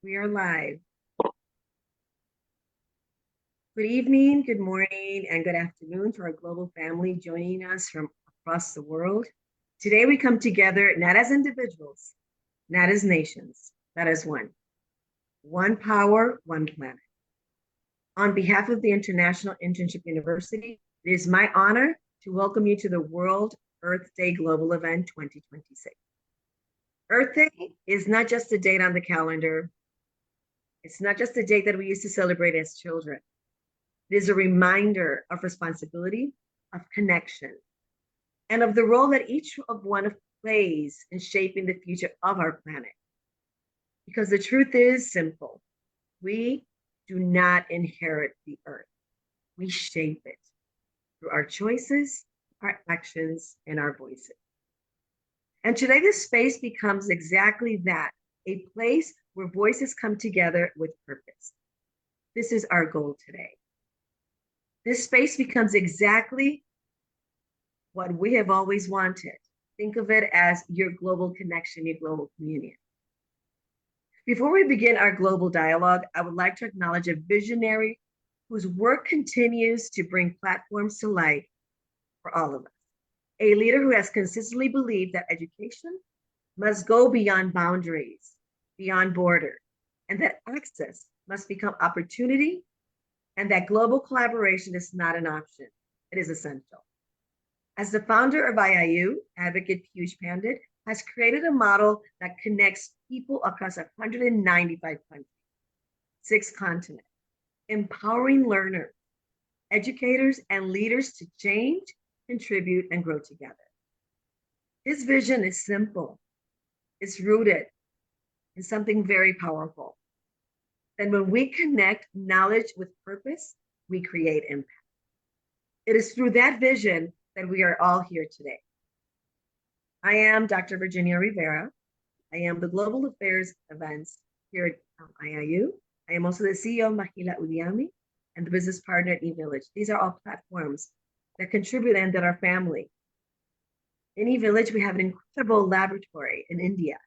We are live. Good evening, good morning, and good afternoon to our global family joining us from across the world. Today we come together not as individuals, not as nations, but as one. One power, one planet. On behalf of the International Internship University, it is my honor to welcome you to the World Earth Day Global Event 2026. Earth Day is not just a date on the calendar. It's not just a date that we used to celebrate as children. It is a reminder of responsibility, of connection, and of the role that each of one plays in shaping the future of our planet. Because the truth is simple. We do not inherit the earth. We shape it through our choices, our actions, and our voices. And today this space becomes exactly that, a place where voices come together with purpose. This is our goal today. This space becomes exactly what we have always wanted. Think of it as your global connection, your global communion. Before we begin our global dialogue, I would like to acknowledge a visionary whose work continues to bring platforms to life for all of us. A leader who has consistently believed that education must go beyond boundaries, beyond borders, and that access must become opportunity, and that global collaboration is not an option, it is essential. As the founder of IIU, Advocate Piyush Pandit has created a model that connects people across 195 countries, 6 continents, empowering learners, educators, and leaders to change, contribute, and grow together. His vision is simple. It's rooted in something very powerful. And when we connect knowledge with purpose, we create impact. It is through that vision that we are all here today. I am Dr. Virginia Rivera. I am the Global Affairs Events here at IIU. I am also the CEO of Mahila Udiami and the business partner at eVillage. These are all platforms that contribute and that are family. In eVillage, we have an incredible laboratory in India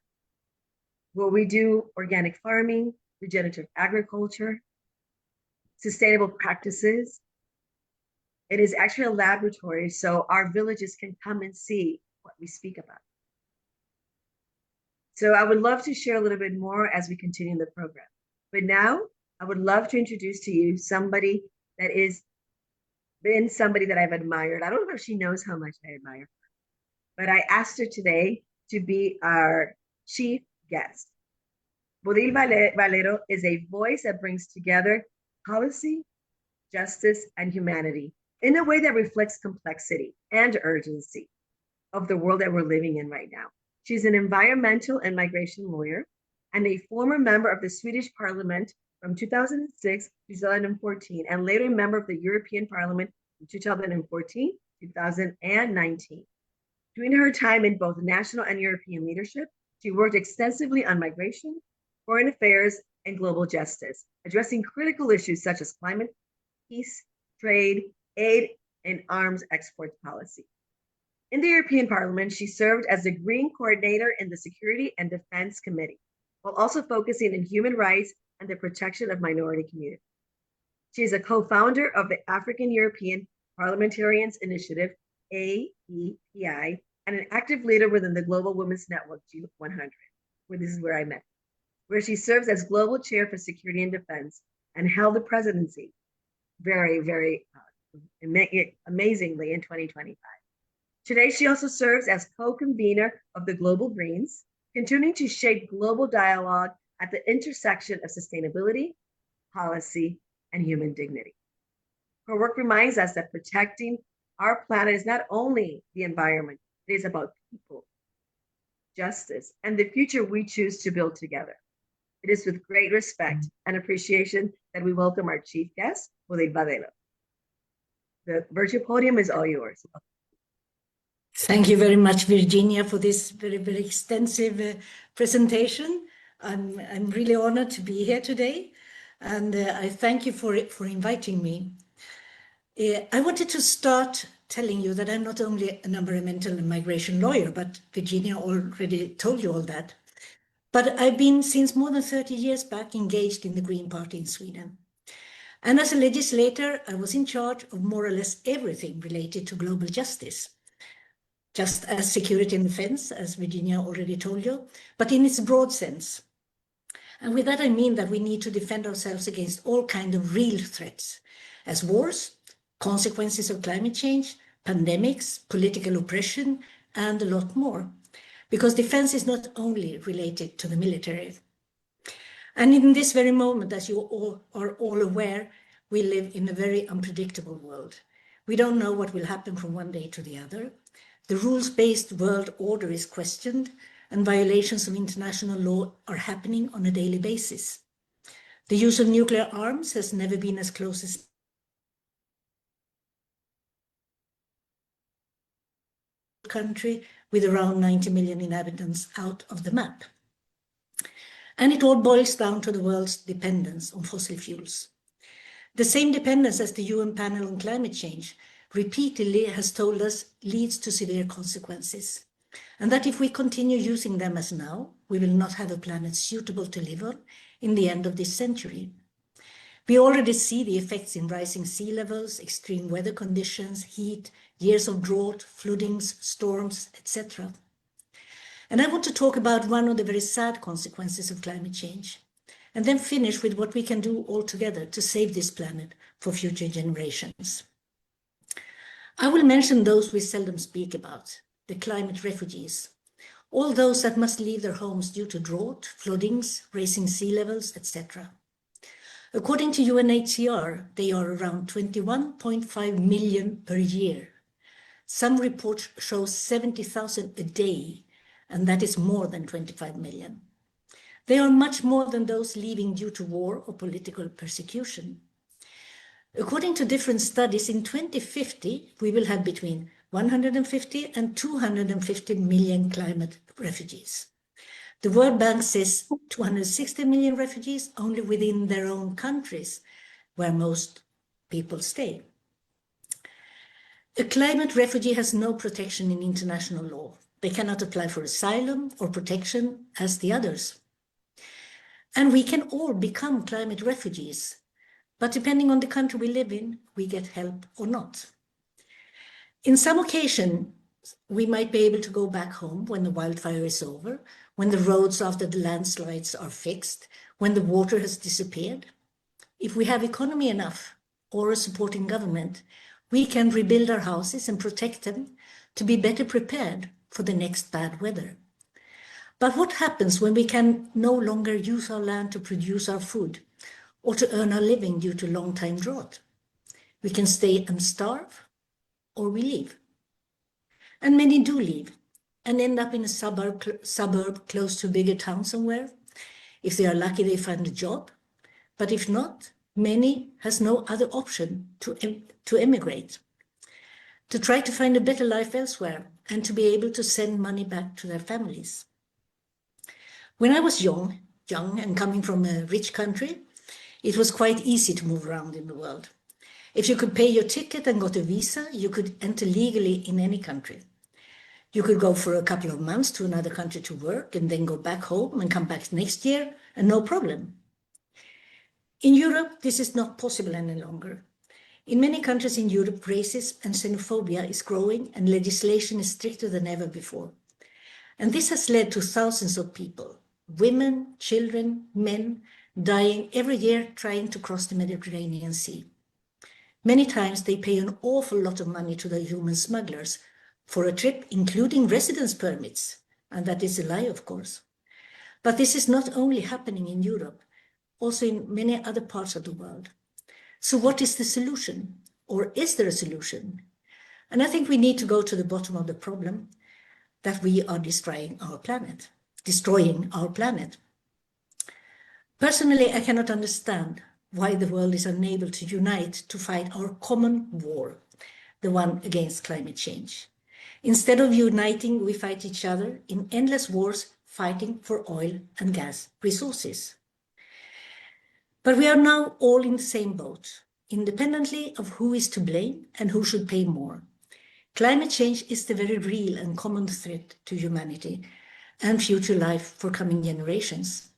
where we do organic farming, regenerative agriculture, sustainable practices. It is actually a laboratory, so our villages can come and see what we speak about. So I would love to share a little bit more as we continue the program. But now I would love to introduce to you somebody that has been somebody that I've admired. I don't know if she knows how much I admire her, but I asked her today to be our chief guest. Bodil Valero is a voice that brings together policy, justice, and humanity in a way that reflects complexity and urgency of the world that we're living in right now. She's an environmental and migration lawyer and a former member of the Swedish Parliament from 2006 to 2014, and later a member of the European Parliament from 2014 to 2019. During her time in both national and European leadership, she worked extensively on migration, foreign affairs, and global justice, addressing critical issues such as climate, peace, trade, aid, and arms export policy. In the European Parliament, she served as the Green Coordinator in the Security and Defense Committee, while also focusing on human rights and the protection of minority communities. She is a co-founder of the African European Parliamentarians Initiative, AEPI, and an active leader within the Global Women's Network, G100, where this is where I met, where she serves as Global Chair for Security and Defense and held the presidency very, very amazingly in 2025. Today, she also serves as co-convener of the Global Greens, continuing to shape global dialogue at the intersection of sustainability, policy, and human dignity. Her work reminds us that protecting our planet is not only the environment, it is about people, justice, and the future we choose to build together. It is with great respect and appreciation that we welcome our chief guest, Bodil Valero. The virtual podium is all yours. Thank you very much, Virginia, for this very, very extensive presentation. I'm really honored to be here today, and I thank you for inviting me. I wanted to start telling you that I'm not only an environmental and migration lawyer, but Virginia already told you all that. But I've been since more than 30 years back engaged in the Green Party in Sweden. And as a legislator, I was in charge of more or less everything related to global justice, just as security and defense, as Virginia already told you, but in its broad sense. And with that, I mean that we need to defend ourselves against all kinds of real threats, as wars, consequences of climate change, pandemics, political oppression, and a lot more. Because defense is not only related to the military. And in this very moment, as you all are all aware, we live in a very unpredictable world. We don't know what will happen from one day to the other. The rules-based world order is questioned, and violations of international law are happening on a daily basis. The use of nuclear arms has never been as close as country with around 90 million inhabitants out of the map. And it all boils down to the world's dependence on fossil fuels. The same dependence as the UN panel on climate change repeatedly has told us leads to severe consequences. And that if we continue using them as now, we will not have a planet suitable to live on in the end of this century. We already see the effects in rising sea levels, extreme weather conditions, heat, years of drought, floodings, storms, etc. And I want to talk about one of the very sad consequences of climate change, and then finish with what we can do all together to save this planet for future generations. I will mention those we seldom speak about, the climate refugees, all those that must leave their homes due to drought, floodings, rising sea levels, etc. According to UNHCR, they are around 21.5 million per year. Some reports show 70,000 a day, and that is more than 25 million. They are much more than those leaving due to war or political persecution. According to different studies, in 2050, we will have between 150 and 250 million climate refugees. The World Bank says 260 million refugees only within their own countries, where most people stay. A climate refugee has no protection in international law. They cannot apply for asylum or protection as the others. And we can all become climate refugees, but depending on the country we live in, we get help or not. In some occasions, we might be able to go back home when the wildfire is over, when the roads after the landslides are fixed, when the water has disappeared. If we have economy enough or a supporting government, we can rebuild our houses and protect them to be better prepared for the next bad weather. But what happens when we can no longer use our land to produce our food or to earn our living due to long-time drought? We can stay and starve, or we leave. And many do leave and end up in a suburb close to a bigger town somewhere. If they are lucky, they find a job. But if not, many has no other option to emigrate, to try to find a better life elsewhere and to be able to send money back to their families. When I was young and coming from a rich country, it was quite easy to move around in the world. If you could pay your ticket and got a visa, you could enter legally in any country. You could go for a couple of months to another country to work and then go back home and come back next year and no problem. In Europe, this is not possible any longer. In many countries in Europe, racism and xenophobia is growing and legislation is stricter than ever before. And this has led to thousands of people, women, children, men, dying every year trying to cross the Mediterranean Sea. Many times they pay an awful lot of money to the human smugglers for a trip, including residence permits. And that is a lie, of course. But this is not only happening in Europe, also in many other parts of the world. So what is the solution? Or is there a solution? And I think we need to go to the bottom of the problem, that we are destroying our planet. Personally, I cannot understand why the world is unable to unite to fight our common war, the one against climate change. Instead of uniting, we fight each other in endless wars, fighting for oil and gas resources. But we are now all in the same boat, independently of who is to blame and who should pay more. Climate change is the very real and common threat to humanity, and future life for coming generations.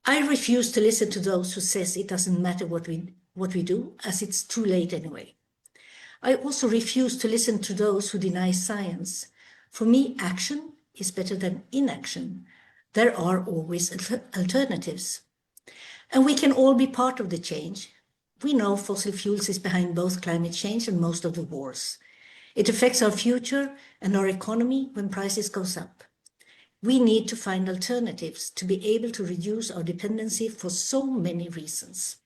I refuse to listen to those who says it doesn't matter what we do, as it's too late anyway. I also refuse to listen to those who deny science. For me, action is better than inaction. There are always alternatives. And we can all be part of the change. We know fossil fuels is behind both climate change and most of the wars. It affects our future and our economy when prices goes up. We need to find alternatives to be able to reduce our dependency for so many reasons.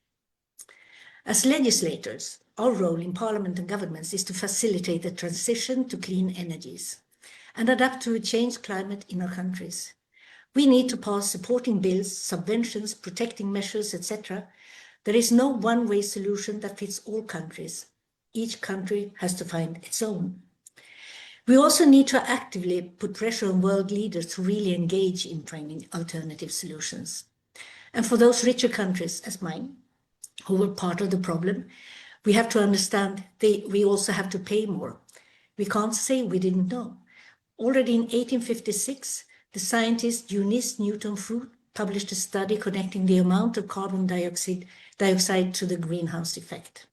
As legislators, our role in parliament and governments is to facilitate the transition to clean energies and adapt to a changed climate in our countries. We need to pass supporting bills, subventions, protecting measures, etc. There is no one-way solution that fits all countries. Each country has to find its own. We also need to actively put pressure on world leaders to really engage in finding alternative solutions. And for those richer countries as mine, who were part of the problem, we have to understand we also have to pay more. We can't say we didn't know. Already in 1856, the scientist Eunice Newton-Fruit published a study connecting the amount of carbon dioxide to the greenhouse effect.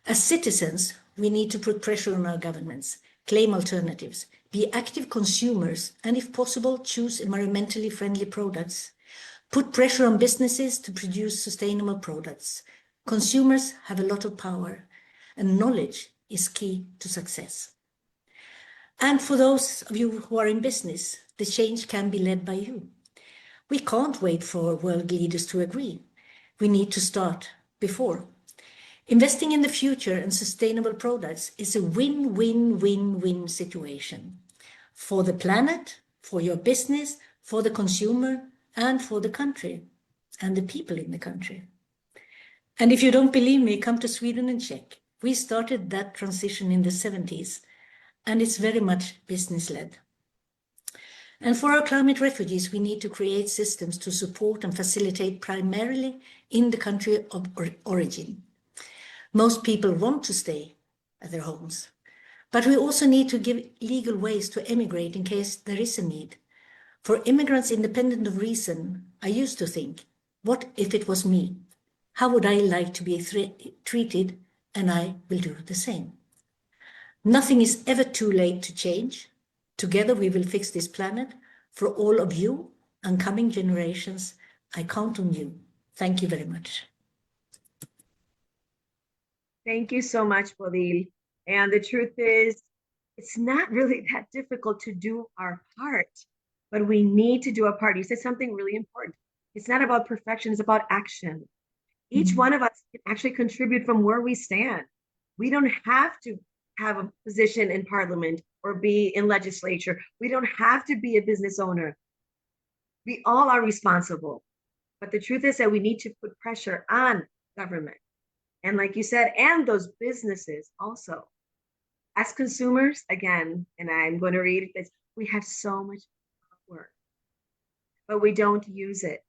As citizens, we need to put pressure on our governments, claim alternatives, be active consumers, and if possible, choose environmentally friendly products. Put pressure on businesses to produce sustainable products. Consumers have a lot of power, and knowledge is key to success. And for those of you who are in business, the change can be led by you. We can't wait for world leaders to agree. We need to start before. Investing in the future and sustainable products is a win-win-win-win situation for the planet, for your business, for the consumer, and for the country and the people in the country. And if you don't believe me, come to Sweden and check. We started that transition in the 70s, and it's very much business-led. And for our climate refugees, we need to create systems to support and facilitate primarily in the country of origin. Most people want to stay at their homes, but we also need to give legal ways to emigrate in case there is a need. For immigrants independent of reason, I used to think, what if it was me? How would I like to be treated? And I will do the same. Nothing is ever too late to change. Together we will fix this planet. For all of you and coming generations, I count on you. Thank you very much. Thank you so much, Bodil. And the truth is, it's not really that difficult to do our part, but we need to do our part. You said something really important. It's not about perfection, it's about action. Each one of us can actually contribute from where we stand. We don't have to have a position in parliament or be in legislature. We don't have to be a business owner. We all are responsible. But the truth is that we need to put pressure on government. And like you said, and those businesses also. As consumers, again, and I'm going to read this, we have so much power, but we don't use it.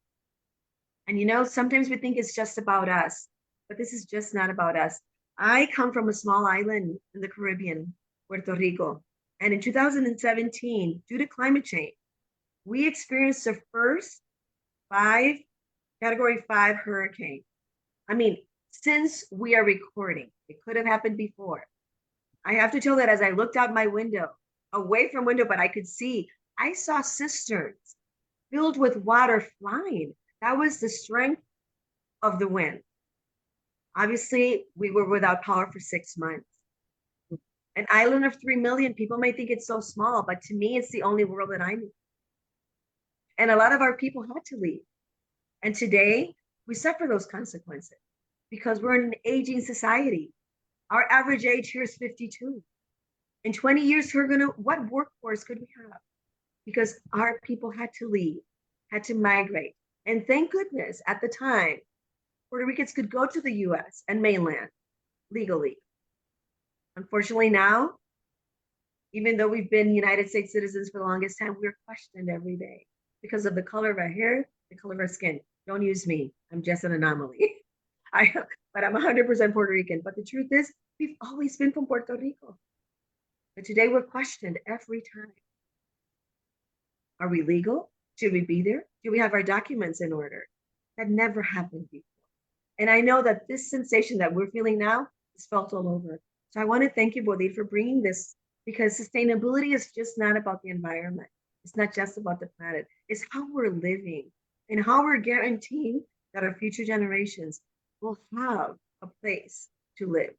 And you know, sometimes we think it's just about us, but this is just not about us. I come from a small island in the Caribbean, Puerto Rico. And in 2017, due to climate change, we experienced the first category 5 hurricane. I mean, since we are recording, it could have happened before. I have to tell that as I looked out my window, away from window, but I could see, I saw cisterns filled with water flying. That was the strength of the wind. Obviously, we were without power for 6 months. An island of 3 million, people may think it's so small, but to me, it's the only world that I knew. And a lot of our people had to leave. And today, we suffer those consequences because we're in an aging society. Our average age here is 52. In 20 years, what workforce could we have? Because our people had to leave, had to migrate. And thank goodness, at the time, Puerto Ricans could go to the US and mainland legally. Unfortunately now, even though we've been United States citizens for the longest time, we're questioned every day because of the color of our hair, the color of our skin. Don't use me, I'm just an anomaly. But I'm 100% Puerto Rican. But the truth is, we've always been from Puerto Rico. But today we're questioned every time. Are we legal? Should we be there? Do we have our documents in order? That never happened before. And I know that this sensation that we're feeling now is felt all over. So I want to thank you, Bodhi, for bringing this, because sustainability is just not about the environment. It's not just about the planet. It's how we're living and how we're guaranteeing that our future generations will have a place to live,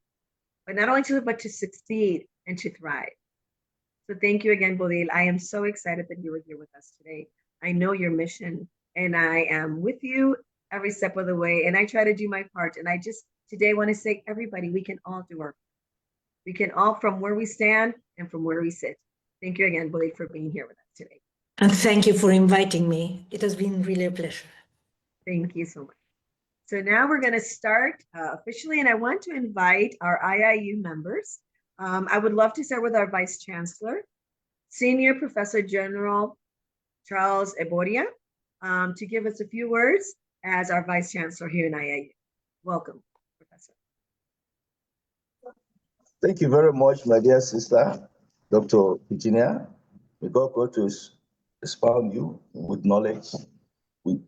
but not only to live, but to succeed and to thrive. So thank you again, Bodil. I am so excited that you were here with us today. I know your mission, and I am with you every step of the way, and I try to do my part. And I just today want to say, everybody, we can all do our part. We can all, from where we stand and from where we sit. Thank you again, Bodil, for being here with us today. And thank you for inviting me. It has been really a pleasure. Thank you so much. So now we're going to start officially, and I want to invite our IIU members. I would love to start with our Vice Chancellor, Senior Professor General Charles Eboria, to give us a few words as our Vice Chancellor here in IIU. Welcome, Professor. Thank you very much, my dear sister, Dr. Virginia. May God go to expound you with knowledge, with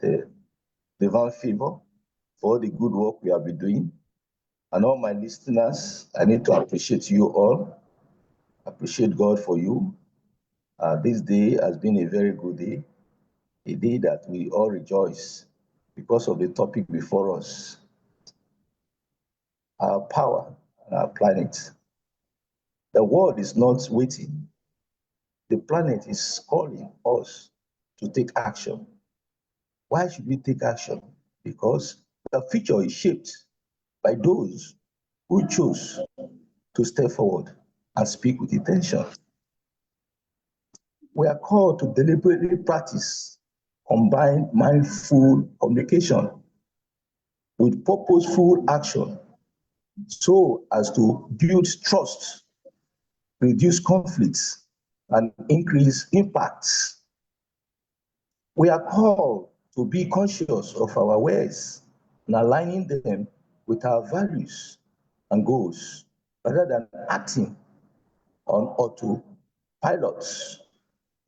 divine favor for all the good work we have been doing. And all my listeners, I need to appreciate you all. Appreciate God for you. This day has been a very good day, a day that we all rejoice because of the topic before us, our power and our planet. The world is not waiting. The planet is calling us to take action. Why should we take action? Because the future is shaped by those who choose to step forward and speak with intention. We are called to deliberately practice combined mindful communication with purposeful action so as to build trust, reduce conflicts, and increase impacts. We are called to be conscious of our ways and aligning them with our values and goals rather than acting on autopilots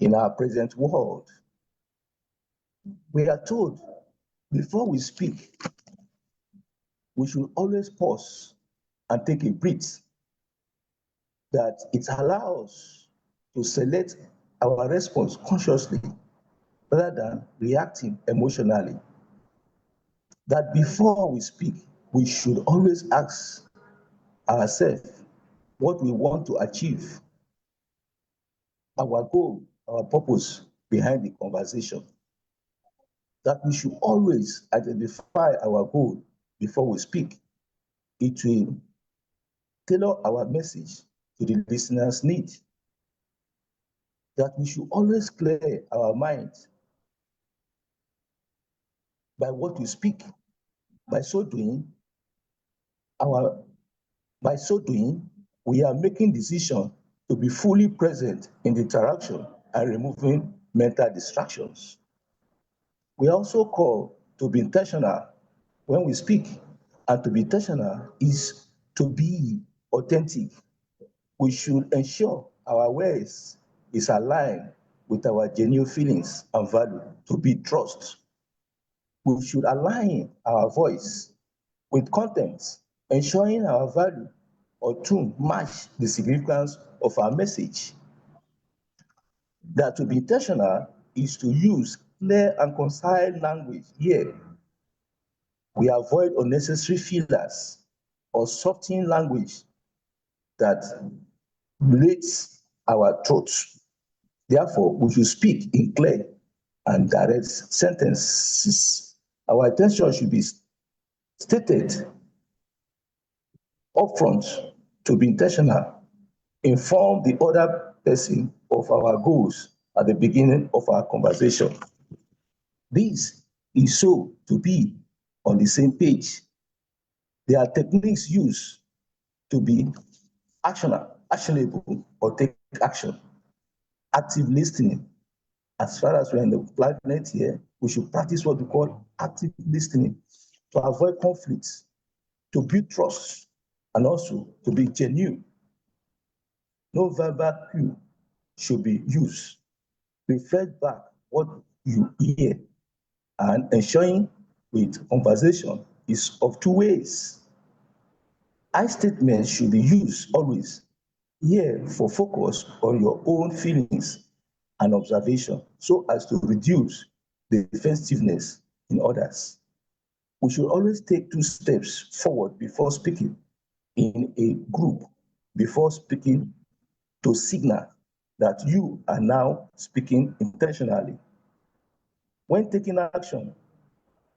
in our present world. We are told before we speak, we should always pause and take a breath, that it allows us to select our response consciously rather than reacting emotionally. That before we speak, we should always ask ourselves what we want to achieve, our goal, our purpose behind the conversation. That we should always identify our goal before we speak. It will tailor our message to the listener's need. That we should always clear our mind by what we speak. By so doing, we are making decisions to be fully present in the interaction and removing mental distractions. We are also called to be intentional when we speak, and to be intentional is to be authentic. We should ensure our words is aligned with our genuine feelings and value to build trust. We should align our voice with content, ensuring our value or tune match the significance of our message. That to be intentional is to use clear and concise language here. We avoid unnecessary fillers or softening language that relates our thoughts. Therefore, we should speak in clear and direct sentences. Our attention should be stated upfront to be intentional, inform the other person of our goals at the beginning of our conversation. This is so to be on the same page. There are techniques used to be actionable or take action. Active listening. As far as we're in the planet here, we should practice what we call active listening to avoid conflicts, to build trust, and also to be genuine. No verbal cue should be used. Reflect back what you hear. And ensuring with conversation is of two ways. I statements should be used always here for focus on your own feelings and observation so as to reduce the defensiveness in others. We should always take 2 steps forward before speaking in a group, before speaking to signal that you are now speaking intentionally. When taking action,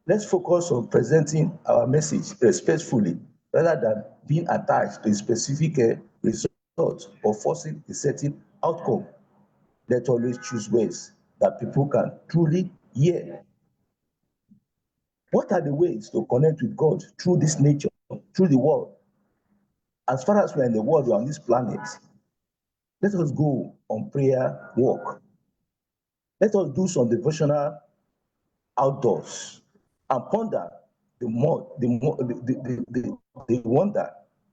let's focus on presenting our message respectfully rather than being attached to a specific result or forcing a certain outcome. Let's always choose ways that people can truly hear. What are the ways to connect with God through this nature, through the world? As far as we're in the world, we're on this planet, let us go on prayer walk. Let us do some devotional outdoors and ponder the wonder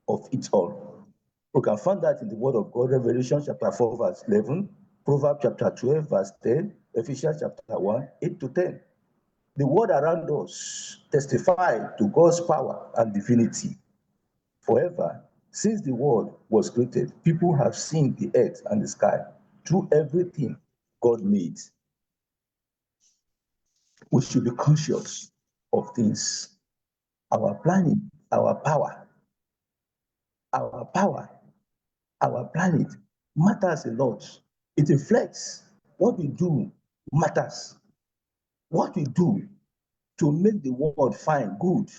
of it all. We can find that in the Word of God, Revelation chapter 4, verse 11, Proverbs chapter 12, verse 10, Ephesians chapter 1, 8 to 10. The world around us testifies to God's power and divinity. Forever, since the world was created, people have seen the earth and the sky through everything God made. We should be conscious of things. Our planet, our power, our power, our planet matters a lot. It reflects what we do matters. What we do to make the world fine, good,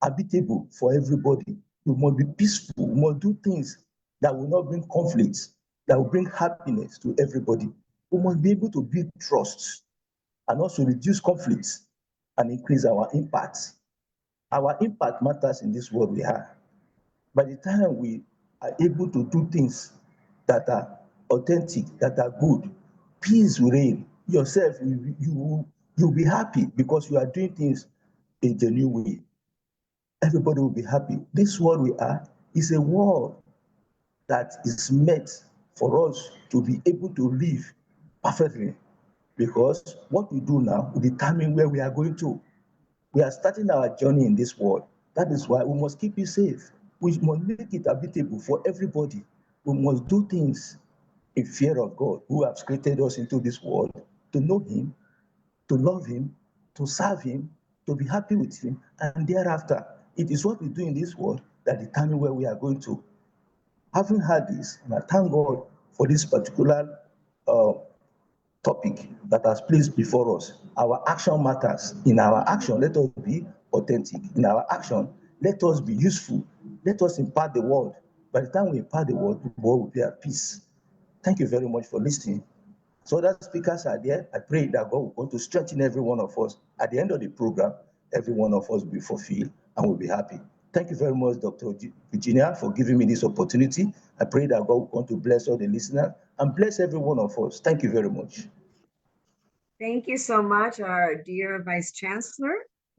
habitable for everybody. We must be peaceful. We must do things that will not bring conflicts, that will bring happiness to everybody. We must be able to build trust and also reduce conflicts and increase our impact. Our impact matters in this world we are. By the time we are able to do things that are authentic, that are good, peace will reign. Yourself, you'll be happy because you are doing things a genuine way. Everybody will be happy. This world we are is a world that is meant for us to be able to live perfectly, because what we do now will determine where we are going to. We are starting our journey in this world. That is why we must keep it safe. We must make it habitable for everybody. We must do things in fear of God, who has created us into this world, to know Him, to love Him, to serve Him, to be happy with Him, and thereafter, it is what we do in this world that determines where we are going to. Having heard this, and I thank God for this particular topic that has placed before us. Our action matters. In our action, let us be authentic. In our action, let us be useful. Let us impart the word. By the time we impart the world will be at peace. Thank you very much for listening. So that speakers are there. I pray that God will want to strengthen every one of us. At the end of the program, every one of us will be fulfilled and will be happy. Thank you very much, Dr. Virginia, for giving me this opportunity. I pray that God will want to bless all the listeners and bless every one of us. Thank you very much. Thank you so much, our dear Vice Chancellor,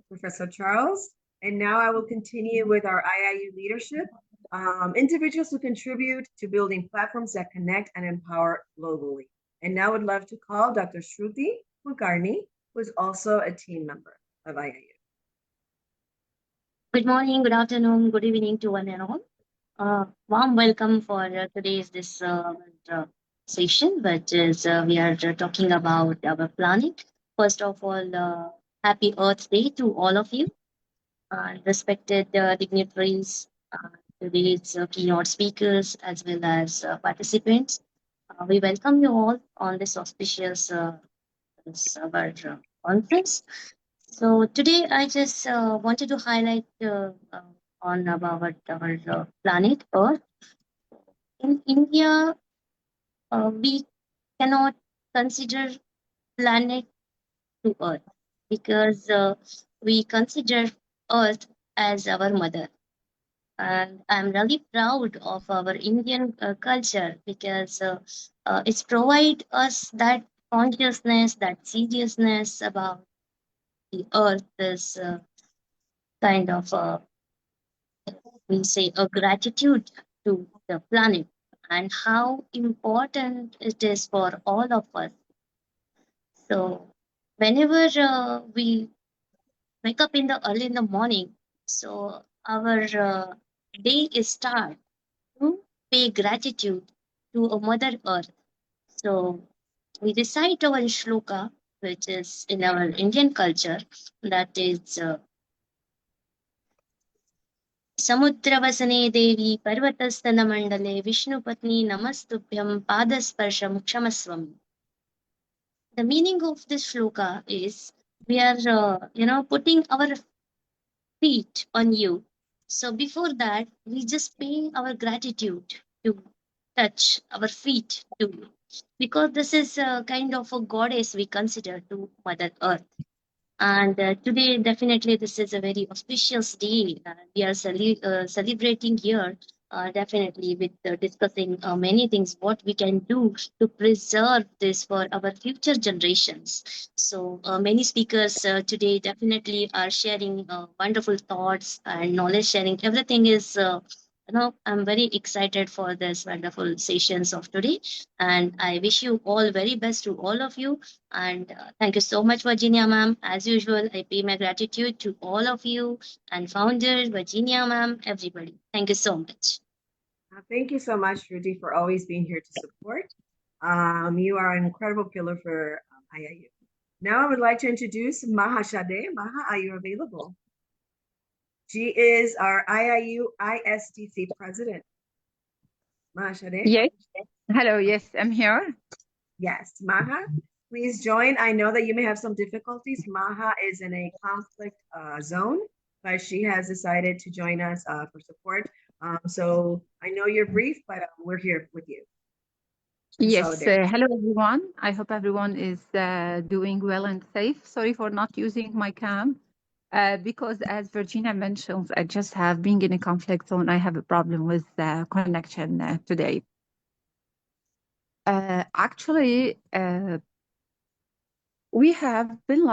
Professor Charles. And now I will continue with our IIU leadership, individuals who contribute to building platforms that connect and empower globally. And now I would love to call Dr. Srividhya Sukumar, who is also a team member of IIU. Good morning, good afternoon, good evening to one and all. Warm welcome for today's this session, but we are talking about our planet. First of all, happy Earth Day to all of you, respected dignitaries, today's keynote speakers, as well as participants. We welcome you all on this auspicious our conference. So today I just wanted to highlight on about our planet Earth. In India, we cannot consider planet to Earth because we consider Earth as our mother. And I'm really proud of our Indian culture because it's provide us that consciousness, that seriousness about the Earth is kind of we say a gratitude to the planet and how important it is for all of us So whenever we wake up early in the morning, so our day is start to pay gratitude to a Mother Earth. So we recite our shloka, which is in our Indian culture, that is Samudravasane Devi Parvatastana Mandale Vishnu Patni Namastubhyam Padasparsham Kshamaswam. The meaning of this shloka is we are, putting our feet on you. So before that, we just pay our gratitude to touch our feet to you, because this is a kind of a goddess we consider to Mother Earth. And today, definitely, this is a very auspicious day. We are celebrating here, definitely, with discussing many things, what we can do to preserve this for our future generations. So, many speakers today definitely are sharing wonderful thoughts and knowledge sharing. Everything is, I'm very excited for this wonderful sessions of today. And I wish you all very best to all of you. And thank you so much, Virginia ma'am. As usual, I pay my gratitude to all of you and founder, Virginia ma'am, everybody. Thank you so much. Thank you so much, Rudy, for always being here to support. You are an incredible pillar for IIU. Now I would like to introduce Maha Shade. Maha, are you available? She is our IIU ISDC president. Maha Shade? Yes. Hello. Yes, I'm here. Yes, Maha, please join. I know that you may have some difficulties. Maha is in a conflict zone, but she has decided to join us for support. So I know you're brief, but we're here with you. Yes. Hello, everyone. I hope everyone is doing well and safe. Sorry for not using my cam. Because as Virginia mentioned, I just have been in a conflict zone. I have a problem with the connection today. Actually, we have been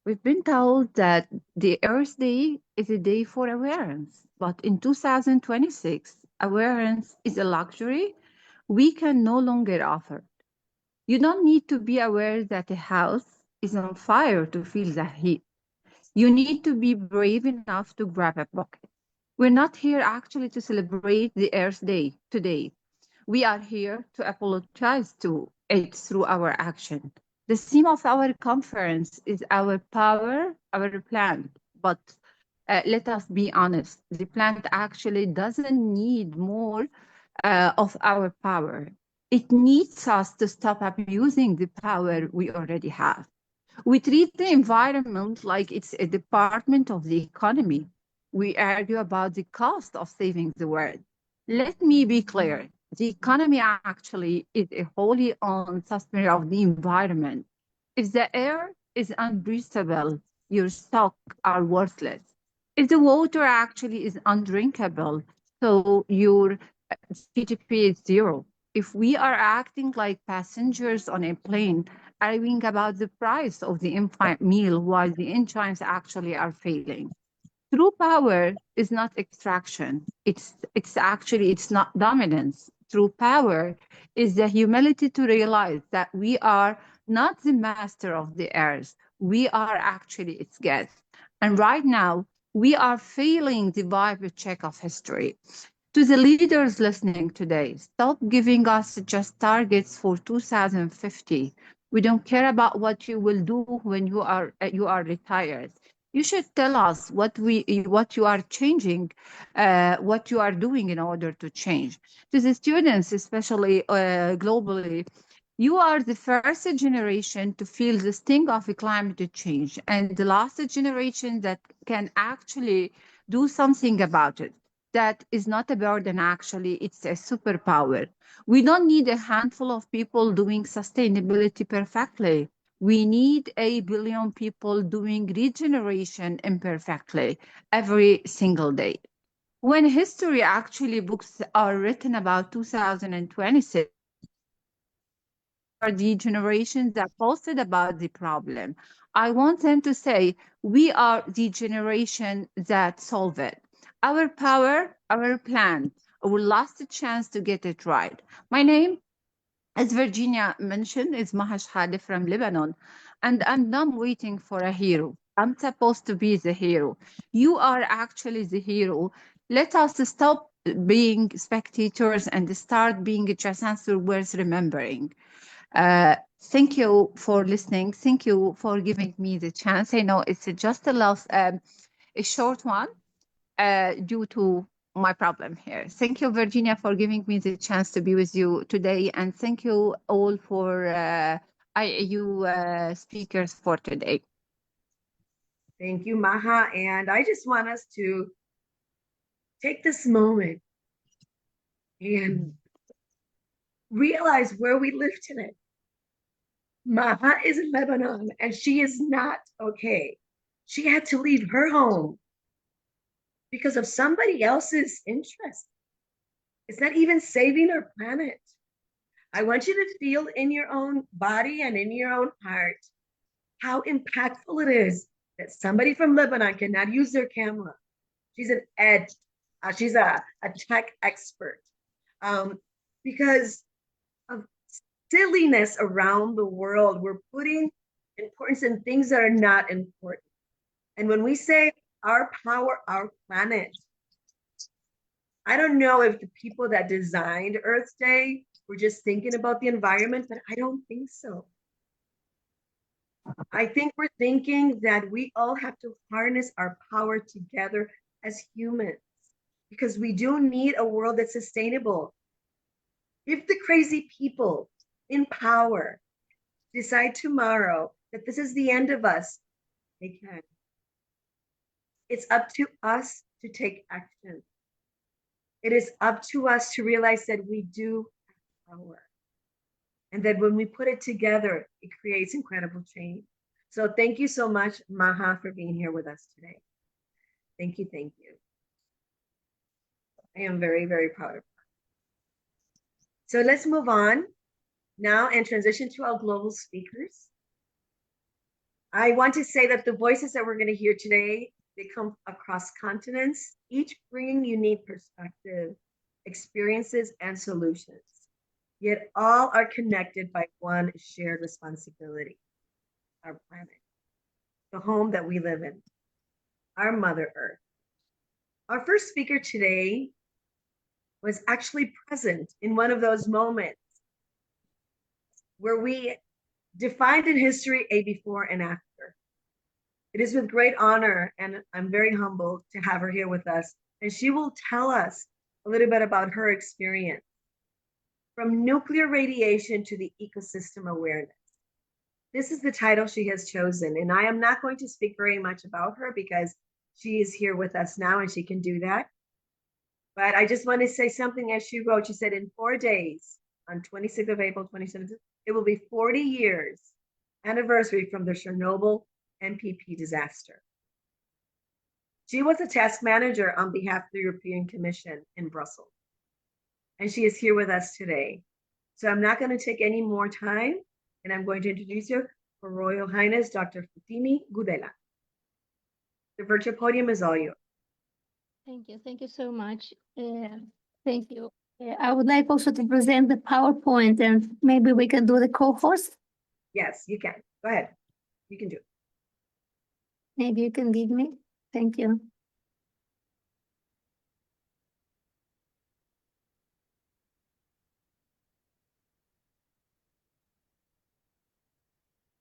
we've been told that the Earth Day is a day for awareness, but in 2026, awareness is a luxury we can no longer offer. You don't need to be aware that a house is on fire to feel the heat. You need to be brave enough to grab a bucket. We're not here actually to celebrate the Earth Day today. We are here to apologize to it through our action. The theme of our conference is our power, our plant. But let us be honest, the plant actually doesn't need more of our power. It needs us to stop abusing the power we already have. We treat the environment like it's a department of the economy. We argue about the cost of saving the world. Let me be clear. The economy actually is a wholly owned sustainer of the environment. If the air is unbreathable, your stock are worthless. If the water actually is undrinkable, so your GDP is zero. If we are acting like passengers on a plane, arguing about the price of the in-flight meal while the engines actually are failing. True power is not extraction. It's not dominance. True power is the humility to realize that we are not the master of the earth. We are actually its guests. And right now, we are failing the vibe check of history. To the leaders listening today, stop giving us just targets for 2050. We don't care about what you will do when you are retired. You should tell us what you are changing, what you are doing in order to change. To the students, especially globally, you are the first generation to feel the sting of climate change and the last generation that can actually do something about it. That is not a burden, actually, it's a superpower. We don't need a handful of people doing sustainability perfectly. We need 1 billion people doing regeneration imperfectly every single day. When history actually books are written about 2026, are the generations that posted about the problem. I want them to say, we are the generation that solve it. Our power, our plan, our last chance to get it right. My name as Virginia mentioned, is Mahash Hadi from Lebanon. And I'm done waiting for a hero. I'm supposed to be the hero. You are actually the hero. Let us stop being spectators and start being a transcendent worth remembering. Thank you for listening. Thank you for giving me the chance. I know it's just a short one due to my problem here. Thank you, Virginia, for giving me the chance to be with you today. And thank you all for IIU speakers for today. Thank you, Maha. And I just want us to take this moment and realize where we live today. Maha is in Lebanon and she is not okay. She had to leave her home because of somebody else's interest. It's not even saving our planet. I want you to feel in your own body and in your own heart how impactful it is that somebody from Lebanon cannot use their camera. She's an she's a tech expert. Because of silliness around the world, we're putting importance in things that are not important. And when we say our power, our planet, I don't know if the people that designed Earth Day were just thinking about the environment, but I don't think so. I think we're thinking that we all have to harness our power together as humans, because we do need a world that's sustainable. If the crazy people in power decide tomorrow that this is the end of us, they can. It's up to us to take action. It is up to us to realize that we do have power. And that when we put it together, it creates incredible change. So thank you so much, Maha, for being here with us today. Thank you, thank you. I am very, very proud of her. So let's move on now and transition to our global speakers. I want to say that the voices that we're going to hear today, they come across continents, each bringing unique perspective, experiences, and solutions. Yet all are connected by one shared responsibility, our planet, the home that we live in, our Mother Earth. Our first speaker today was actually present in one of those moments where we defined in history a before and after. It is with great honor, and I'm very humbled to have her here with us, and she will tell us a little bit about her experience from nuclear radiation to the ecosystem awareness. This is the title she has chosen, and I am not going to speak very much about her because she is here with us now and she can do that. But I just want to say something as she wrote. She said, in 4 days, on 26th of April, 2017, it will be 40 years anniversary from the Chernobyl MPP disaster. She was a task manager on behalf of the European Commission in Brussels. And she is here with us today. So I'm not going to take any more time, and I'm going to introduce you for Royal Highness Dr. Fatimi Gudela. The virtual podium is all yours. Thank you so much. Thank you. I would like also to present the PowerPoint, and maybe we can do the co-host. Yes, you can. Go ahead. You can do it. Maybe you can lead me. Thank you.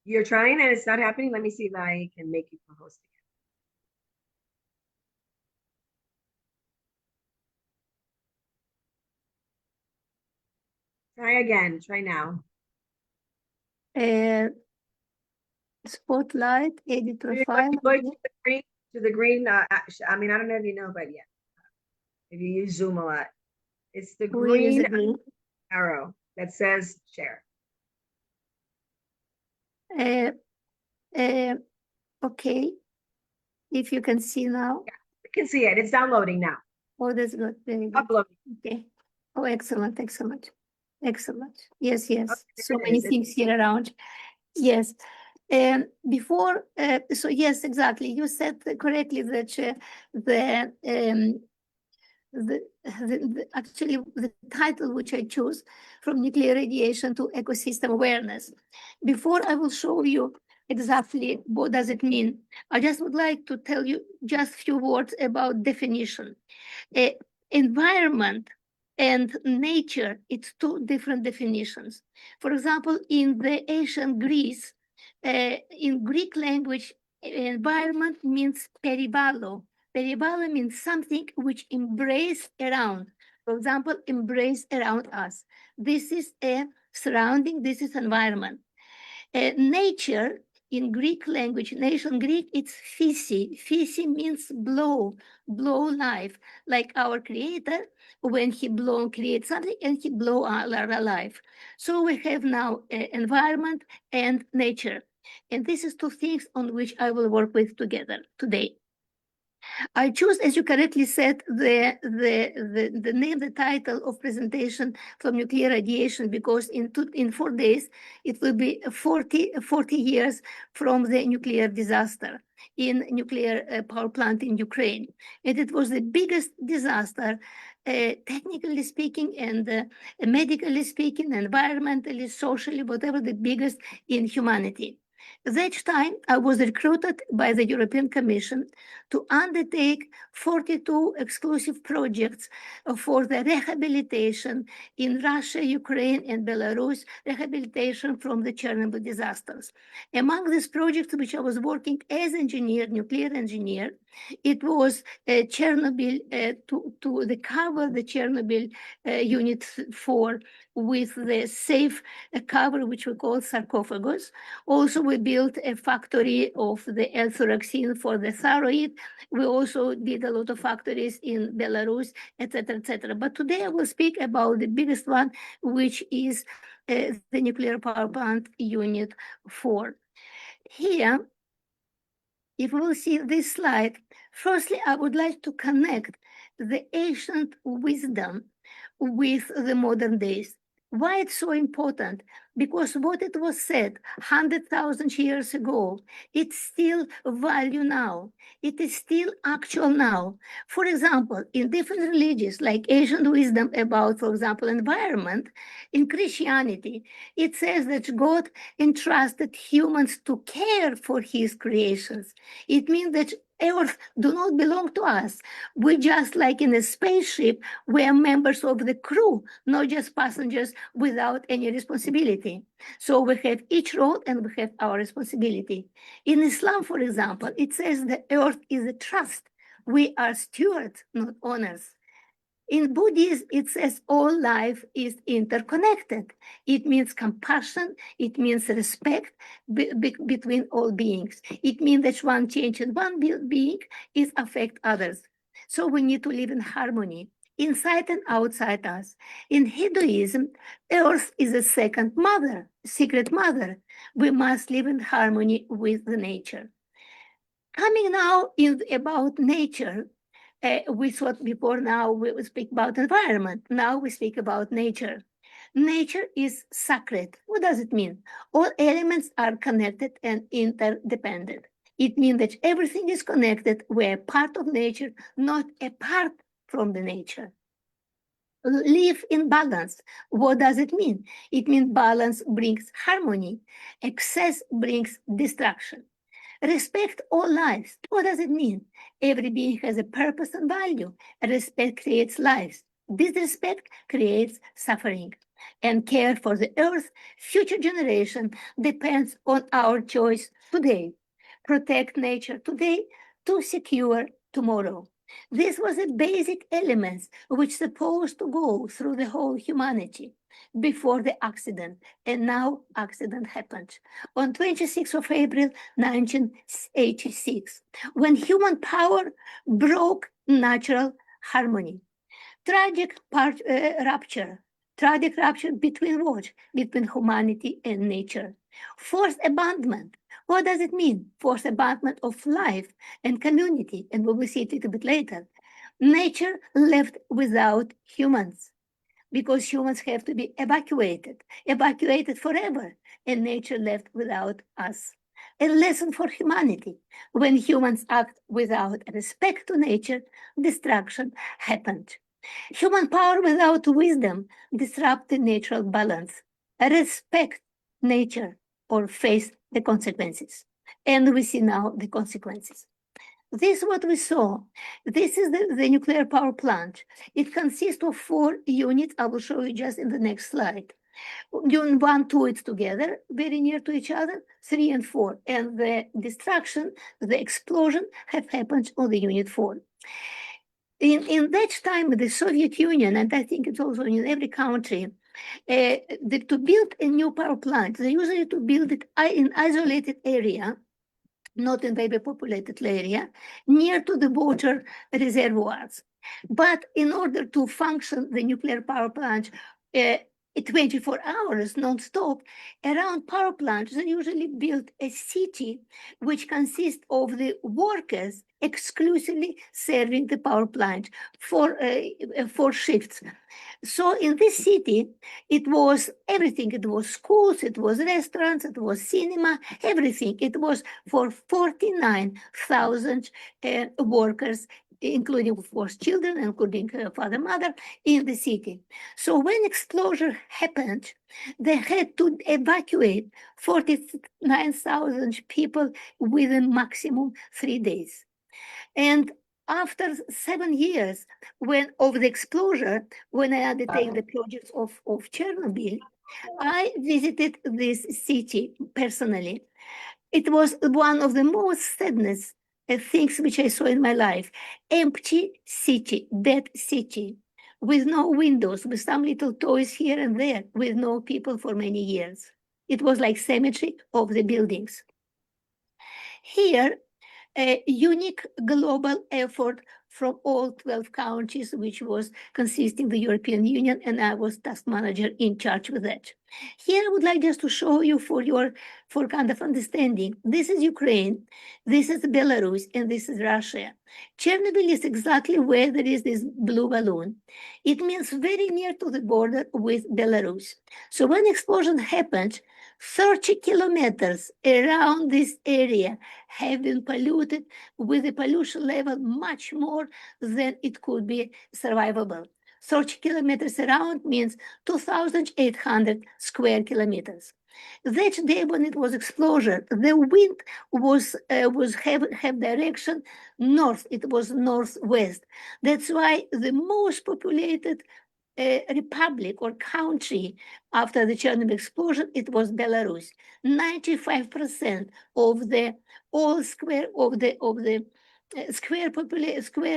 You're trying and it's not happening. Let me see if I can make you co-host again. Try again. Try now. Spotlight, edit profile. Go to the green. I mean, I don't know if you know, but yeah, if you use Zoom a lot, it's the green arrow that says share. Okay. If you can see now. Yeah, we can see it. It's downloading now. Oh, that's good. Very good. Uploading. Okay. Oh, excellent, excellent, excellent. Yes, yes. Okay, so many things here around. Yes. Before, so yes, exactly. You said correctly that the actually the title which I chose, From Nuclear Radiation to Ecosystem Awareness. Before I will show you exactly what does it mean, I just would like to tell you just a few words about definition. Environment and nature, it's two different definitions. For example, in the ancient Greece, in Greek language, environment means peribalo. Peribalo means something which embrace around. For example, embrace around us. This is a surrounding, this is environment. Nature in Greek language, in ancient Greek, it's physi. Physi means blow life, like our creator, when he creates something and he blow our life. So we have now environment and nature. And this is two things on which I will work with together today. I choose, as you correctly said, the name, the title of presentation from nuclear radiation, because in 4 days, it will be 40 years from the nuclear disaster in nuclear power plant in Ukraine. And it was the biggest disaster, technically speaking, and medically speaking, environmentally, socially, whatever, the biggest in humanity. That time, I was recruited by the European Commission to undertake 42 exclusive projects for the rehabilitation in Russia, Ukraine, and Belarus, rehabilitation from the Chernobyl disasters. Among these projects, which I was working as engineer, nuclear engineer, it was Chernobyl, to recover the Chernobyl Unit 4 with the safe cover, which we call sarcophagus. Also, we built a factory of the L-thoraxine for the thyroid. We also did a lot of factories in Belarus, etc., etc. But today I will speak about the biggest one, which is the nuclear power plant Unit 4. Here, if we will see this slide, firstly, I would like to connect the ancient wisdom with the modern days. Why it's so important? Because what it was said 100,000 years ago, it's still value now. It is still actual now. For example, in different religions, like ancient wisdom about, for example, environment, in Christianity, it says that God entrusted humans to care for his creations. It means that Earth do not belong to us. We just like in a spaceship, we are members of the crew, not just passengers without any responsibility. So we have each role and we have our responsibility. In Islam, for example, it says the earth is a trust. We are stewards, not owners. In Buddhism, it says all life is interconnected. It means compassion, it means respect between all beings. It means that one change in one being is affect others. So we need to live in harmony, inside and outside us. In Hinduism, Earth is a second mother, secret mother. We must live in harmony with the nature. Coming now about nature, we thought before, now we speak about environment. Now we speak about nature. Nature is sacred. What does it mean? All elements are connected and interdependent. It means that everything is connected. We're part of nature, not apart from the nature. Live in balance. What does it mean? It means balance brings harmony. Excess brings destruction. Respect all lives. What does it mean? Every being has a purpose and value. Respect creates lives. Disrespect creates suffering. And care for the earth, future generation, depends on our choice today. Protect nature today to secure tomorrow. This was a basic element which supposed to go through the whole humanity before the accident, and now accident happened. On 26th of April, 1986, when human power broke natural harmony. Tragic rupture between what? Between humanity and nature. Forced abandonment. What does it mean? Forced abandonment of life and community, and we will see it a little bit later. Nature left without humans, because humans have to be evacuated forever, and nature left without us. A lesson for humanity. When humans act without respect to nature, destruction happened. Human power without wisdom disrupts the natural balance. Respect nature or face the consequences. And we see now the consequences. This is what we saw. This is the nuclear power plant. It consists of 4 units. I will show you just in the next slide. Unit 1, 2, it's together, very near to each other, 3 and 4. And the destruction, the explosion have happened on the unit 4. In that time, the Soviet Union, and I think it's also in every country, to build a new power plant, they usually to build it in isolated area, not in very populated area, near to the water reservoirs. But in order to function the nuclear power plant 24 hours non-stop, around power plants, they usually build a city which consists of the workers exclusively serving the power plant for 4 shifts. So in this city, it was everything. It was schools, it was restaurants, it was cinema, everything. It was for 49,000 workers, including, of course, children, including father, mother, in the city. So when explosion happened, they had to evacuate 49,000 people within maximum 3 days. And after 7 years of the explosion, when I undertake the projects of Chernobyl, I visited this city personally. It was one of the most sadness things which I saw in my life. Empty city, dead city, with no windows, with some little toys here and there, with no people for many years. It was like cemetery of the buildings. Here, a unique global effort from all 12 countries, which was consisting the European Union, and I was task manager in charge with that. Here I would like just to show you for kind of understanding. This is Ukraine, this is Belarus, and this is Russia. Chernobyl is exactly where there is this blue balloon. It means very near to the border with Belarus. So when explosion happened, 30 kilometers around this area have been polluted with a pollution level much more than it could be survivable. 30 kilometers around means 2,800 square kilometers. That day when it was explosion, the wind was have direction north. It was northwest. That's why the most populated republic or country after the Chernobyl explosion, it was Belarus. 95% of the all square of the square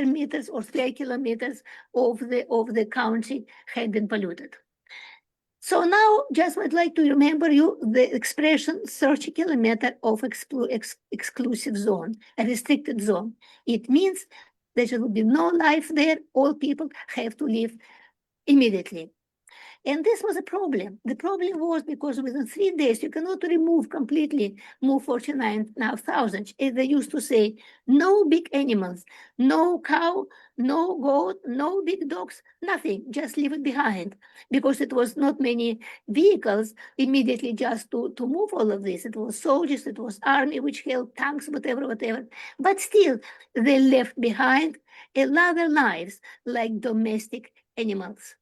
meters or square kilometers of the country had been polluted. So now, just would like to remember you the expression 30 kilometer of exclusive zone, a restricted zone. It means there will be no life there. All people have to leave immediately. And this was a problem. The problem was because within 3 days, you cannot move 49,000. As they used to say, no big animals, no cow, no goat, no big dogs, nothing, just leave it behind. Because it was not many vehicles immediately just to move all of this. It was soldiers, it was army, which held tanks, whatever. But still, they left behind a lot of lives like domestic animals.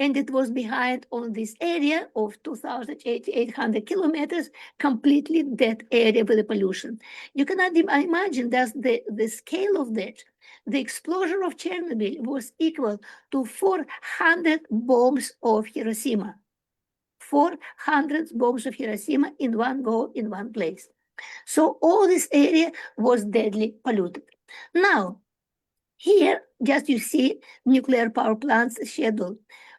And it was behind on this area of 2,800 kilometers, completely dead area with the pollution. You cannot imagine that the scale of that. The explosion of Chernobyl was equal to 400 bombs of Hiroshima. 400 bombs of Hiroshima in one go, in one place. So all this area was deadly polluted. Now, here, just you see nuclear power plants schedule.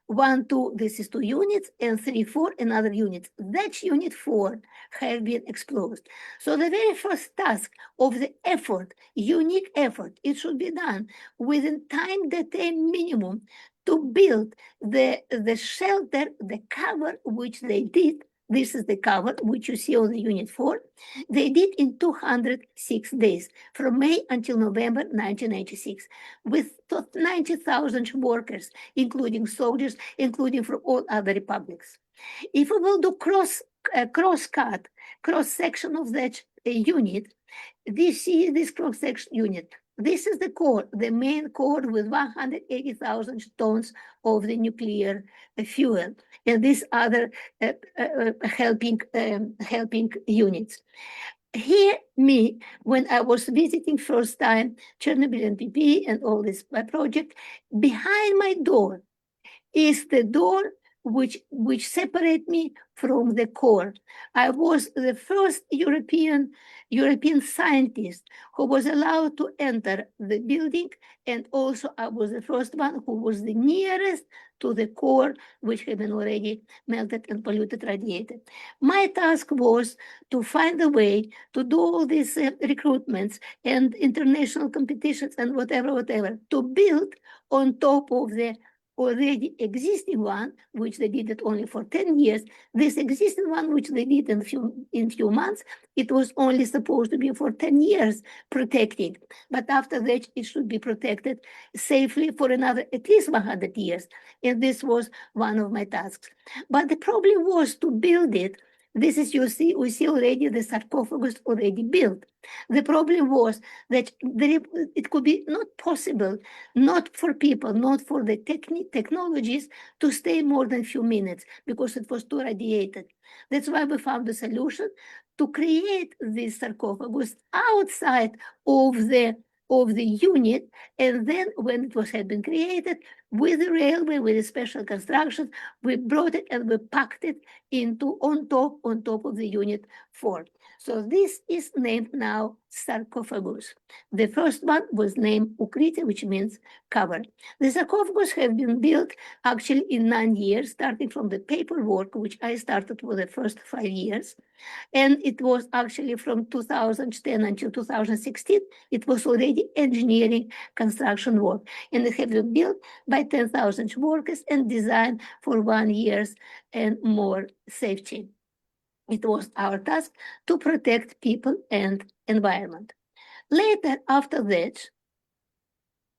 1, 2, this is 2 units, and 3, 4, another unit. That unit 4 have been exploded. So the very first task of the effort, unique effort, it should be done within time detailed minimum to build the shelter, the cover, which they did. This is the cover, which you see on the unit 4. They did in 206 days, from May until November 1996, with 90,000 workers, including soldiers, including from all other republics. If we will do cross section of that unit, this cross-section unit, This is the core, the main core with 180,000 tons of the nuclear fuel, and these other helping units. Here, me, when I was visiting first time Chernobyl NPP and all this project, behind my door is the door which separate me from the core. I was the first European scientist who was allowed to enter the building, and also I was the first one who was the nearest to the core, which had been already melted and polluted, radiated. My task was to find a way to do all these recruitments and international competitions and whatever, to build on top of the already existing one, which they did it only for 10 years, this existing one, which they did in few months, it was only supposed to be for 10 years protected. But after that, it should be protected safely for another at least 100 years. And this was one of my tasks. But the problem was to build it. This is, we see already the sarcophagus already built. The problem was that it could be not possible, not for people, not for the technologies to stay more than a few minutes because it was too radiated. That's why we found a solution to create this sarcophagus outside of the unit, and then when it had been created with the railway, with the special construction, we brought it and we packed it into on top of the unit 4. So this is named now sarcophagus. The first one was named Ukriti, which means cover. The sarcophagus have been built actually in 9 years, starting from the paperwork, which I started for the first 5 years. And it was actually from 2010 until 2016, it was already engineering construction work. And it had been built by 10,000 workers and designed for 1 year and more safety. It was our task to protect people and environment. Later, after that,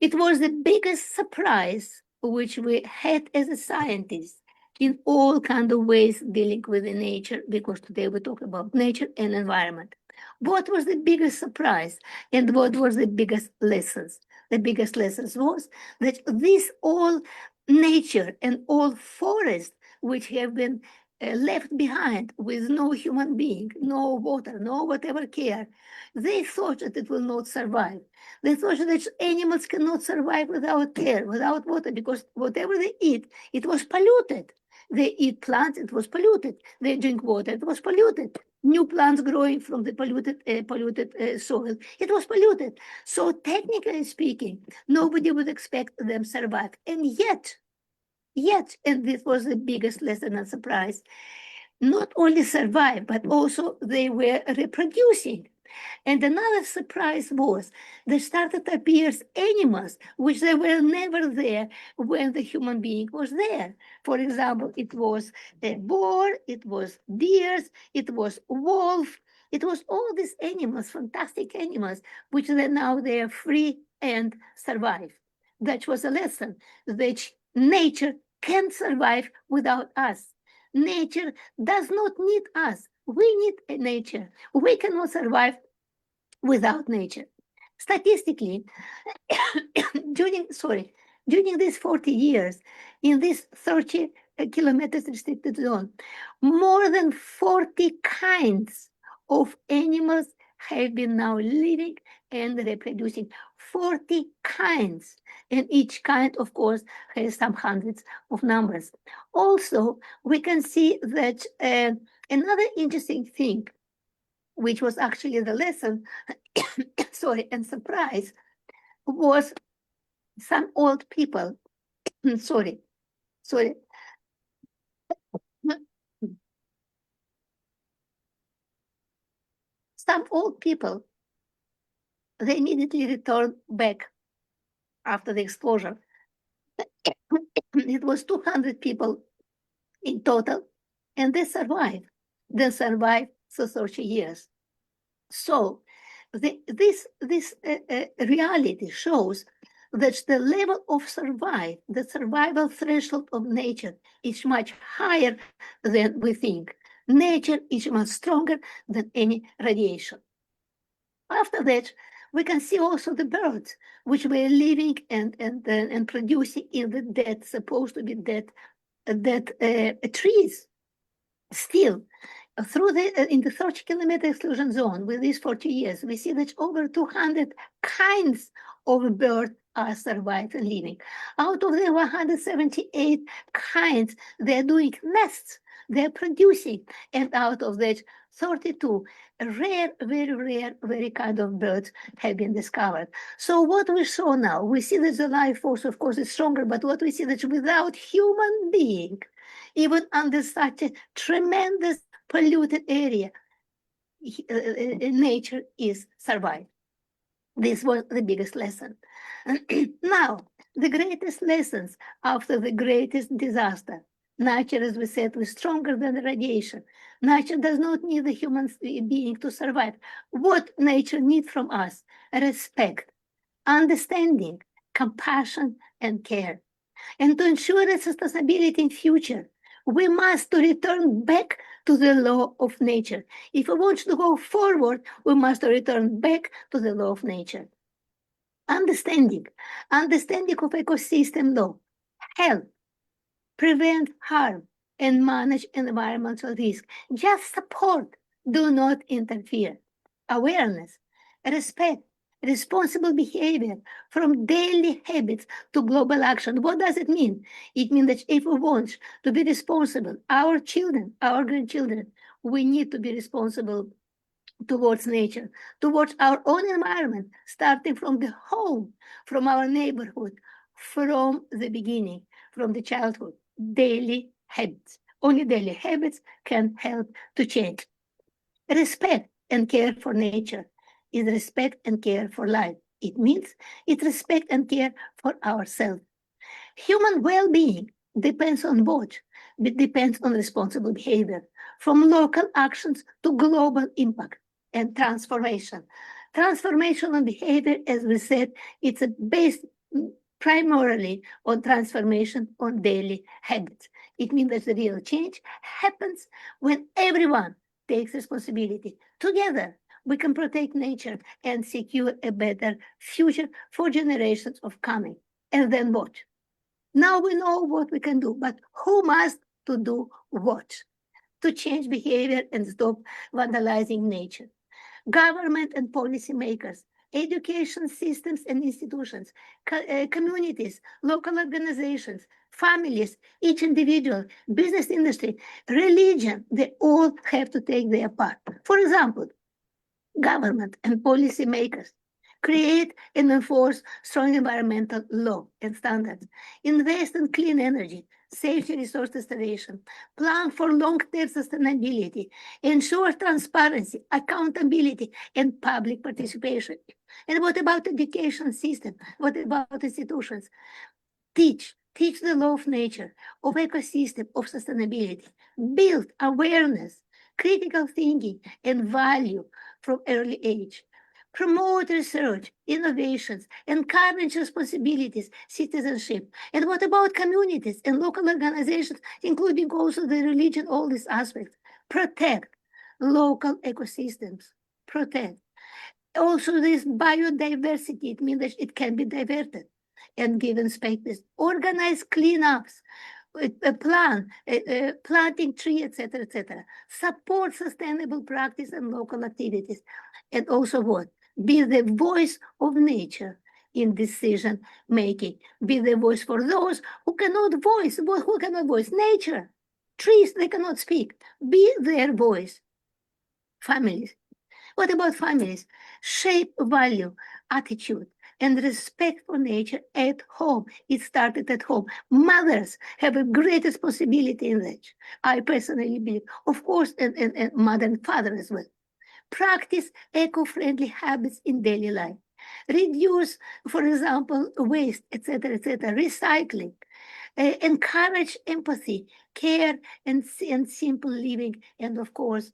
it was the biggest surprise which we had as a scientist in all kinds of ways dealing with the nature, because today we talk about nature and environment. What was the biggest surprise and what was the biggest lessons? The biggest lessons was that this all nature and all forests which have been left behind with no human being, no water, no whatever care, they thought that it will not survive. They thought that animals cannot survive without care, without water, because whatever they eat, it was polluted. They eat plants, it was polluted. They drink water, it was polluted. New plants growing from the polluted soil, it was polluted. So technically speaking, nobody would expect them survive. And yet, and this was the biggest lesson and surprise, not only survive, but also they were reproducing. And another surprise was there started to appear animals which they were never there when the human being was there. For example, it was a boar, it was deers, it was wolf, it was all these animals, fantastic animals, which now they are free and survive. That was a lesson that nature can survive without us. Nature does not need us. We need nature. We cannot survive without nature. Statistically, during these 40 years, in this 30 kilometers restricted zone, more than 40 kinds of animals have been now living and reproducing. 40 kinds, and each kind, of course, has some hundreds of numbers. Also, we can see that another interesting thing, which was actually the lesson, and surprise, was some old people, some old people, they immediately returned back after the explosion. It was 200 people in total, and they survived. They survived for 30 years. So this reality shows that the level of the survival threshold of nature is much higher than we think. Nature is much stronger than any radiation. After that, we can see also the birds, which were living and producing in the dead, supposed to be dead trees. Still, through in the 30-kilometer exclusion zone with these 40 years, we see that over 200 kinds of birds are survived and living. Out of the 178 kinds, they're doing nests, they're producing, and out of that, 32 rare, very rare, very kind of birds have been discovered. So what we saw now, we see that the life force, of course, is stronger, but what we see that without human being, even under such a tremendous polluted area, nature is survived. This was the biggest lesson. Now, the greatest lessons after the greatest disaster. Nature, as we said, was stronger than the radiation. Nature does not need the human being to survive. What nature needs from us? Respect, understanding, compassion, and care. And to ensure its sustainability in future, we must return back to the law of nature. If we want to go forward, we must return back to the law of nature. Understanding of ecosystem law, help, prevent harm, and manage environmental risk. Just support, do not interfere. Awareness, respect, responsible behavior, from daily habits to global action. What does it mean? It means that if we want to be responsible, our children, our grandchildren, we need to be responsible towards nature, towards our own environment, starting from the home, from our neighborhood, from the beginning, from the childhood. Daily habits. Only daily habits can help to change. Respect and care for nature is respect and care for life. It means it's respect and care for ourselves. Human well-being depends on both. It depends on responsible behavior, from local actions to global impact and transformation. Transformational behavior, as we said, it's based primarily on transformation on daily habits. It means that the real change happens when everyone takes responsibility. Together, we can protect nature and secure a better future for generations of coming. And then what? Now we know what we can do, but who must to do what? To change behavior and stop vandalizing nature. Government and policymakers, education systems and institutions, communities, local organizations, families, each individual, business industry, religion, they all have to take their part. For example, government and policymakers create and enforce strong environmental law and standards, invest in clean energy, safety resource restoration, plan for long-term sustainability, ensure transparency, accountability, and public participation. And what about education system? What about institutions? Teach the law of nature, of ecosystem, of sustainability, build awareness, critical thinking, and value from early age. Promote research, innovations, encourage responsibilities, citizenship. And what about communities and local organizations, including also the religion, all these aspects? Protect local ecosystems, protect. Also this biodiversity, it means that it can be diverted and given spaces. Organize cleanups, planting tree, etc., etc. Support sustainable practice and local activities. And also what? Be the voice of nature in decision making. Be the voice for those who cannot voice nature. Trees, they cannot speak. Be their voice. Families. What about families? Shape value, attitude, and respect for nature at home. It started at home. Mothers have a great responsibility in that. I personally believe, of course, and mother and father as well. Practice eco-friendly habits in daily life. Reduce, for example, waste, etc., etc., recycling. Encourage empathy, care, and simple living, and of course,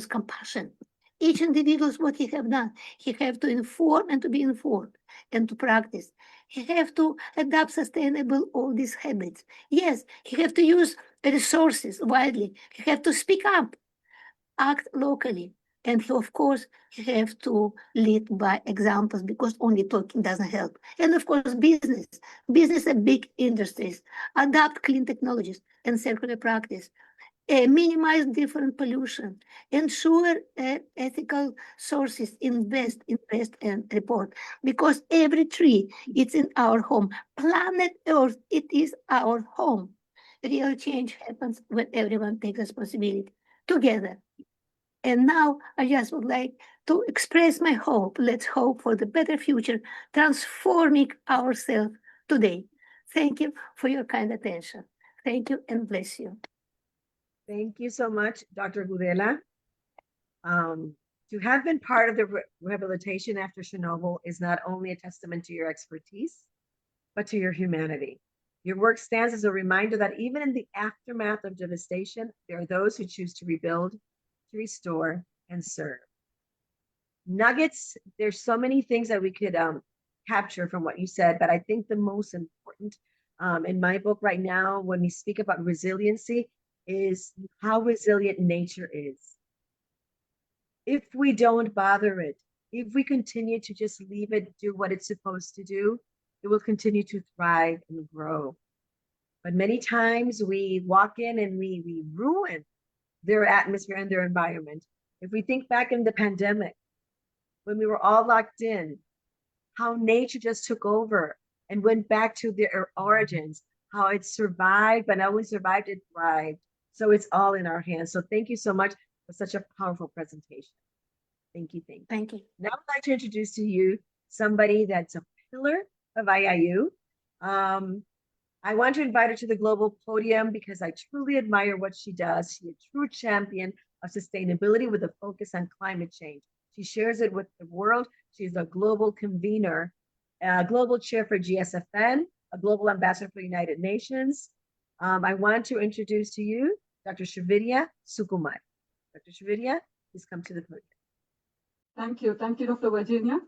compassion. Each individual, what he have done, he have to inform and to be informed and to practice. He have to adopt sustainable all these habits. Yes, he have to use resources widely. He have to speak up, act locally, And of course, you have to lead by examples because only talking doesn't help. And of course, business and big industries adopt clean technologies and circular practice, minimize different pollution, ensure ethical sources, invest and report. Because every tree, it's in our home. Planet Earth, it is our home. Real change happens when everyone takes responsibility together. And now I just would like to express my hope. Let's hope for the better future, transforming ourselves today. Thank you for your kind attention. Thank you and bless you. Thank you so much, Dr. Gudela. To have been part of the rehabilitation after Chernobyl is not only a testament to your expertise, but to your humanity. Your work stands as a reminder that even in the aftermath of devastation, there are those who choose to rebuild, to restore, and serve. Nuggets, there's so many things that we could capture from what you said, but I think the most important in my book right now, when we speak about resiliency, is how resilient nature is. If we don't bother it, if we continue to just leave it do what it's supposed to do, it will continue to thrive and grow. But many times we walk in and we ruin their atmosphere and their environment. If we think back in the pandemic, when we were all locked in, how nature just took over and went back to their origins, how it survived, but not only survived, it thrived. So it's all in our hands. So thank you so much for such a powerful presentation. Thank you. Thank you. Now I'd like to introduce to you somebody that's a pillar of IIU. I want to invite her to the global podium because I truly admire what she does. She's a true champion of sustainability with a focus on climate change. She shares it with the world. She's a global convener, a global chair for GSFN, a global ambassador for the United Nations. I want to introduce to you Dr. Srividhya Sukumar. Dr. Srividhya, please come to the podium. Thank you, Dr. Virginia.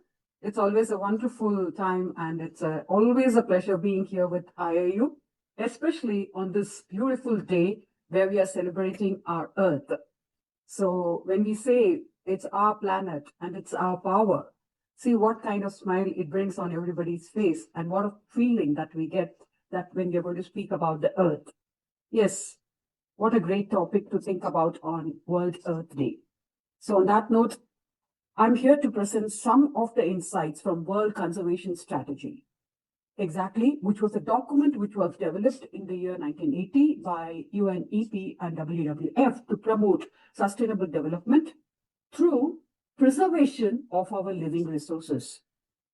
It's always a wonderful time and it's always a pleasure being here with IIU, especially on this beautiful day where we are celebrating our Earth. So when we say it's our planet and it's our power, see what kind of smile it brings on everybody's face and what a feeling that we get that when we're going to speak about the Earth. Yes, what a great topic to think about on World Earth Day. So on that note, I'm here to present some of the insights from World Conservation Strategy, which was a document which was developed in the year 1980 by UNEP and WWF to promote sustainable development through preservation of our living resources.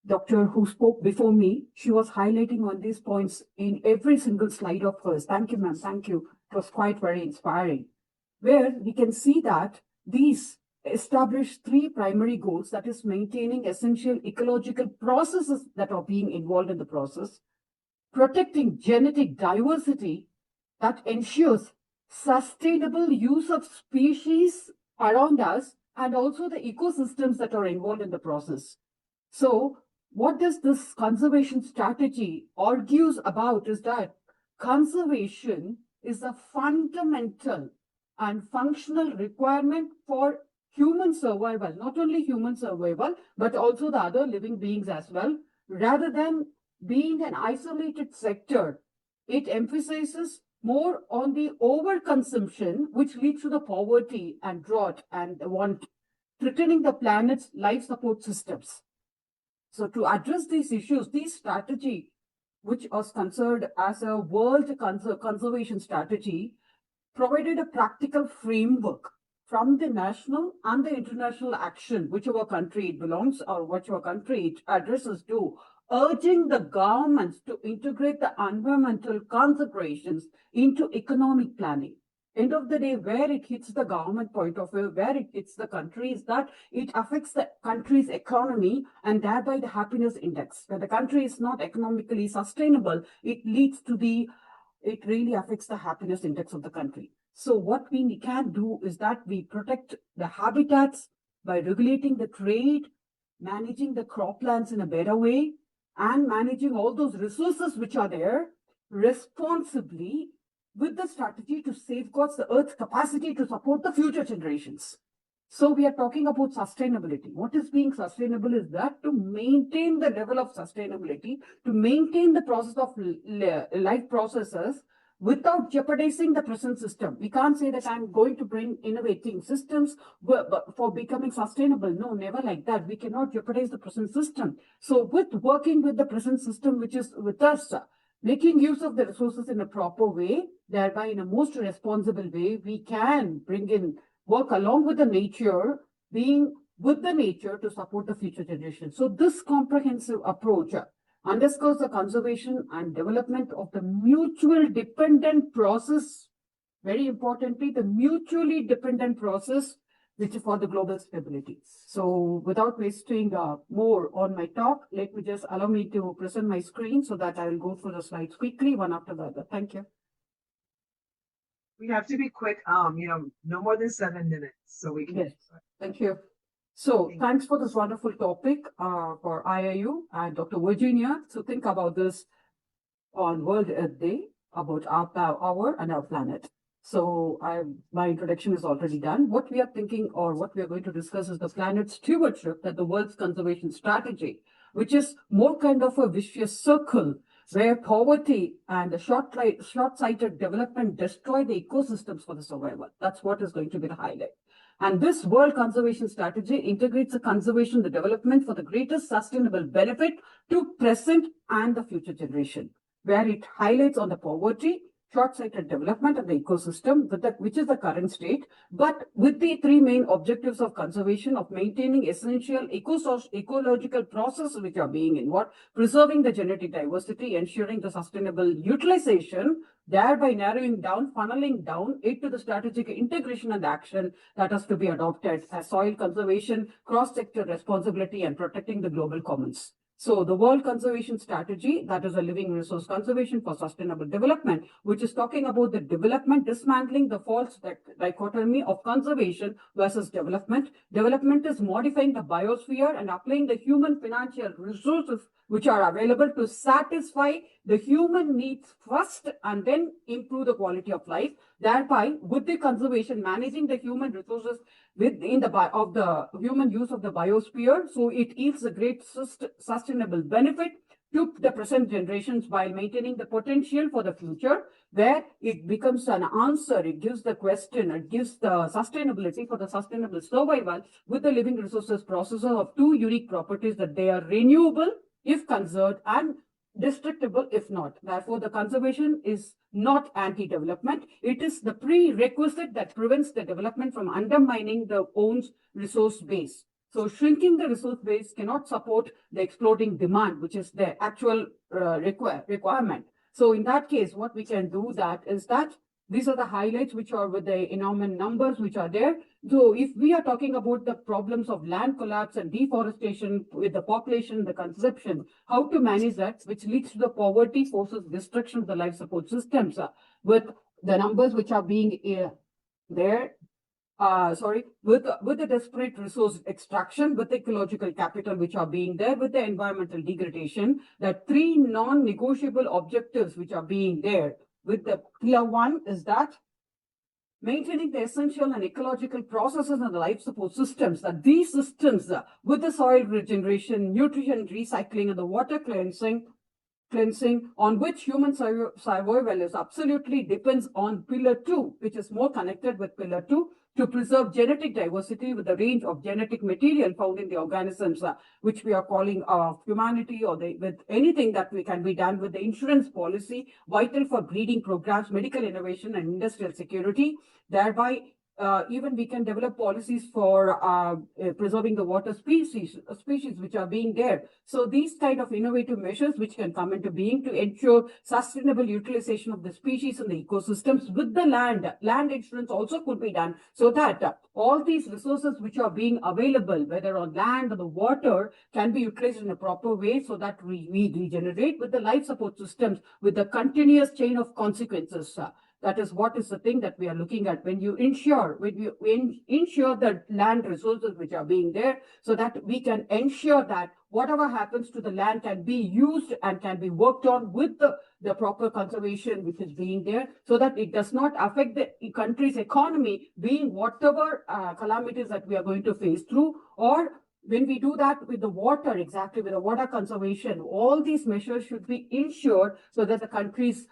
Doctor who spoke before me, she was highlighting on these points in every single slide of hers. Thank you, ma'am. Thank you. It was quite very inspiring, where we can see that these establish three primary goals, that is maintaining essential ecological processes that are being involved in the process, protecting genetic diversity that ensures sustainable use of species around us, and also the ecosystems that are involved in the process. So what does this conservation strategy argues about is that conservation is a fundamental and functional requirement for human survival, not only human survival, but also the other living beings as well. Rather than being an isolated sector, it emphasizes more on the overconsumption, which leads to the poverty and drought and want, threatening the planet's life support systems. So to address these issues, this strategy, which was considered as a world conservation strategy, provided a practical framework from the national and the international action, whichever country it belongs or whichever country it addresses to, urging the governments to integrate the environmental considerations into economic planning. End of the day, where it hits the government point of view, where it hits the country, is that it affects the country's economy and thereby the happiness index. When the country is not economically sustainable, it really affects the happiness index of the country. So what we can do is that we protect the habitats by regulating the trade, managing the croplands in a better way, and managing all those resources which are there responsibly, with the strategy to safeguard the Earth's capacity to support the future generations. So we are talking about sustainability. What is being sustainable is that to maintain the level of sustainability, to maintain the process of life processes without jeopardizing the present system. We can't say that I'm going to bring innovating systems for becoming sustainable. No, never like that. We cannot jeopardize the present system. So with working with the present system, which is with us, making use of the resources in a proper way, thereby in a most responsible way, we can bring in work along with the nature, being with the nature to support the future generations. So this comprehensive approach underscores the conservation and development of the mutual dependent process. Very importantly, the mutually dependent process, which is for the global stability. So without wasting more on my talk, let me just allow me to present my screen so that I will go through the slides quickly, one after the other. Thank you. We have to be quick, no more than 7 minutes, so we can. Yes, thank you. So thanks for this wonderful topic for IIU and Dr. Virginia to think about this on World Earth Day, about our and our planet. So my introduction is already done. What we are thinking or what we are going to discuss is the planet stewardship, that the world's conservation strategy, which is more kind of a vicious circle where poverty and the short-sighted development destroy the ecosystems for the survival. That's what is going to be the highlight. And this world conservation strategy integrates the conservation, the development for the greatest sustainable benefit to present and the future generation, where it highlights on the poverty, short-sighted development of the ecosystem, which is the current state, but with the three main objectives of conservation, of maintaining essential ecological processes which are being involved, preserving the genetic diversity, ensuring the sustainable utilization, thereby narrowing down, funneling down into the strategic integration and action that has to be adopted as soil conservation, cross-sector responsibility, and protecting the global commons. So the World Conservation Strategy, that is a living resource conservation for sustainable development, which is talking about the development, dismantling the false dichotomy of conservation versus development. Development is modifying the biosphere and applying the human financial resources which are available to satisfy the human needs first and then improve the quality of life. Thereby, with the conservation, managing the human resources within the human use of the biosphere, so it yields a great sustainable benefit to the present generations while maintaining the potential for the future, where it becomes an answer, it gives the question, it gives the sustainability for the sustainable survival with the living resources processes of two unique properties, that they are renewable if conserved and destructible if not. Therefore, the conservation is not anti-development. It is the prerequisite that prevents the development from undermining the own resource base. So shrinking the resource base cannot support the exploding demand, which is the actual requirement. So in that case, what we can do is that these are the highlights which are with the enormous numbers which are there. So if we are talking about the problems of land collapse and deforestation with the population, the consumption, how to manage that, which leads to the poverty, forces destruction of the life support systems with the numbers which are being there. With the desperate resource extraction, with ecological capital which are being there, with the environmental degradation, the three non-negotiable objectives which are being there. With the pillar one is that maintaining the essential and ecological processes and the life support systems, that these systems with the soil regeneration, nutrition recycling, and the water cleansing on which human survival is absolutely depends on pillar 2, which is more connected with pillar 2, to preserve genetic diversity with the range of genetic material found in the organisms, which we are calling humanity, or with anything that can be done with the insurance policy, vital for breeding programs, medical innovation, and industrial security. Thereby, even we can develop policies for preserving the water species which are being there. So these kind of innovative measures which can come into being to ensure sustainable utilization of the species and the ecosystems with the land insurance also could be done, so that all these resources which are being available, whether on land or the water, can be utilized in a proper way, so that we regenerate with the life support systems with the continuous chain of consequences. That is what is the thing that we are looking at. When you ensure the land resources which are being there, so that we can ensure that whatever happens to the land can be used and can be worked on with the proper conservation which is being there, so that it does not affect the country's economy, being whatever calamities that we are going to face through. Or when we do that with the water, exactly with the water conservation, all these measures should be ensured so that the country's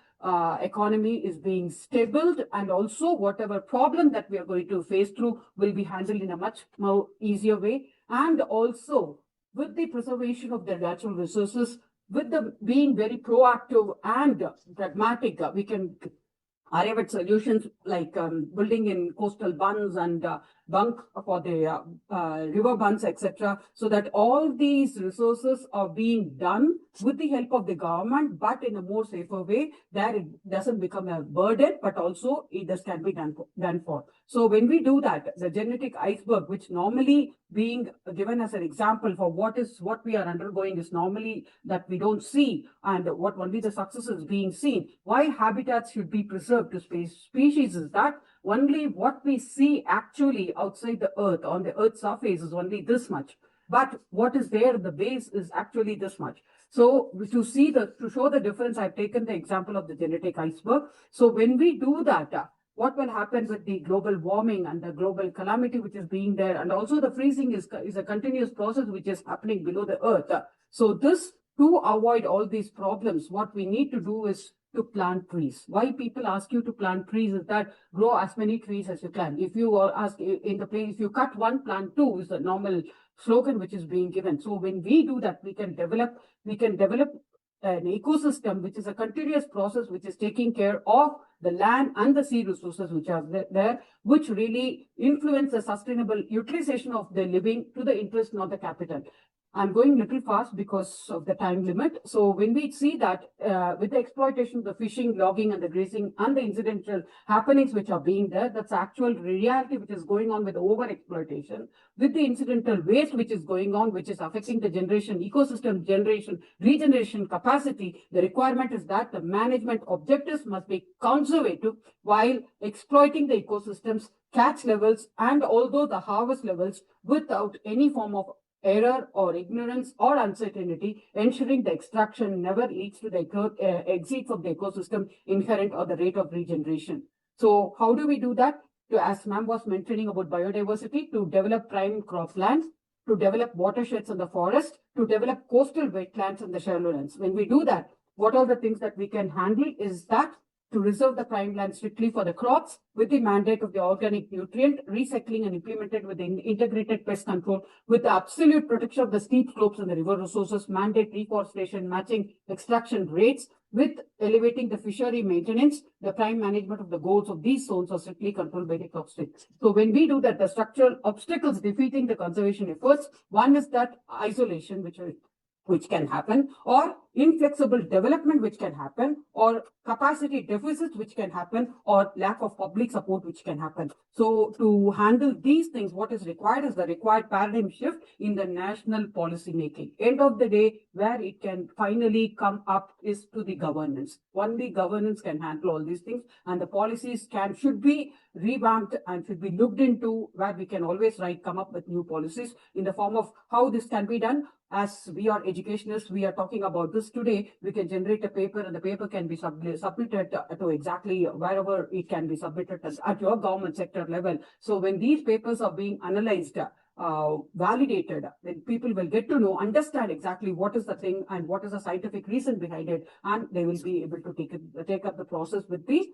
economy is being stable, and also whatever problem that we are going to face through will be handled in a much more easier way. And also with the preservation of the natural resources, with the being very proactive and pragmatic, we can arrive at solutions like building in coastal bunds and bunk for the river bunds, etc., so that all these resources are being done with the help of the government, but in a more safer way, that it doesn't become a burden, but also it just can be done for. So when we do that, the genetic iceberg, which normally being given as an example for what we are undergoing, is normally that we don't see, and what only the success is being seen. Why habitats should be preserved to species is that only what we see actually outside the earth, on the earth's surface, is only this much. But what is there at the base is actually this much. So to show the difference, I've taken the example of the genetic iceberg. So when we do that, what will happen with the global warming and the global calamity which is being there, and also the freezing is a continuous process which is happening below the earth. So this, to avoid all these problems, what we need to do is to plant trees. Why people ask you to plant trees is that grow as many trees as you can. If you are asked in the place, if you cut one, plant two is the normal slogan which is being given. So when we do that, we can develop an ecosystem which is a continuous process which is taking care of the land and the sea resources which are there, which really influence the sustainable utilization of the living to the interest, not the capital. I'm going a little fast because of the time limit. So when we see that with the exploitation of the fishing, logging, and the grazing, and the incidental happenings which are being there, that's actual reality which is going on with over-exploitation, with the incidental waste which is going on, which is affecting the ecosystem generation, regeneration capacity. The requirement is that the management objectives must be conservative while exploiting the ecosystems, catch levels, and although the harvest levels without any form of error or ignorance or uncertainty, ensuring the extraction never leads to the exit of the ecosystem inherent or the rate of regeneration. So how do we do that? As ma'am was mentioning about biodiversity, to develop prime croplands, to develop watersheds in the forest, to develop coastal wetlands and the shallow lands. When we do that, what are the things that we can handle is that to reserve the prime land strictly for the crops with the mandate of the organic nutrient recycling and implemented with the integrated pest control, with the absolute protection of the steep slopes and the river resources, mandate reforestation, matching extraction rates, with elevating the fishery maintenance. The prime management of the goals of these zones are strictly controlled by the crop state. So when we do that, the structural obstacles defeating the conservation efforts, one is that isolation, which can happen, or inflexible development which can happen, or capacity deficits which can happen, or lack of public support which can happen. So to handle these things, what is required is the required paradigm shift in the national policy making. End of the day, where it can finally come up is to the governance. Only governance can handle all these things, and the policies should be revamped and should be looked into, where we can always come up with new policies in the form of how this can be done. As we are educationists, we are talking about this today. We can generate a paper, and the paper can be submitted to exactly wherever it can be submitted at your government sector level. So when these papers are being analyzed, validated, then people will get to know, understand exactly what is the thing and what is the scientific reason behind it, and they will be able to take up the process with the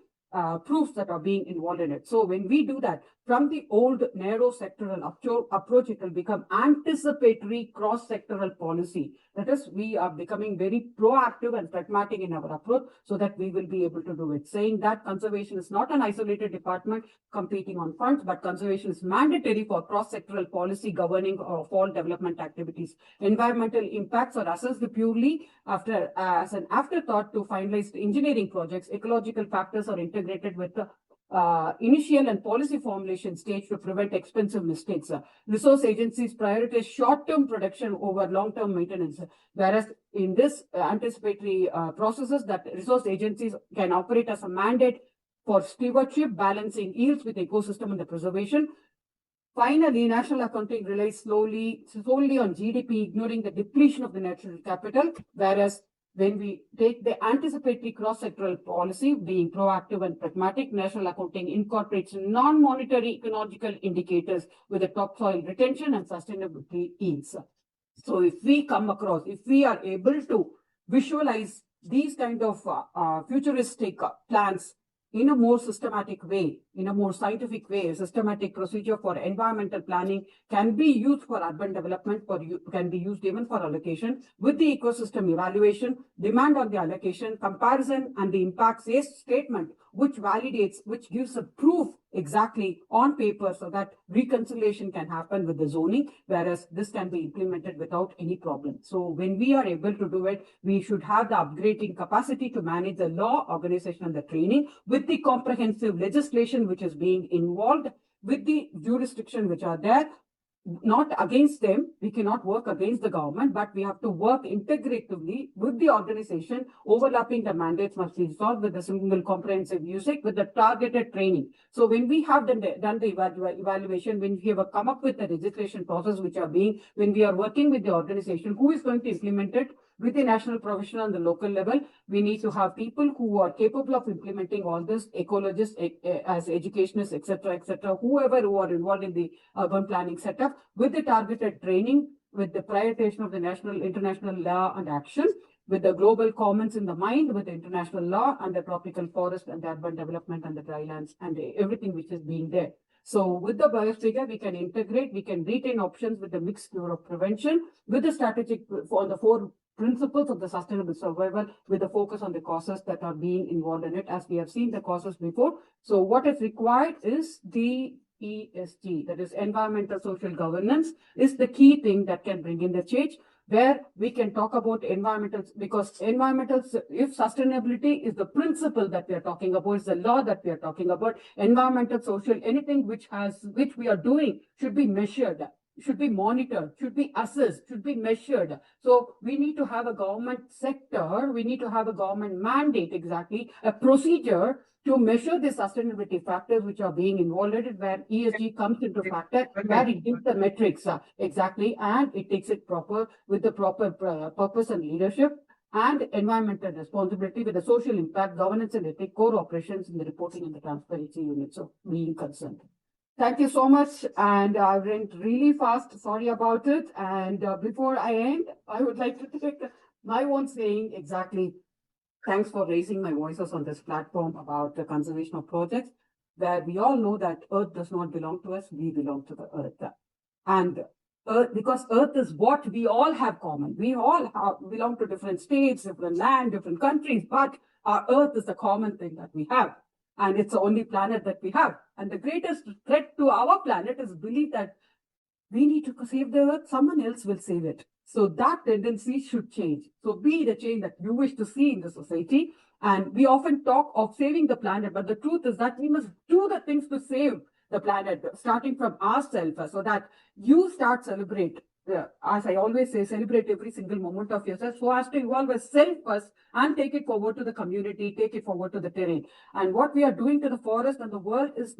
proofs that are being involved in it. So when we do that, from the old narrow sectoral approach, it will become anticipatory cross-sectoral policy. That is, we are becoming very proactive and pragmatic in our approach so that we will be able to do it. Saying that conservation is not an isolated department competing on funds, but conservation is mandatory for cross-sectoral policy governing of all development activities. Environmental impacts are assessed purely as an afterthought to finalized engineering projects. Ecological factors are integrated with the initial and policy formulation stage to prevent expensive mistakes. Resource agencies prioritize short-term production over long-term maintenance, whereas in this anticipatory processes, that resource agencies can operate as a mandate for stewardship, balancing yields with ecosystem and the preservation. Finally, national accounting relies solely on GDP, ignoring the depletion of the natural capital, whereas when we take the anticipatory cross-sectoral policy, being proactive and pragmatic, national accounting incorporates non-monetary ecological indicators with the topsoil retention and sustainability yields. So if we are able to visualize these kind of futuristic plans in a more systematic way, in a more scientific way, a systematic procedure for environmental planning can be used for urban development, can be used even for allocation, with the ecosystem evaluation, demand on the allocation, comparison, and the impact statement, which validates, which gives a proof exactly on paper so that reconciliation can happen with the zoning, whereas this can be implemented without any problem. So when we are able to do it, we should have the upgrading capacity to manage the law, organization, and the training with the comprehensive legislation which is being involved, with the jurisdiction which are there, not against them. We cannot work against the government, but we have to work integratively with the organization. Overlapping the mandates must be resolved with a single comprehensive USEC with the targeted training. So when we have done the evaluation, when we have come up with the registration process which are being, when we are working with the organization, who is going to implement it with the national professional and the local level, we need to have people who are capable of implementing all this, ecologists, as educationists, etc., whoever who are involved in the urban planning setup, with the targeted training, with the prioritization of the national, international law and action, with the global commons in the mind, with the international law and the tropical forest and the urban development and the drylands and everything which is being there. So with the biosphere, we can integrate, we can retain options with the mixed cure of prevention, with the strategic for the 4 principles of the sustainable survival, with a focus on the causes that are being involved in it, as we have seen the causes before. So what is required is the ESG, that is environmental social governance, is the key thing that can bring in the change, where we can talk about environmental, because environmental, if sustainability is the principle that we are talking about, is the law that we are talking about, environmental, social, anything which we are doing should be measured, should be monitored, should be assessed, should be measured. So we need to have a government sector, we need to have a government mandate, exactly, a procedure to measure the sustainability factors which are being involved in it, where ESG comes into factor, where it gives the metrics exactly, and it takes it proper with the proper purpose and leadership, and environmental responsibility with the social impact, governance and ethics, core operations in the reporting and the transparency units of being concerned. Thank you so much. And I went really fast. Sorry about it. And before I end, I would like to take my own saying exactly. Thanks for raising my voices on this platform about the conservation of projects, where we all know that Earth does not belong to us. We belong to the Earth. And because Earth is what we all have common. We all belong to different states, different land, different countries, but our Earth is a common thing that we have. And it's the only planet that we have. And the greatest threat to our planet is belief that we need to save the Earth, someone else will save it. So that tendency should change. So be the change that you wish to see in the society. And we often talk of saving the planet, but the truth is that we must do the things to save the planet, starting from ourselves, so that you start celebrate. As I always say, celebrate every single moment of yourself, so as to evolve as self first and take it forward to the community, take it forward to the terrain. And what we are doing to the forest and the world is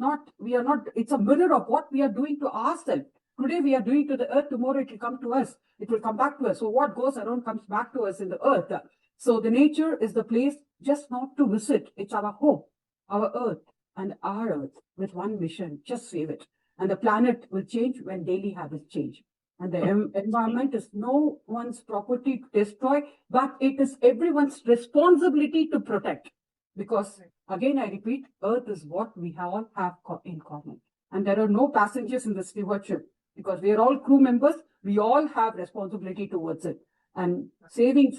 it's a mirror of what we are doing to ourselves. Today we are doing to the earth, tomorrow it will come to us. It will come back to us. So what goes around comes back to us in the earth. So the nature is the place just not to visit. It's our home, our earth and our earth with one mission, just save it. And the planet will change when daily habits change. And the environment is no one's property to destroy, but it is everyone's responsibility to protect. Because again, I repeat, Earth is what we all have in common. And there are no passengers in the stewardship, because we are all crew members. We all have responsibility towards it. And saving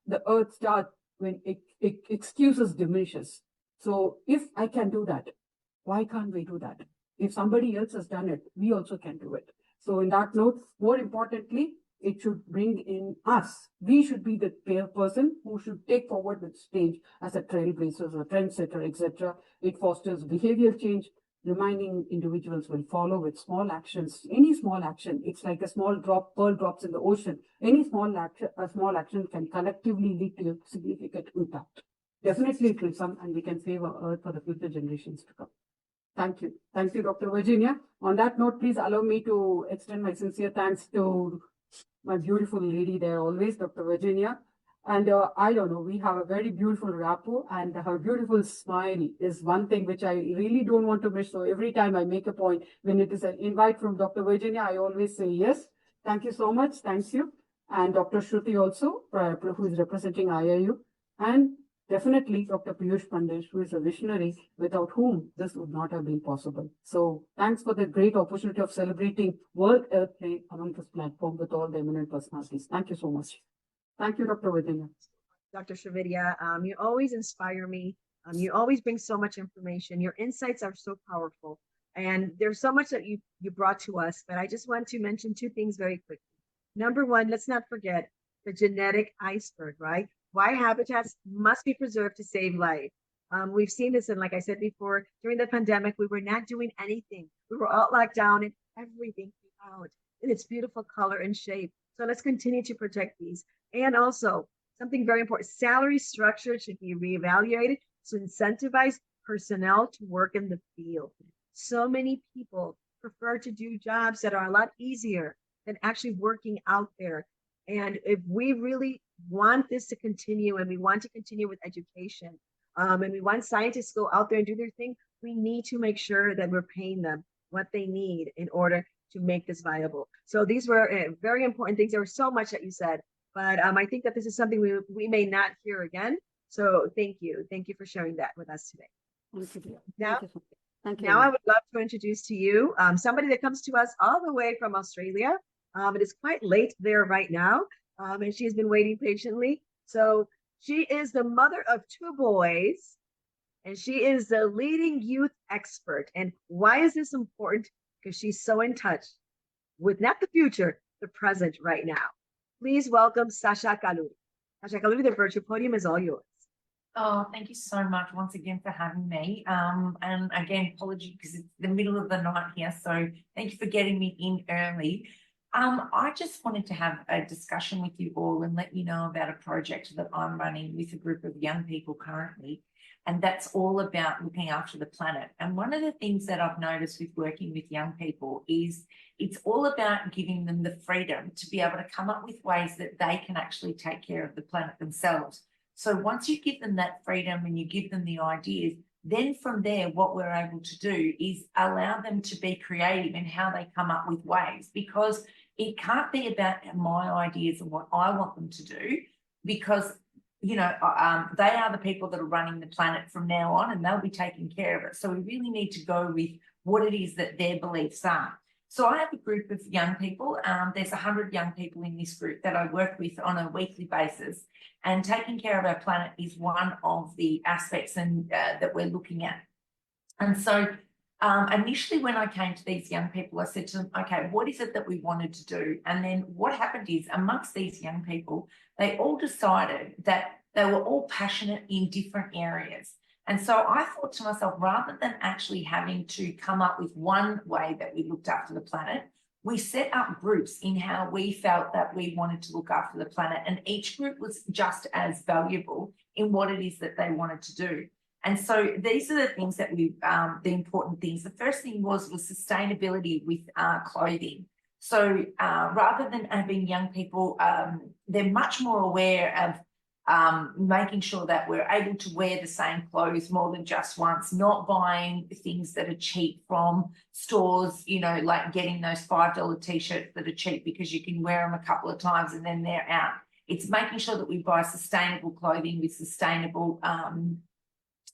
the Earth starts when excuses diminishes. So if I can do that, why can't we do that? If somebody else has done it, we also can do it. So in that note, more importantly, it should bring in us. We should be the person who should take forward the stage as a trailblazer, a trendsetter, etc. It fosters behavioral change. Reminding individuals will follow with small actions. Any small action, it's like a small drop, pearl drops in the ocean. Any small action can collectively lead to a significant impact. definitely it will come and we can save our earth for the future generations to come. Thank you. Thank you, Dr. Virginia. On that note, please allow me to extend my sincere thanks to my beautiful lady there always, Dr. Virginia. And I don't know, we have a very beautiful rapport, and her beautiful smile is one thing which I really don't want to miss. So every time I make a point, when it is an invite from Dr. Virginia, I always say yes. Thank you so much. Thanks you. And Dr. Shruti also, who is representing IIU. And definitely Dr. Piyush Pandit, who is a visionary, without whom this would not have been possible. So thanks for the great opportunity of celebrating World Earth Day along this platform with all the eminent personalities. Thank you so much. Thank you, Dr. Virginia. Dr. Srividhya, you always inspire me. You always bring so much information. Your insights are so powerful. And there's so much that you brought to us, but I just want to mention two things very quickly. Number one, let's not forget the genetic iceberg, right? Why habitats must be preserved to save life. We've seen this, and like I said before, during the pandemic, we were not doing anything. We were all locked down and everything came out in its beautiful color and shape. So let's continue to protect these. And also, something very important, salary structure should be reevaluated to incentivize personnel to work in the field. So many people prefer to do jobs that are a lot easier than actually working out there. And if we really want this to continue, and we want to continue with education, and we want scientists to go out there and do their thing, we need to make sure that we're paying them what they need in order to make this viable. So these were very important things. There was so much that you said, but I think that this is something we may not hear again. So thank you. Thank you for sharing that with us today. Now I would love to introduce to you somebody that comes to us all the way from Australia. It is quite late there right now, and she has been waiting patiently. So she is the mother of two boys, and she is the leading youth expert. And why is this important? Because she's so in touch with not the future, the present right now. Please welcome Sasha Kaluri. Sasha Kaluri, the virtual podium is all yours. Oh, thank you so much once again for having me. And again, apology because it's the middle of the night here. So thank you for getting me in early. I just wanted to have a discussion with you all and let you know about a project that I'm running with a group of young people currently. And that's all about looking after the planet. And one of the things that I've noticed with working with young people is it's all about giving them the freedom to be able to come up with ways that they can actually take care of the planet themselves. So once you give them that freedom and you give them the ideas, then from there, what we're able to do is allow them to be creative in how they come up with ways, because it can't be about my ideas and what I want them to do, because they are the people that are running the planet from now on, and they'll be taking care of it. So we really need to go with what it is that their beliefs are. So I have a group of young people. There's 100 young people in this group that I work with on a weekly basis, and taking care of our planet is one of the aspects that we're looking at. And so initially when I came to these young people, I said to them, okay, what is it that we wanted to do? And then what happened is amongst these young people, they all decided that they were all passionate in different areas. And so I thought to myself, rather than actually having to come up with one way that we looked after the planet, we set up groups in how we felt that we wanted to look after the planet. And each group was just as valuable in what it is that they wanted to do. And so these are the things that the important things. The first thing was sustainability with clothing. So rather than having young people, they're much more aware of making sure that we're able to wear the same clothes more than just once, not buying things that are cheap from stores, like getting those $5 t-shirts that are cheap because you can wear them a couple of times and then they're out. It's making sure that we buy sustainable clothing with sustainable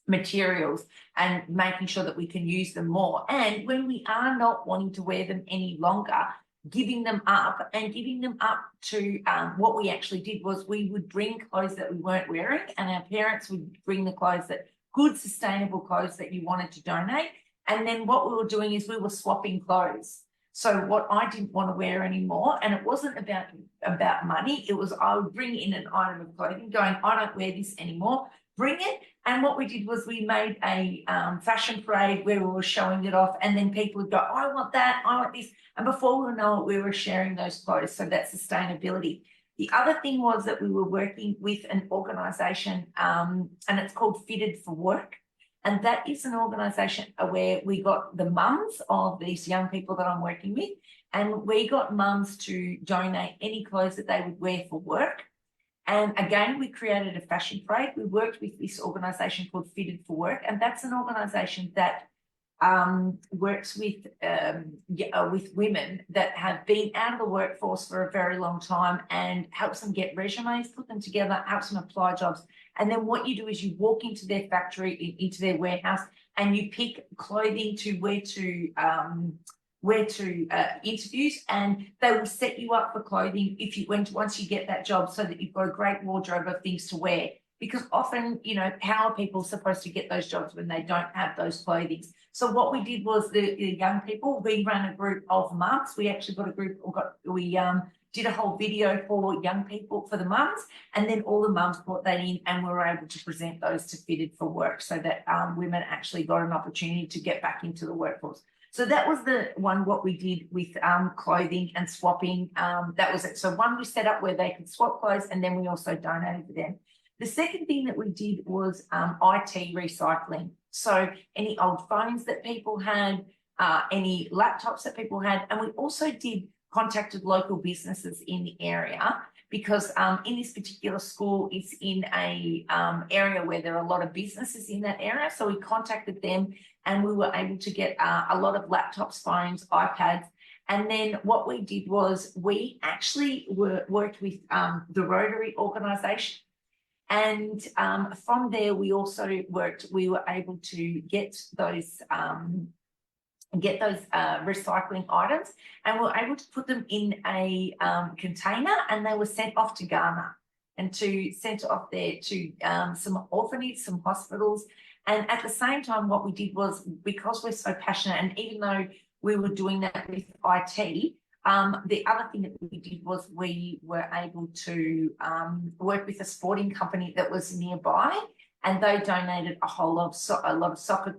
materials and making sure that we can use them more. And when we are not wanting to wear them any longer, giving them up to what we actually did was we would bring clothes that we weren't wearing, and our parents would bring the clothes good sustainable clothes that you wanted to donate. And then what we were doing is we were swapping clothes. So what I didn't want to wear anymore, and it wasn't about money, it was I would bring in an item of clothing going, I don't wear this anymore, bring it. And what we did was we made a fashion parade where we were showing it off, and then people would go, I want that, I want this. And before we know it, we were sharing those clothes. So that's sustainability. The other thing was that we were working with an organisation, and it's called Fitted for Work. And that is an organisation where we got the mums of these young people that I'm working with, and we got mums to donate any clothes that they would wear for work. And again, we created a fashion parade. We worked with this organisation called Fitted for Work, and that's an organisation that works with women that have been out of the workforce for a very long time and helps them get resumes, put them together, helps them apply jobs. And then what you do is you walk into their factory, into their warehouse, and you pick clothing to wear to interviews, and they will set you up for clothing if you once you get that job, so that you've got a great wardrobe of things to wear. Because often, you know, how are people supposed to get those jobs when they don't have those clothing? So what we did was the young people, we ran a group of mums. We actually got a group, we did a whole video for young people, for the mums, and then all the mums brought that in, and we were able to present those to Fitted for Work, so that women actually got an opportunity to get back into the workforce. So that was the one, what we did with clothing and swapping. That was it. So one, we set up where they could swap clothes, and then we also donated to them. The second thing that we did was IT recycling. So any old phones that people had, any laptops that people had, and we also contacted local businesses in the area, because in this particular school, it's in a area where there are a lot of businesses in that area. So we contacted them, and we were able to get a lot of laptops, phones, iPads. And then what we did was we actually worked with the Rotary organisation. And from there, we also we were able to get those recycling items, and we were able to put them in a container, and they were sent off to Ghana and sent off there to some orphanages, some hospitals. And at the same time, what we did was, because we're so passionate, and even though we were doing that with IT, the other thing that we did was we were able to work with a sporting company that was nearby, and they donated a lot of soccer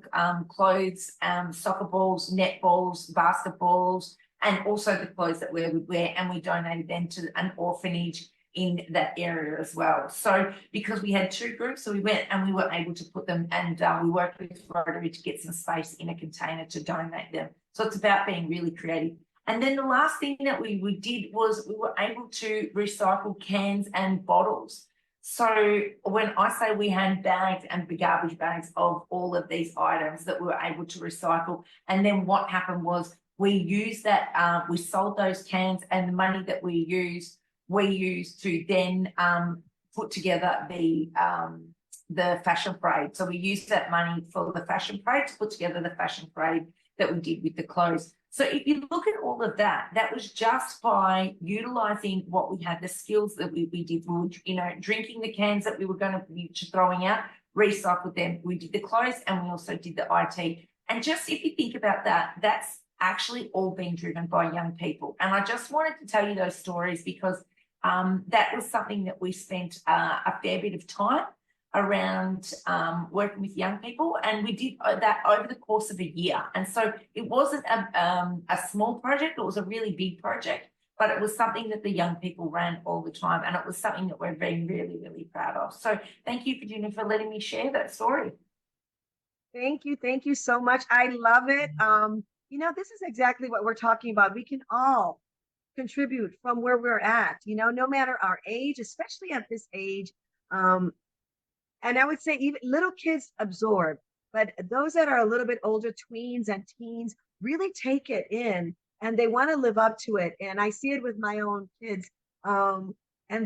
clothes, soccer balls, netballs, basketballs, and also the clothes that we would wear, and we donated them to an orphanage in that area as well. So because we had two groups, so we went and we were able to put them, and we worked with Rotary to get some space in a container to donate them. So it's about being really creative. And then the last thing that we did was we were able to recycle cans and bottles. So when I say we had bags and garbage bags of all of these items that we were able to recycle, and then what happened was we used that, we sold those cans, and the money that we used to then put together the fashion parade. So we used that money for the fashion parade to put together the fashion parade that we did with the clothes. So if you look at all of that, that was just by utilising what we had, the skills that we did. We were, you know, drinking the cans that we were going to be throwing out, recycled them. We did the clothes, and we also did the IT. And just if you think about that, that's actually all being driven by young people. And I just wanted to tell you those stories because that was something that we spent a fair bit of time around working with young people, and we did that over the course of a year. And so it wasn't a small project, it was a really big project, but it was something that the young people ran all the time, and it was something that we're being really, really proud of. So thank you, Virginia, for letting me share that story. Thank you so much. I love it. You know, this is exactly what we're talking about. We can all contribute from where we're at, you know, no matter our age, especially at this age. And I would say even little kids absorb, but those that are a little bit older, tweens and teens, really take it in, and they want to live up to it. And I see it with my own kids. And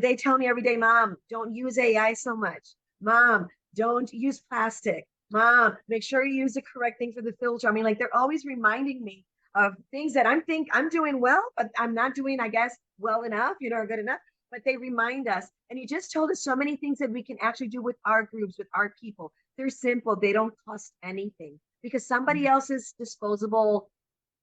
they tell me every day, Mom, don't use AI so much. Mom, don't use plastic. Mom, make sure you use the correct thing for the filter. I mean, like, they're always reminding me of things that I'm doing well, but I'm not doing, I guess, well enough, you know, or good enough. But they remind us. And you just told us so many things that we can actually do with our groups, with our people. They're simple. They don't cost anything, because somebody else's disposable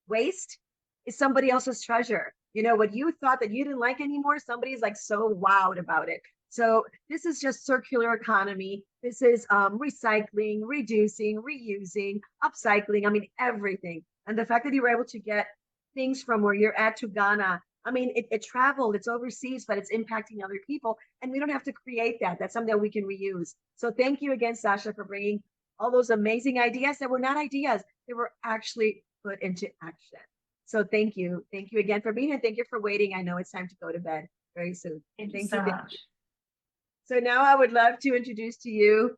waste is somebody else's treasure. You know, what you thought that you didn't like anymore, somebody's like so wowed about it. So this is just circular economy. This is recycling, reducing, reusing, upcycling. I mean, everything. And the fact that you were able to get things from where you're at to Ghana, I mean, it traveled, it's overseas, but it's impacting other people. And we don't have to create that. That's something that we can reuse. So thank you again, Sasha, for bringing all those amazing ideas that were not ideas, they were actually put into action. So thank you. Thank you again for being here. Thank you for waiting. I know it's time to go to bed very soon. Thank you so much. So now I would love to introduce to you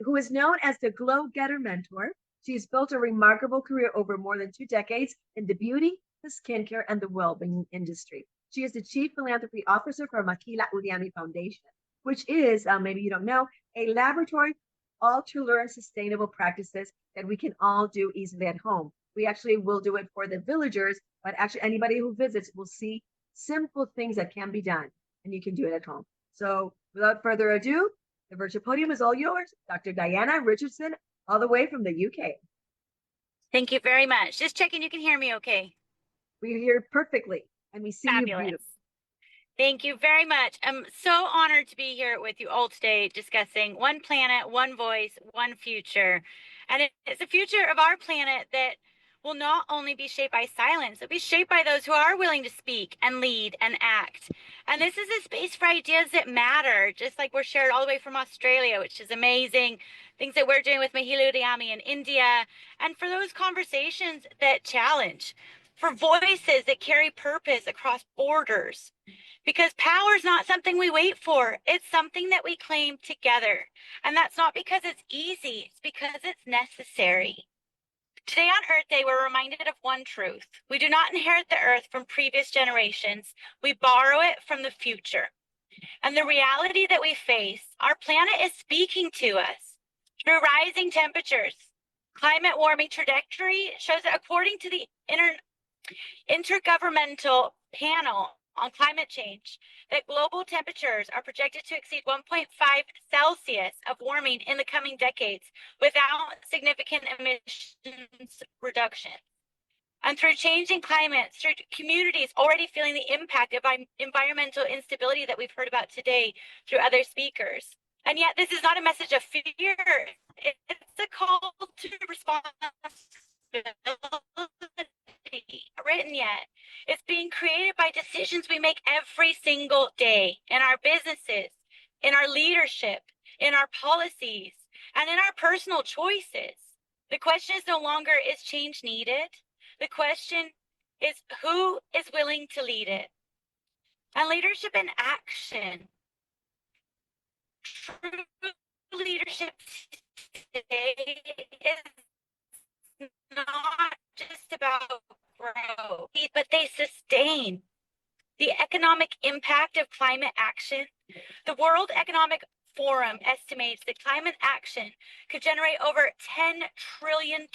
who is known as the Glow Getter Mentor. She's built a remarkable career over more than 2 decades in the beauty, the skincare, and the well-being industry. She is the Chief Philanthropy Officer for Makila Udiami Foundation, which is, maybe you don't know, a laboratory all to learn sustainable practices that we can all do easily at home. We actually will do it for the villagers, but actually anybody who visits will see simple things that can be done, and you can do it at home. So without further ado, the virtual podium is all yours. Dr. Diana Richardson, all the way from the UK. Thank you very much. Just checking you can hear me okay. We hear perfectly, and we see Fabulous. you beautifully. Thank you very much. I'm so honored to be here with you all today discussing one planet, one voice, one future. And it's a future of our planet that will not only be shaped by silence, it'll be shaped by those who are willing to speak and lead and act. And this is a space for ideas that matter, just like we're shared all the way from Australia, which is amazing. Things that we're doing with Makila Udiami in India, and for those conversations that challenge, for voices that carry purpose across borders. Because power is not something we wait for. It's something that we claim together. And that's not because it's easy, it's because it's necessary. Today on Earth Day, we're reminded of one truth. We do not inherit the Earth from previous generations. We borrow it from the future. And the reality that we face, our planet is speaking to us through rising temperatures. Climate warming trajectory shows that according to the Intergovernmental Panel on Climate Change, that global temperatures are projected to exceed 1.5 Celsius of warming in the coming decades without significant emissions reduction. And through changing climates, through communities already feeling the impact of environmental instability that we've heard about today through other speakers. And yet this is not a message of fear. It's a call to responsibility. Written yet. It's being created by decisions we make every single day in our businesses, in our leadership, in our policies, and in our personal choices. The question is no longer, is change needed? The question is, who is willing to lead it? And leadership in action. True leadership today is not just about grow, but they sustain the economic impact of climate action. The World Economic Forum estimates that climate action could generate over $10 trillion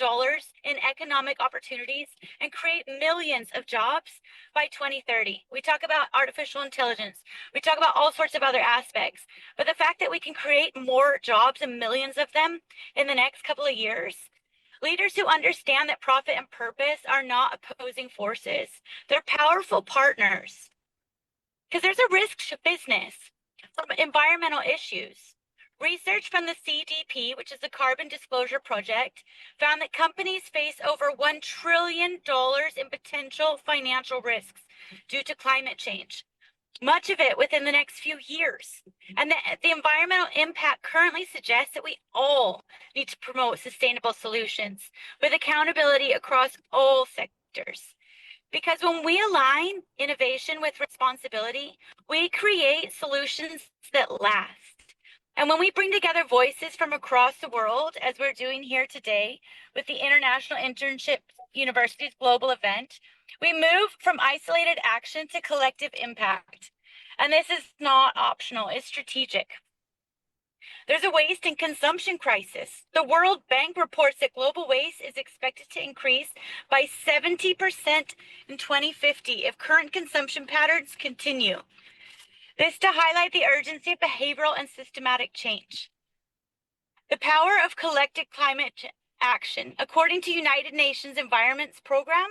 in economic opportunities and create millions of jobs by 2030. We talk about artificial intelligence. We talk about all sorts of other aspects. But the fact that we can create more jobs and millions of them in the next couple of years, leaders who understand that profit and purpose are not opposing forces. They're powerful partners. Because there's a risk to business from environmental issues. Research from the CDP, which is the Carbon Disclosure Project, found that companies face over $1 trillion in potential financial risks due to climate change. Much of it within the next few years. And the environmental impact currently suggests that we all need to promote sustainable solutions with accountability across all sectors. Because when we align innovation with responsibility, we create solutions that last. And when we bring together voices from across the world, as we're doing here today with the International Internship University's global event, we move from isolated action to collective impact. And this is not optional, it's strategic. There's a waste and consumption crisis. The World Bank reports that global waste is expected to increase by 70% in 2050 if current consumption patterns continue. This to highlight the urgency of behavioral and systematic change. The power of collective climate action. According to United Nations Environment's program,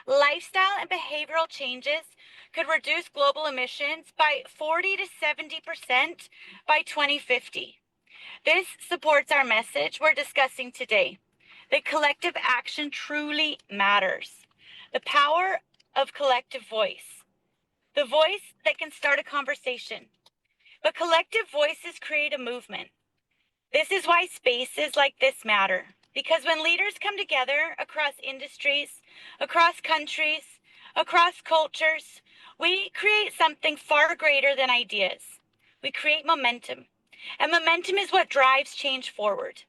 lifestyle and behavioral changes could reduce global emissions by 40 to 70% by 2050. This supports our message we're discussing today, that collective action truly matters. The power of collective voice. the voice that can start a conversation. But collective voices create a movement. This is why spaces like this matter, because when leaders come together across industries, across countries, across cultures, we create something far greater than ideas. We create momentum, and momentum is what drives change forward.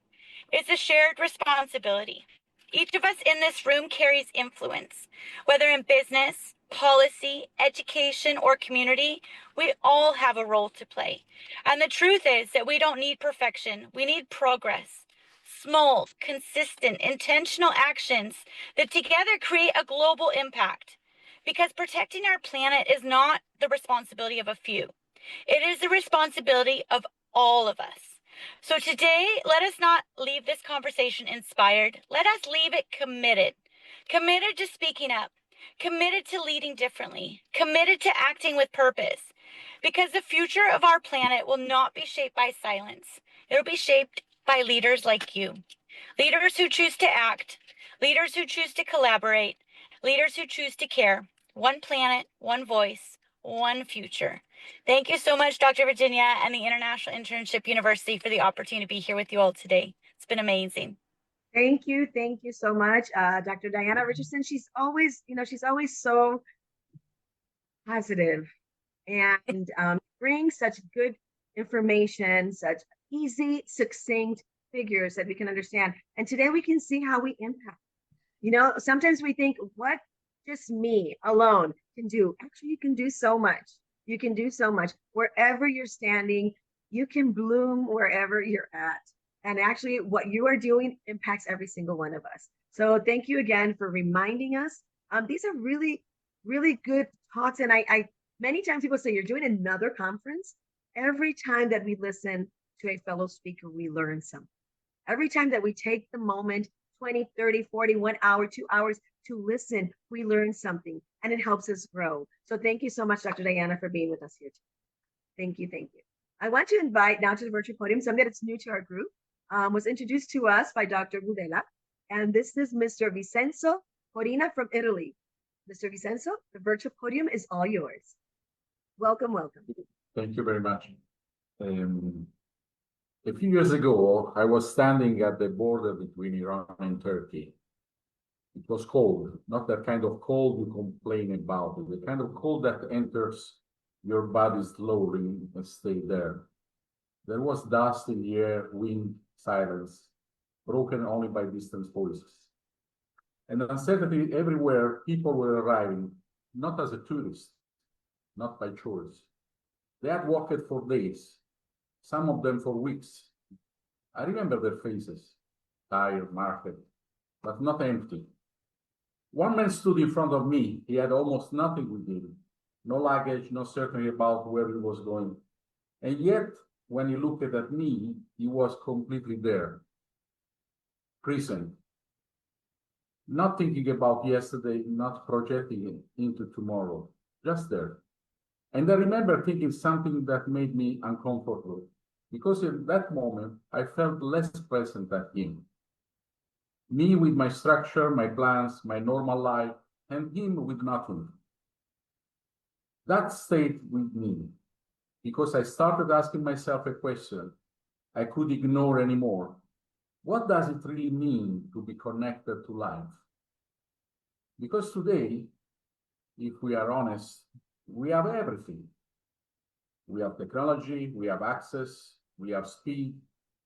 It's a shared responsibility. Each of us in this room carries influence, whether in business, policy, education, or community. We all have a role to play. And the truth is that we don't need perfection. We need progress. Small, consistent, intentional actions that together create a global impact. Because protecting our planet is not the responsibility of a few. It is the responsibility of all of us. So today, let us not leave this conversation inspired. Let us leave it committed. Committed to speaking up. Committed to leading differently. Committed to acting with purpose. Because the future of our planet will not be shaped by silence. It will be shaped by leaders like you. Leaders who choose to act. Leaders who choose to collaborate. Leaders who choose to care. One planet, one voice, one future. Thank you so much, Dr. Virginia and the International Internship University for the opportunity to be here with you all today. It's been amazing. Thank you so much, Dr. Diana Richardson. She's always so positive and brings such good information, such easy, succinct figures that we can understand. And today we can see how we impact. Sometimes we think, what just me alone can do? Actually, you can do so much. You can do so much. Wherever you're standing, you can bloom wherever you're at. And actually, what you are doing impacts every single one of us. So thank you again for reminding us. These are really, really good talks. And I many times people say, you're doing another conference. Every time that we listen to a fellow speaker, we learn something. Every time that we take the moment, 20, 30, 40, 1 hour, 2 hours to listen, we learn something and it helps us grow. So thank you so much, Dr. Diana, for being with us here today. Thank you, thank you. I want to invite now to the virtual podium somebody that's new to our group, was introduced to us by Dr. Gudela, and this is Mr. Vincenzo Corina from Italy. Mr. Vincenzo, the virtual podium is all yours. Welcome, welcome. Thank you very much. A few years ago, I was standing at the border between Iran and Turkey. It was cold, not that kind of cold you complain about, the kind of cold that enters your body slowly and stays there. There was dust in the air, wind, silence, broken only by distant voices. And uncertainty everywhere, people were arriving, not as a tourist, not by choice. They had walked for days, some of them for weeks. I remember their faces, tired, marked, but not empty. One man stood in front of me. He had almost nothing with him, no luggage, no certainty about where he was going. And yet, when he looked at me, he was completely there, present, not thinking about yesterday, not projecting it into tomorrow, just there. And I remember thinking something that made me uncomfortable, because in that moment, I felt less present than him. Me with my structure, my plans, my normal life, and him with nothing. That stayed with me, because I started asking myself a question I could ignore anymore. What does it really mean to be connected to life? Because today, if we are honest, we have everything. We have technology, we have access, we have speed.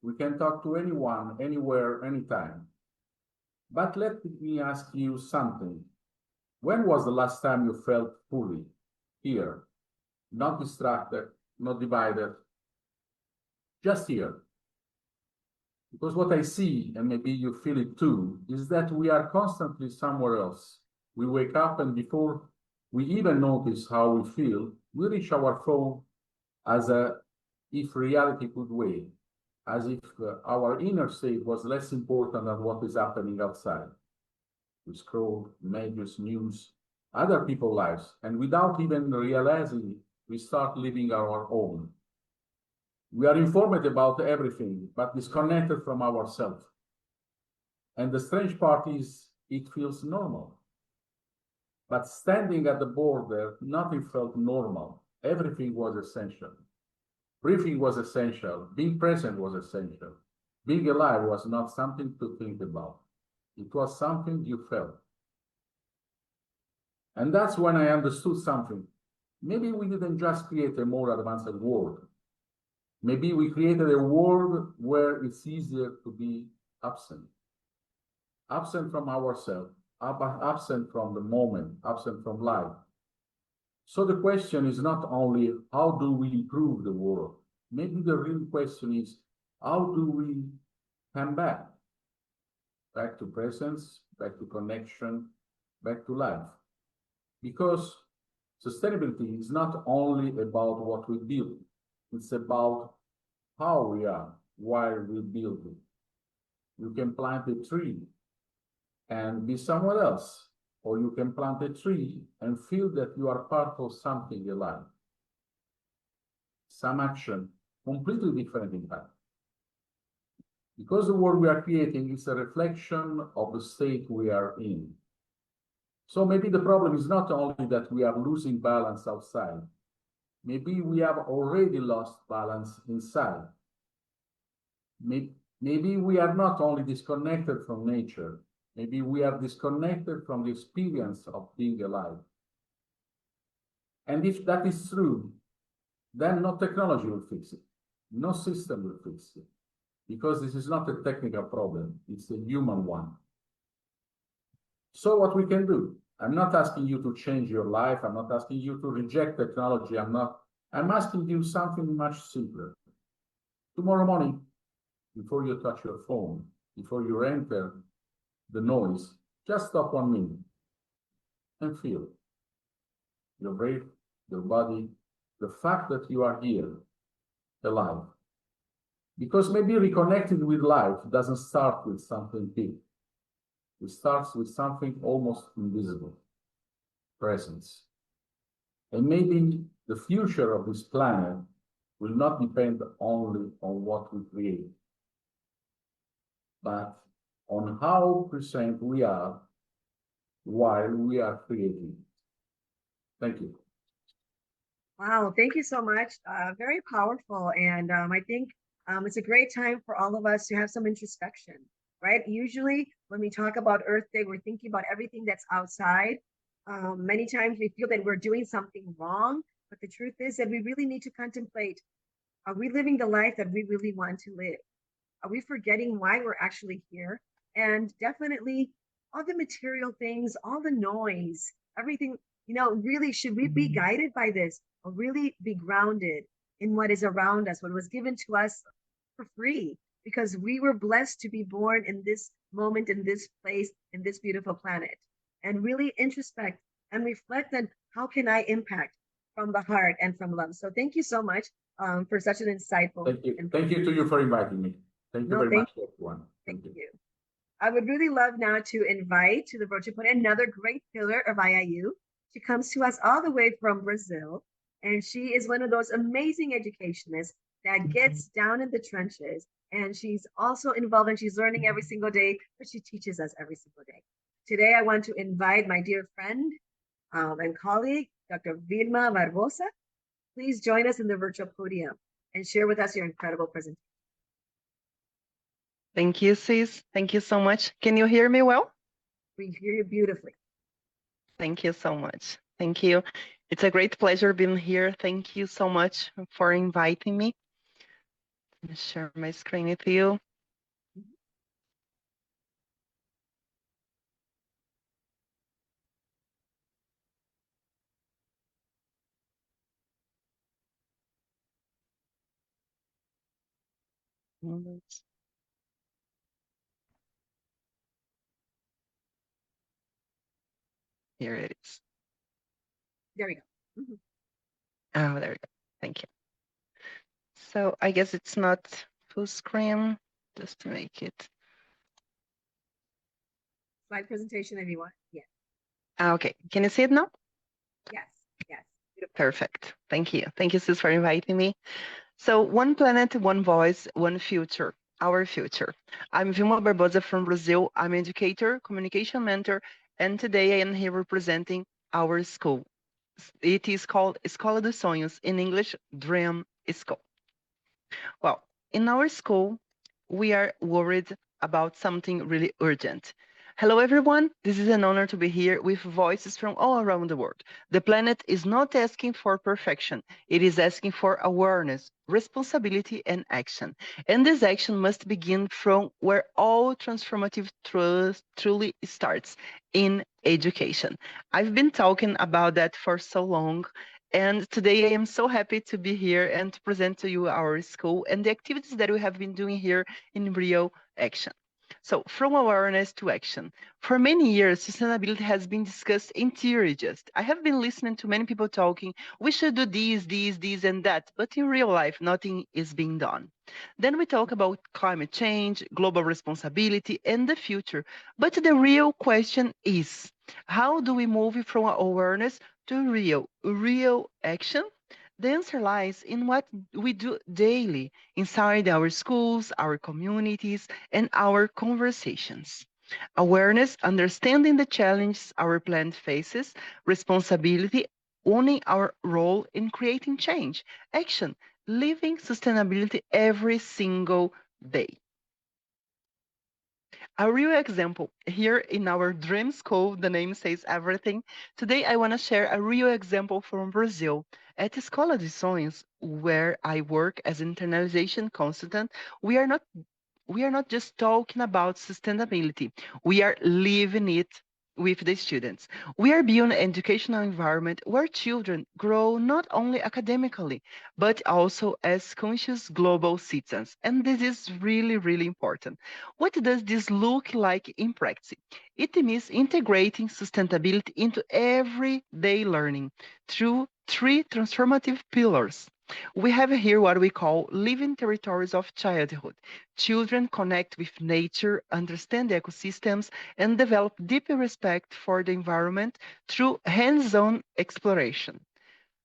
We can talk to anyone, anywhere, anytime. But let me ask you something. When was the last time you felt fully here, not distracted, not divided, just here? Because what I see, and maybe you feel it too, is that we are constantly somewhere else. We wake up and before we even notice how we feel, we reach our phone as if reality could wait, as if our inner state was less important than what is happening outside. We scroll, images, news, other people's lives, and without even realizing, we start living our own. We are informed about everything, but disconnected from ourselves. And the strange part is, it feels normal. But standing at the border, nothing felt normal. Everything was essential. Breathing was essential. Being present was essential. Being alive was not something to think about. It was something you felt. And that's when I understood something. Maybe we didn't just create a more advanced world. Maybe we created a world where it's easier to be absent. Absent from ourselves, absent from the moment, absent from life. So the question is not only how do we improve the world? Maybe the real question is how do we come back? Back to presence, back to connection, back to life. Because sustainability is not only about what we build, it's about how we are while we build it. You can plant a tree and be somewhere else, or you can plant a tree and feel that you are part of something alive. Some action, completely different impact. Because the world we are creating is a reflection of the state we are in. So maybe the problem is not only that we are losing balance outside. Maybe we have already lost balance inside. Maybe we are not only disconnected from nature, maybe we are disconnected from the experience of being alive. And if that is true, then no technology will fix it. No system will fix it. Because this is not a technical problem, it's a human one. So what we can do? I'm not asking you to change your life. I'm not asking you to reject technology. I'm asking you something much simpler. Tomorrow morning, before you touch your phone, before you enter the noise, just stop 1 minute and feel your breath, your body, the fact that you are here, alive. Because maybe reconnecting with life doesn't start with something big. It starts with something almost invisible, presence. And maybe the future of this planet will not depend only on what we create, but on how present we are while we are creating. Thank you. Wow, thank you so much. Very powerful. And I think it's a great time for all of us to have some introspection, right? Usually when we talk about Earth Day, we're thinking about everything that's outside. Many times we feel that we're doing something wrong, but the truth is that we really need to contemplate, are we living the life that we really want to live? Are we forgetting why we're actually here? And definitely all the material things, all the noise, everything, really, should we be guided by this or really be grounded in what is around us, what was given to us for free? Because we were blessed to be born in this moment, in this place, in this beautiful planet, and really introspect and reflect on how can I impact from the heart and from love. So thank you so much for such an insightful. Thank you. Thank you to you for inviting me. Thank you very much, everyone. Thank you. I would really love now to invite to the virtual podium another great pillar of IIU. She comes to us all the way from Brazil, and she is one of those amazing educationists that gets down in the trenches, and she's also involved and she's learning every single day, but she teaches us every single day. Today, I want to invite my dear friend and colleague, Dr. Vilma Barbosa. Please join us in the virtual podium and share with us your incredible presentation. Thank you, sis. Thank you so much. Can you hear me well? We hear you beautifully. Thank you so much. Thank you. It's a great pleasure being here. Thank you so much for inviting me. Let me share my screen with you. Here it is. There we go. Mm-hmm. Oh, there we go. Thank you. So I guess it's not full screen, just to make it. Slide presentation if you want. Yeah. Okay. Can you see it now? Yes. Yes. Beautiful. Perfect. Thank you. Thank you, sis, for inviting me. So one planet, one voice, one future. Our future. I'm Vilma Barbosa from Brazil. I'm an educator, communication mentor, and today I am here representing our school. It is called Escola dos Sonhos, in English, Dream School. Well, in our school, we are worried about something really urgent. Hello, everyone. This is an honor to be here with voices from all around the world. The planet is not asking for perfection. It is asking for awareness, responsibility, and action. And this action must begin from where all transformative truly starts, in education. I've been talking about that for so long, and today I am so happy to be here and to present to you our school and the activities that we have been doing here in Rio Action. So, from awareness to action. For many years, sustainability has been discussed in theory just. I have been listening to many people talking, we should do this, and that, but in real life, nothing is being done. Then we talk about climate change, global responsibility, and the future. But the real question is, how do we move from awareness to real action? The answer lies in what we do daily inside our schools, our communities, and our conversations. Awareness, understanding the challenges our planet faces, responsibility, owning our role in creating change, action, living sustainability every single day. A real example here in our dream school, the name says everything. Today, I want to share a real example from Brazil. At Escola de Sonhos, where I work as an internalization consultant, we are not just talking about sustainability, we are living it with the students. We are building an educational environment where children grow not only academically, but also as conscious global citizens. And this is really, really important. What does this look like in practice? It means integrating sustainability into everyday learning through three transformative pillars. We have here what we call living territories of childhood. Children connect with nature, understand the ecosystems, and develop deeper respect for the environment through hands-on exploration.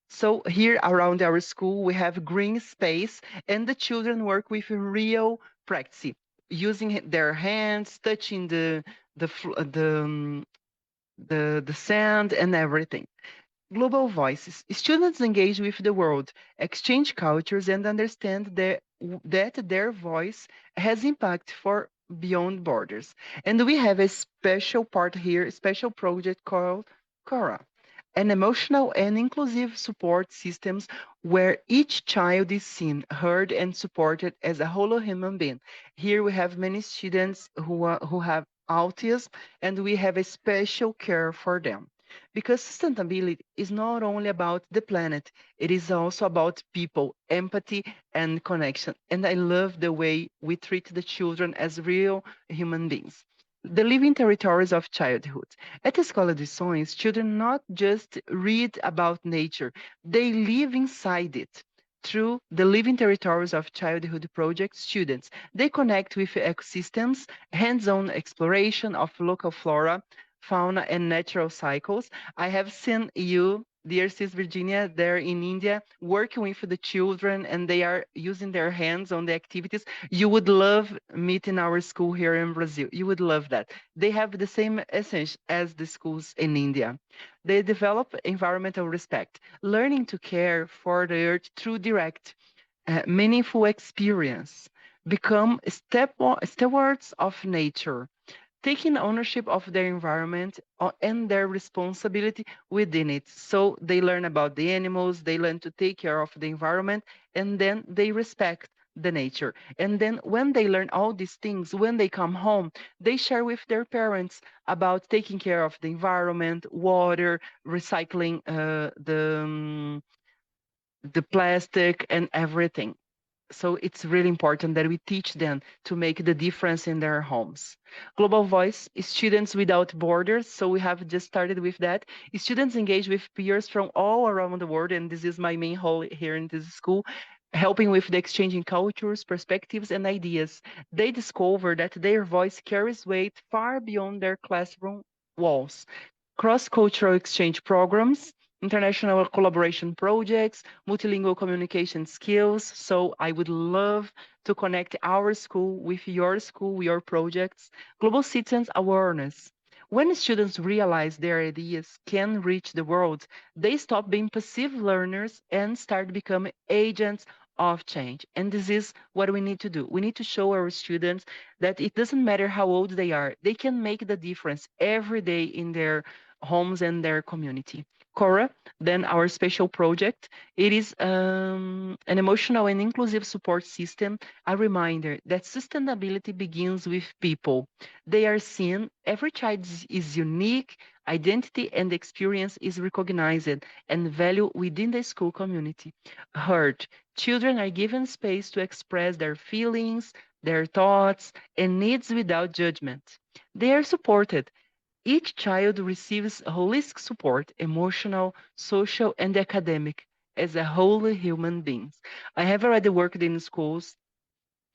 So here around our school, we have green space, and the children work with real practice, using their hands, touching the sand and everything. Global voices. Students engage with the world, exchange cultures, and understand that their voice has impact for beyond borders. And we have a special part here, a special project called Cora, an emotional and inclusive support systems where each child is seen, heard, and supported as a whole human being. Here we have many students who have autism, and we have a special care for them. Because sustainability is not only about the planet, it is also about people, empathy, and connection. And I love the way we treat the children as real human beings. The living territories of childhood. At Escola de Sonhos, children not just read about nature, they live inside it. Through the Living Territories of Childhood project, students, they connect with ecosystems, hands-on exploration of local flora, fauna, and natural cycles. I have seen you, dear Sis Virginia, there in India, working with the children, and they are using their hands on the activities. You would love meeting our school here in Brazil. You would love that. They have the same essence as the schools in India. They develop environmental respect, learning to care for the earth through direct, meaningful experience, become stewards of nature, taking ownership of their environment and their responsibility within it. So they learn about the animals, they learn to take care of the environment, and then they respect the nature. And then when they learn all these things, when they come home, they share with their parents about taking care of the environment, water, recycling the plastic and everything. So it's really important that we teach them to make the difference in their homes. Global Voice, Students Without Borders. So we have just started with that. Students engage with peers from all around the world, and this is my main role here in this school, helping with the exchanging cultures, perspectives, and ideas. They discover that their voice carries weight far beyond their classroom walls. Cross-cultural exchange programs, international collaboration projects, multilingual communication skills. So I would love to connect our school with your projects. Global citizens awareness. When students realize their ideas can reach the world, they stop being passive learners and start becoming agents of change. And this is what we need to do. We need to show our students that it doesn't matter how old they are, they can make the difference every day in their homes and their community. Cora, then our special project, it is an emotional and inclusive support system, a reminder that sustainability begins with people. They are seen, every child is unique, identity and experience is recognized and valued within the school community. Heard, children are given space to express their feelings, their thoughts, and needs without judgment. They are supported. Each child receives holistic support, emotional, social, and academic, as a whole human beings. I have already worked in schools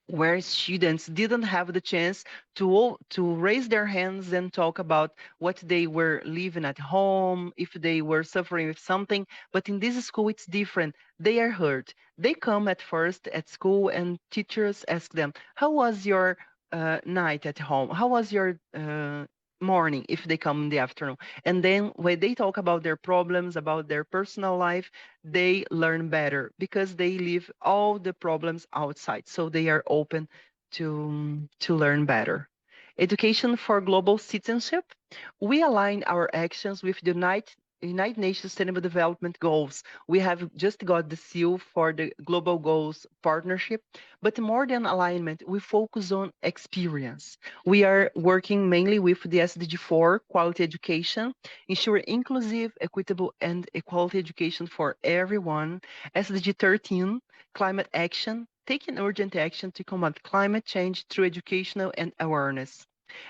where students didn't have the chance to raise their hands and talk about what they were living at home, if they were suffering with something. But in this school, it's different. They are heard. They come at first at school, and teachers ask them, "How was your night at home? How was your morning?" If they come in the afternoon, and then when they talk about their problems, about their personal life, they learn better because they leave all the problems outside, so they are open to learn better. Education for global citizenship. We align our actions with the United Nations Sustainable Development Goals. We have just got the seal for the Global Goals Partnership, but more than alignment, we focus on experience. We are working mainly with the SDG 4, quality education, ensure inclusive, equitable, and equality education for everyone. SDG 13, climate action, taking urgent action to combat climate change through educational and awareness.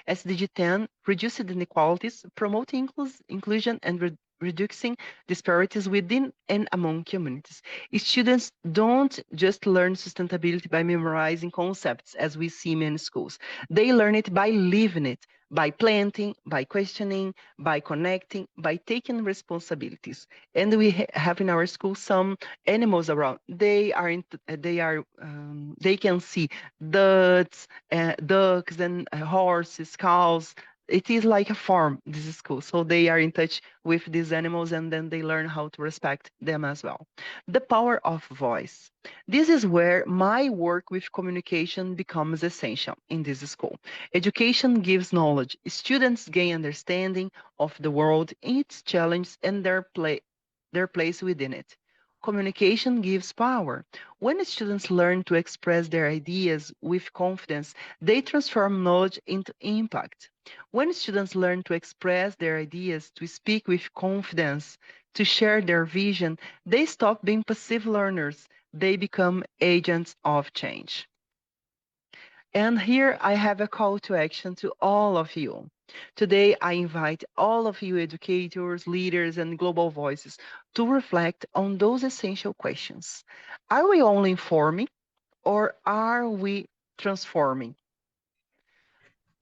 SDG 10, reducing inequalities, promoting inclusion and reducing disparities within and among communities. Students don't just learn sustainability by memorizing concepts as we see in many schools. They learn it by living it, by planting, by questioning, by connecting, by taking responsibilities. And we have in our school some animals around. They can see ducks and horses, cows. It is like a farm, this school. So they are in touch with these animals, and then they learn how to respect them as well. The power of voice. This is where my work with communication becomes essential in this school. Education gives knowledge. Students gain understanding of the world, its challenges, and their place within it. Communication gives power. When students learn to express their ideas with confidence, they transform knowledge into impact. When students learn to express their ideas, to speak with confidence, to share their vision, they stop being passive learners. They become agents of change. And here I have a call to action to all of you. Today, I invite all of you educators, leaders, and global voices to reflect on those essential questions. Are we only informing, or are we transforming?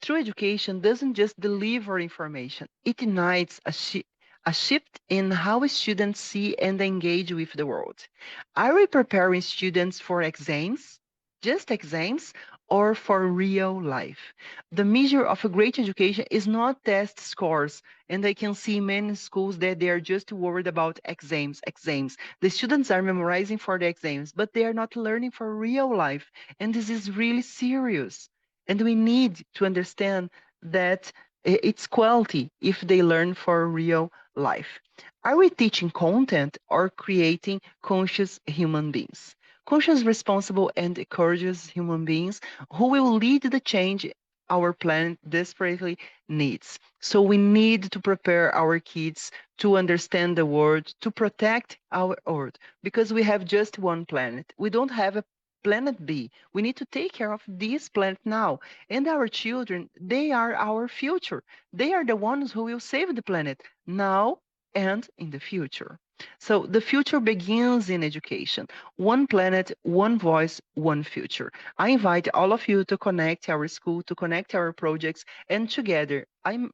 True education doesn't just deliver information, it ignites a shift in how students see and engage with the world. Are we preparing students for exams, just exams, or for real life? The measure of a great education is not test scores, and I can see many schools that they are just worried about exams. The students are memorizing for the exams, but they are not learning for real life, and this is really serious. And we need to understand that it's quality if they learn for real life. Are we teaching content or creating conscious human beings? Conscious, responsible, and courageous human beings who will lead the change our planet desperately needs. So we need to prepare our kids to understand the world, to protect our earth, because we have just one planet. We don't have a planet B. We need to take care of this planet now. And our children, they are our future. They are the ones who will save the planet now and in the future. So the future begins in education. One planet, one voice, one future. I invite all of you to connect our school, to connect our projects, and together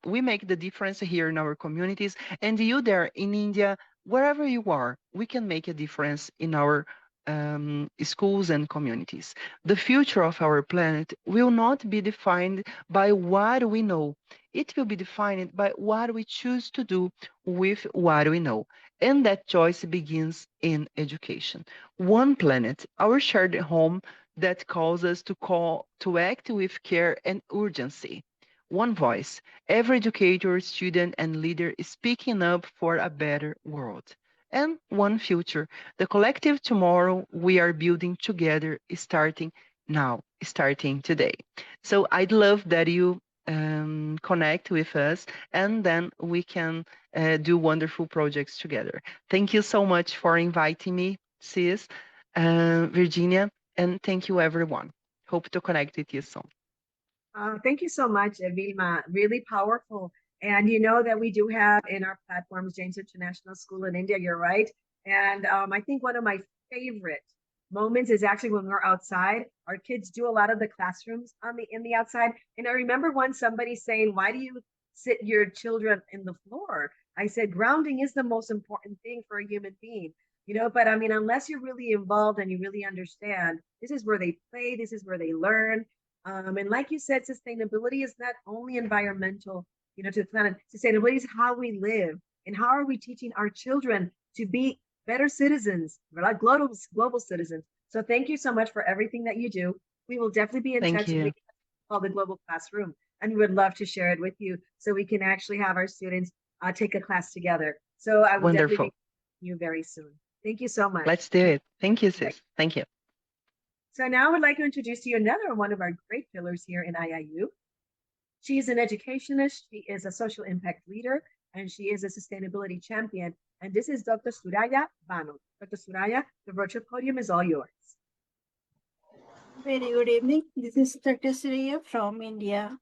we make the difference here in our communities. And you there in India, wherever you are, we can make a difference in our schools and communities. The future of our planet will not be defined by what we know. It will be defined by what we choose to do with what we know. And that choice begins in education. One planet, our shared home that calls us to act with care and urgency. One voice, every educator, student, and leader is speaking up for a better world. And one future, the collective tomorrow we are building together, is starting now, starting today. So I'd love that you connect with us, and then we can do wonderful projects together. Thank you so much for inviting me, Sis, Virginia, and thank you, everyone. Hope to connect with you soon. Thank you so much, Vilma. Really powerful. And you know that we do have in our platforms James International School in India, you're right. And I think one of my favorite moments is actually when we're outside. Our kids do a lot of the classrooms in the outside. And I remember once somebody saying, why do you sit your children in the floor? I said, grounding is the most important thing for a human being. You know, but I mean, unless you're really involved and you really understand, this is where they play, this is where they learn. And like you said, sustainability is not only environmental, you know, to the planet. Sustainability is how we live and how are we teaching our children to be better citizens, like global citizens. So thank you so much for everything that you do. We will definitely be in Thank touch. you. We call the Global Classroom, and we would love to share it with you so we can actually have our students take a class together. So I will definitely Wonderful. be you very soon. Thank you so much. Let's do it. Thank you, sis. Thank you. So now I would like to introduce to you another one of our great pillars here in IIU. She is an educationist, she is a social impact leader, and she is a sustainability champion. And this is Dr. Suraya Banu. Dr. Suraya, the virtual podium is all yours. Very good evening. This is Dr. Srividhya from India.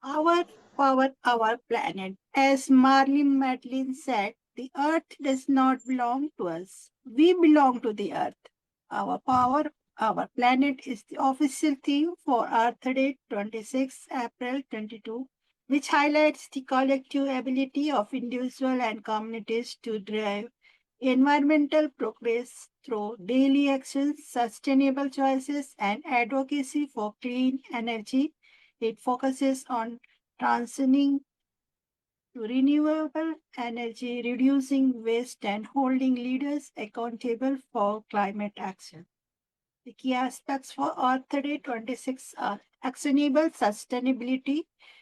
Our power, our planet. As Marlene Madeline said, the earth does not belong to us. We belong to the earth. Our power, our planet is the official theme for Earth Day 26 April 22, which highlights the collective ability of individuals and communities to drive environmental progress through daily actions, sustainable choices, and advocacy for clean energy. It focuses on transitioning to renewable energy, reducing waste, and holding leaders accountable for climate action. The key aspects for Earth Day 26 are actionable sustainability.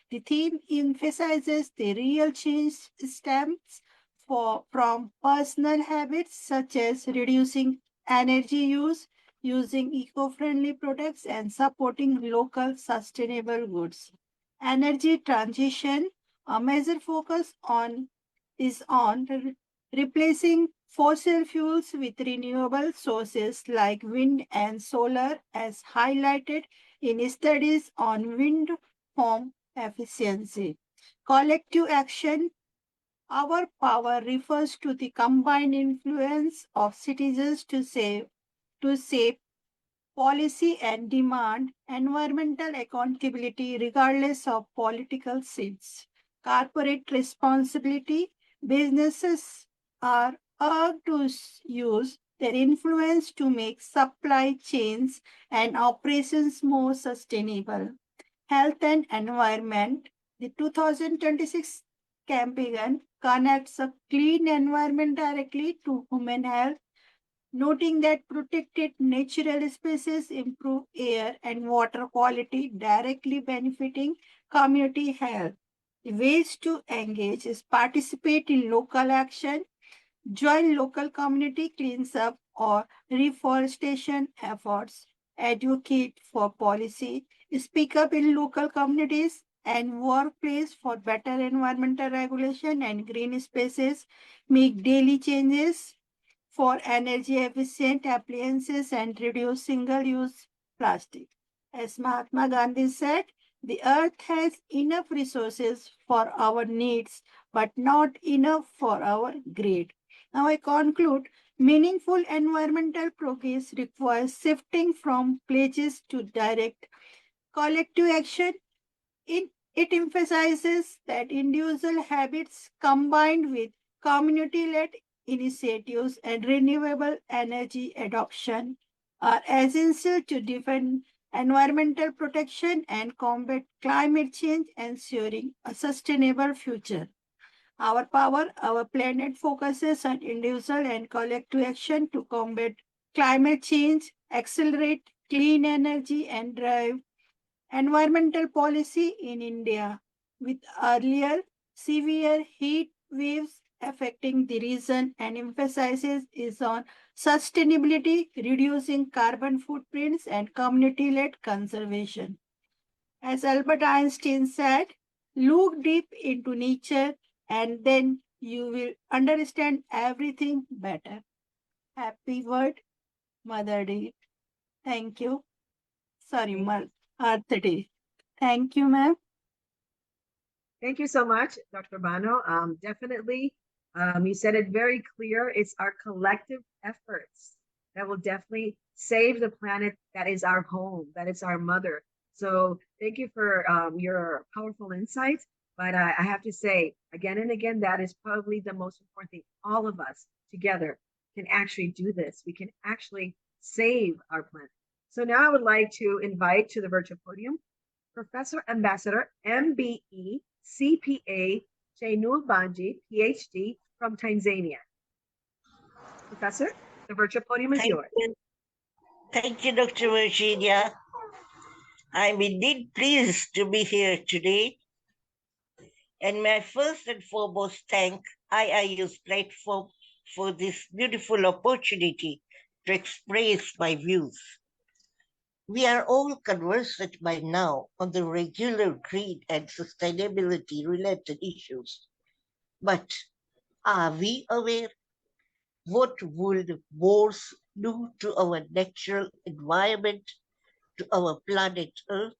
The theme emphasizes the real change stems from personal habits such as reducing energy use, using eco-friendly products, and supporting local sustainable goods. Energy transition, a major focus is on replacing fossil fuels with renewable sources like wind and solar, as highlighted in studies on wind farm efficiency. Collective action, our power refers to the combined influence of citizens to shape policy and demand environmental accountability regardless of political seats. Corporate responsibility, businesses are urged to use their influence to make supply chains and operations more sustainable. Health and environment, the 2026 campaign connects a clean environment directly to human health, noting that protected natural spaces improve air and water quality, directly benefiting community health. The ways to engage is participate in local action, join local community cleans up or reforestation efforts, advocate for policy, speak up in local communities and workplace for better environmental regulation and green spaces, make daily changes for energy efficient appliances and reduce single-use plastic. As Mahatma Gandhi said, the earth has enough resources for our needs, but not enough for our greed. Now I conclude, meaningful environmental progress requires shifting from pledges to direct collective action. It emphasizes that individual habits combined with community-led initiatives and renewable energy adoption are essential to defend environmental protection and combat climate change, ensuring a sustainable future. Our power, our planet focuses on individual and collective action to combat climate change, accelerate clean energy, and drive environmental policy in India. With earlier severe heat waves affecting the region and emphasizes is on sustainability, reducing carbon footprints, and community-led conservation. As Albert Einstein said, look deep into nature and then you will understand everything better. Happy word, Mother Day. Thank you. Sorry, Earth Day. Thank you, ma'am. Thank you so much, Dr. Bano. Definitely, you said it very clear. It's our collective efforts that will definitely save the planet that is our home, that is our mother. So thank you for your powerful insights. But I have to say, again and again, that is probably the most important thing. All of us together can actually do this. We can actually save our planet. So now I would like to invite to the virtual podium Professor Ambassador MBE CPA Jainul Banji, PhD from Tanzania. Professor, the virtual podium is yours. Thank you, Dr. Virginia. I'm indeed pleased to be here today. And may I first and foremost thank IIU's platform for this beautiful opportunity to express my views. We are all conversant by now on the regular green and sustainability related issues. But are we aware what would wars do to our natural environment, to our planet Earth?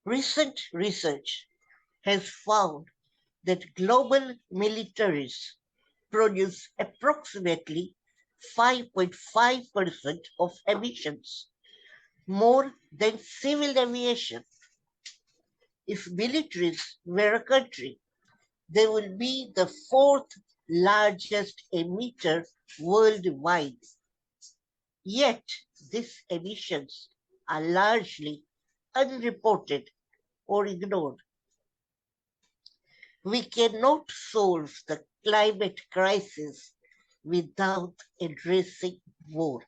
Recent research has found that global militaries produce approximately 5.5% of emissions, more than civil aviation. If militaries were a country, they will be the fourth largest emitter worldwide. Yet, these emissions are largely unreported or ignored. We cannot solve the climate crisis without addressing war.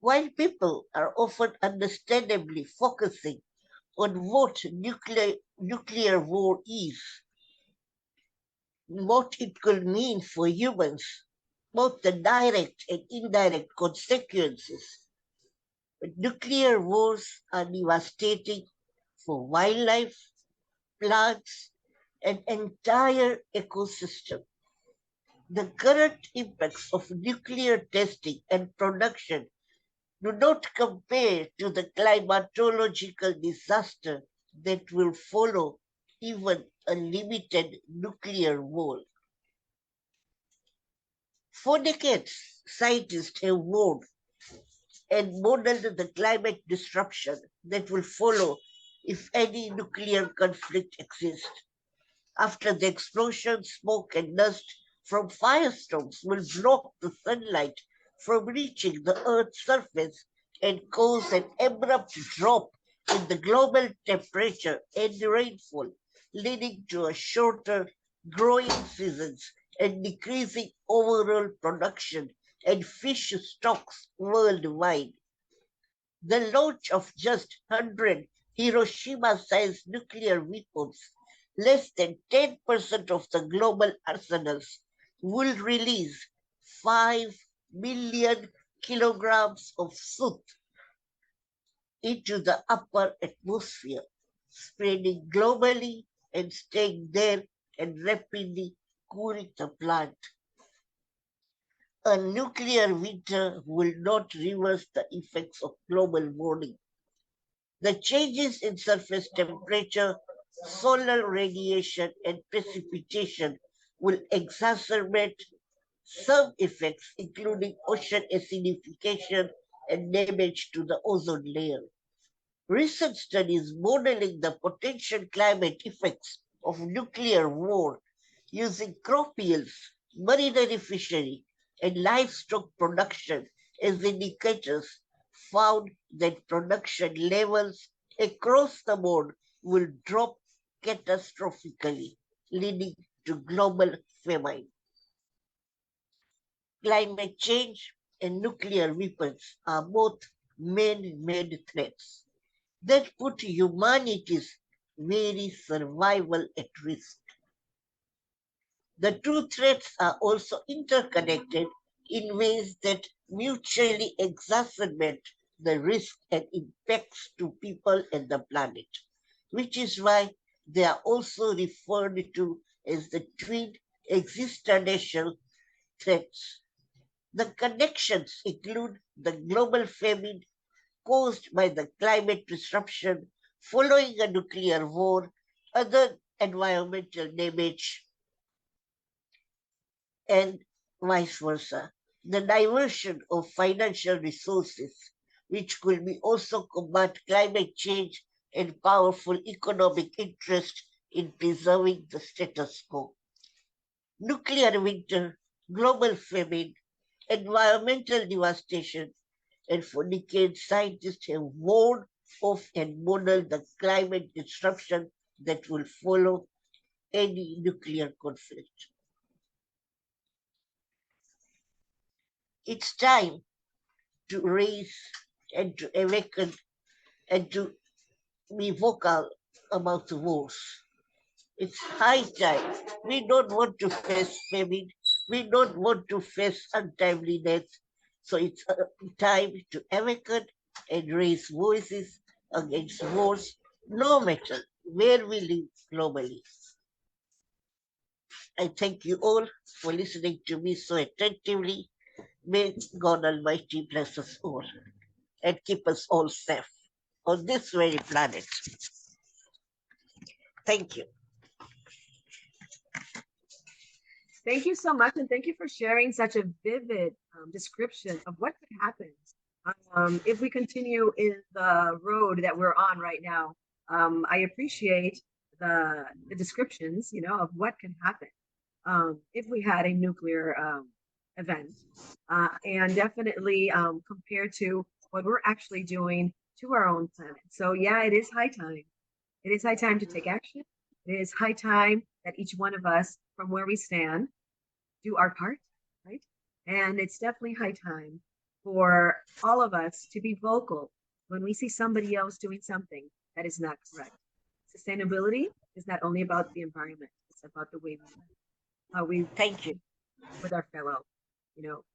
While people are often understandably focusing on what nuclear war is, what it could mean for humans, both the direct and indirect consequences, but nuclear wars are devastating for wildlife, plants, and entire ecosystem. The current impacts of nuclear testing and production do not compare to the climatological disaster that will follow even a limited nuclear war. For decades, scientists have warned and modeled the climate disruption that will follow if any nuclear conflict exists. After the explosion, smoke and dust from firestorms will block the sunlight from reaching the Earth's surface and cause an abrupt drop in the global temperature and rainfall, leading to a shorter growing seasons and decreasing overall production and fish stocks worldwide. The launch of just 100 Hiroshima-sized nuclear weapons, less than 10% of the global arsenals, will release 5 million kilograms of soot into the upper atmosphere, spreading globally and staying there and rapidly cooling the planet. A nuclear winter will not reverse the effects of global warming. The changes in surface temperature, solar radiation, and precipitation will exacerbate some effects, including ocean acidification and damage to the ozone layer. Recent studies modeling the potential climate effects of nuclear war using crop yields, marinary fishery, and livestock production as indicators, found that production levels across the board will drop catastrophically, leading to global famine. Climate change and nuclear weapons are both man-made threats that put humanity's very survival at risk. The two threats are also interconnected in ways that mutually exacerbate the risk and impacts to people and the planet, which is why they are also referred to as the twin existential threats. The connections include the global famine caused by the climate disruption following a nuclear war, other environmental damage, and vice versa. The diversion of financial resources, which could be also combat climate change and powerful economic interest in preserving the status quo. Nuclear winter, global famine, environmental devastation, and for decades scientists have warned of and modeled the climate disruption that will follow any nuclear conflict. It's time to raise and to awaken and to be vocal about the wars. It's high time. We don't want to face famine. We don't want to face untimely death. So it's time to awaken and raise voices against wars, no matter where we live globally. I thank you all for listening to me so attentively. May God Almighty bless us all and keep us all safe on this very planet. Thank you. Thank you so much, and thank you for sharing such a vivid description of what could happen if we continue in the road that we're on right now. I appreciate the descriptions, of what can happen if we had a nuclear event, and definitely compared to what we're actually doing to our own planet. So yeah, it is high time. It is high time to take action. It is high time that each one of us, from where we stand, do our part, right? And it's definitely high time for all of us to be vocal when we see somebody else doing something that is not correct. Sustainability is not only about the environment, it's about the way we live, how we thank you with our fellow,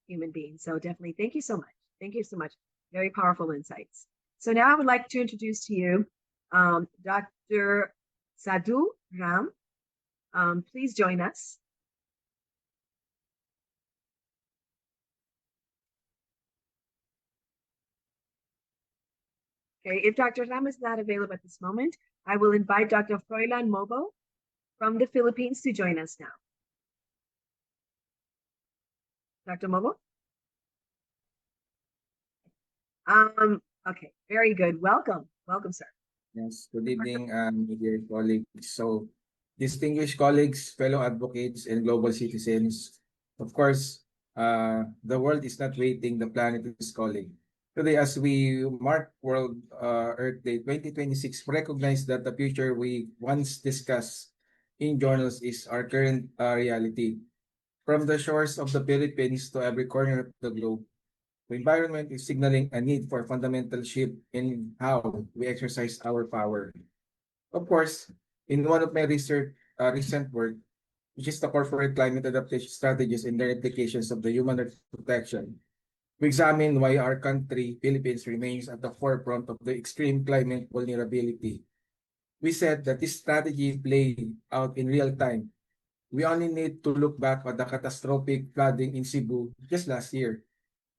human beings. So definitely thank you so much. Thank you so much. Very powerful insights. So now I would like to introduce to you Dr. Sadhu Ram. Please join us. Okay, if Dr. Ram is not available at this moment, I will invite Dr. Froilan Mobo from the Philippines to join us now. Dr. Mobo? Okay, very good. Welcome, sir. Yes, good evening, dear colleagues. So, distinguished colleagues, fellow advocates, and global citizens, of course, the world is not waiting, the planet is calling. Today, as we mark World Earth Day 2026, recognize that the future we once discussed in journals is our current reality. From the shores of the Philippines to every corner of the globe, the environment is signaling a need for fundamental shift in how we exercise our power. Of course, in one of my recent work, which is the corporate climate adaptation strategies and their implications of the human rights protection, we examine why our country, Philippines, remains at the forefront of the extreme climate vulnerability. We said that this strategy played out in real time. We only need to look back at the catastrophic flooding in Cebu just last year.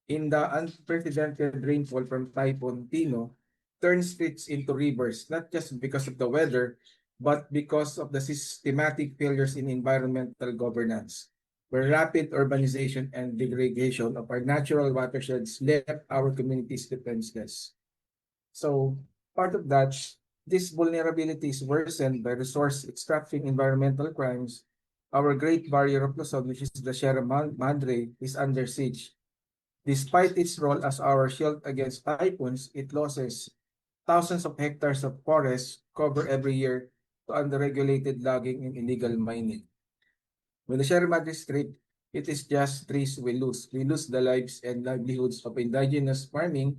In the unprecedented rainfall from Typhoon Tino, turned streets into rivers, not just because of the weather, but because of the systematic failures in environmental governance, where rapid urbanization and degradation of our natural watersheds left our communities defenseless. So, part of that, this vulnerability is worsened by resource extracting environmental crimes, Our Great Barrier of Luzon, which is the Sierra Madre, is under siege. Despite its role as our shield against typhoons, it loses thousands of hectares of forest cover every year to unregulated logging and illegal mining. When the Sierra Madre is stripped, it is just trees we lose. We lose the lives and livelihoods of indigenous farming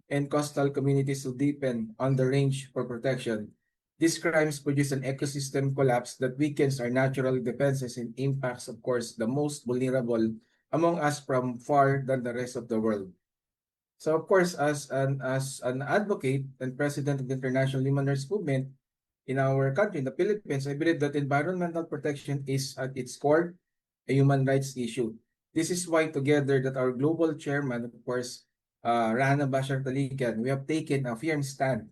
and coastal communities who depend on the range for protection. These crimes produce an ecosystem collapse that weakens our natural defenses and impacts, of course, the most vulnerable among us from far than the rest of the world. So, of course, as an advocate and president of the International Human Rights Movement in our country, in the Philippines, I believe that environmental protection is at its core a human rights issue. This is why together that our global chairman, of course, Rana Bashar Talikan, we have taken a firm stand.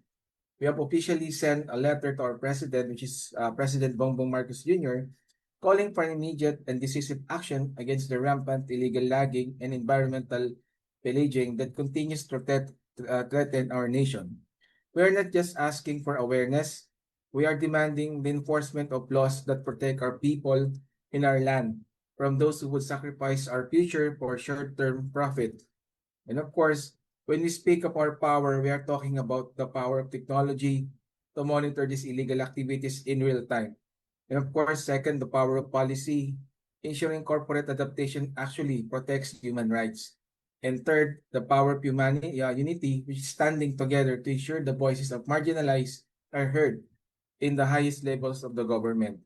We have officially sent a letter to our president, which is President Bongbong Marcos Jr., calling for an immediate and decisive action against the rampant illegal logging and environmental pillaging that continues to threaten our nation. We are not just asking for awareness, we are demanding the enforcement of laws that protect our people in our land from those who would sacrifice our future for short-term profit. And of course, when we speak of our power, we are talking about the power of technology to monitor these illegal activities in real time. And of course, second, the power of policy, ensuring corporate adaptation actually protects human rights. And third, the power of unity, which is standing together to ensure the voices of marginalized are heard in the highest levels of the government.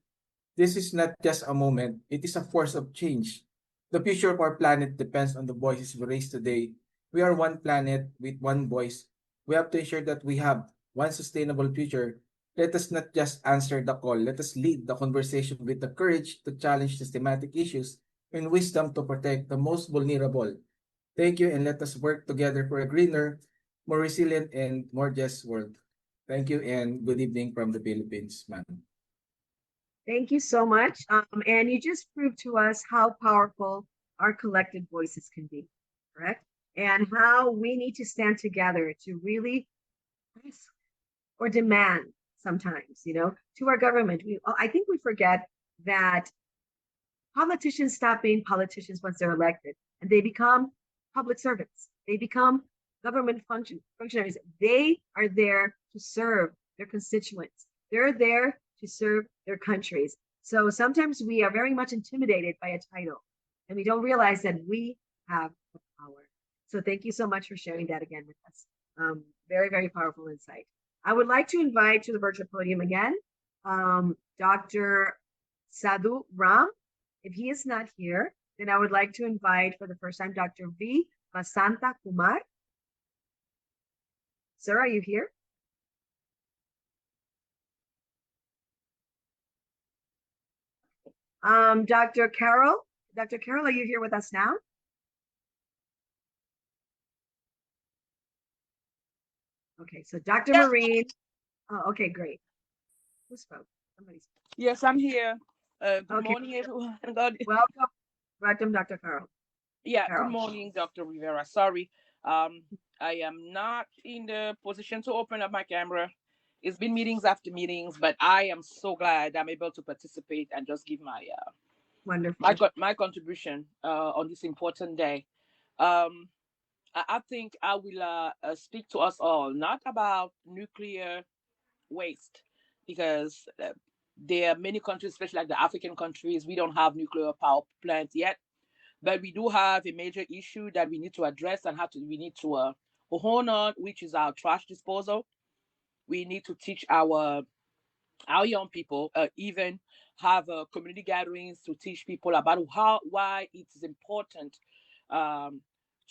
This is not just a moment, it is a force of change. The future of our planet depends on the voices we raise today. We are one planet with one voice. We have to ensure that we have one sustainable future. Let us not just answer the call, let us lead the conversation with the courage to challenge systematic issues and wisdom to protect the most vulnerable. Thank you, and let us work together for a greener, more resilient, and more just world. Thank you, and good evening from the Philippines, ma'am. Thank you so much. And you just proved to us how powerful our collective voices can be, correct? And how we need to stand together to really ask or demand sometimes, to our government. I think we forget that politicians stop being politicians once they're elected and they become public servants. They become government functionaries. They are there to serve their constituents. They're there to serve their countries. So sometimes we are very much intimidated by a title and we don't realize that we have the power. So thank you so much for sharing that again with us. Very, very powerful insight. I would like to invite to the virtual podium again, Dr. Sadhu Ram. If he is not here, then I would like to invite for the first time, Dr. V. Vasanta Kumar. Sir, are you here? Dr. Carol, are you here with us now? Okay, so Dr. Marine. Oh, okay, great. Who spoke? Somebody spoke. Yes, I'm here. Good Okay. morning, everyone. Welcome, Dr. Carol. Yeah, Carol. Good morning, Dr. Rivera. Sorry, I am not in the position to open up my camera. It's been meetings after meetings, but I am so glad I'm able to participate and just give my wonderful my contribution on this important day. I think I will speak to us all not about nuclear waste because there are many countries, especially like the African countries, we don't have nuclear power plants yet, but we do have a major issue that we need to address and we need to hone on, which is our trash disposal. We need to teach our young people, even have community gatherings to teach people about why it is important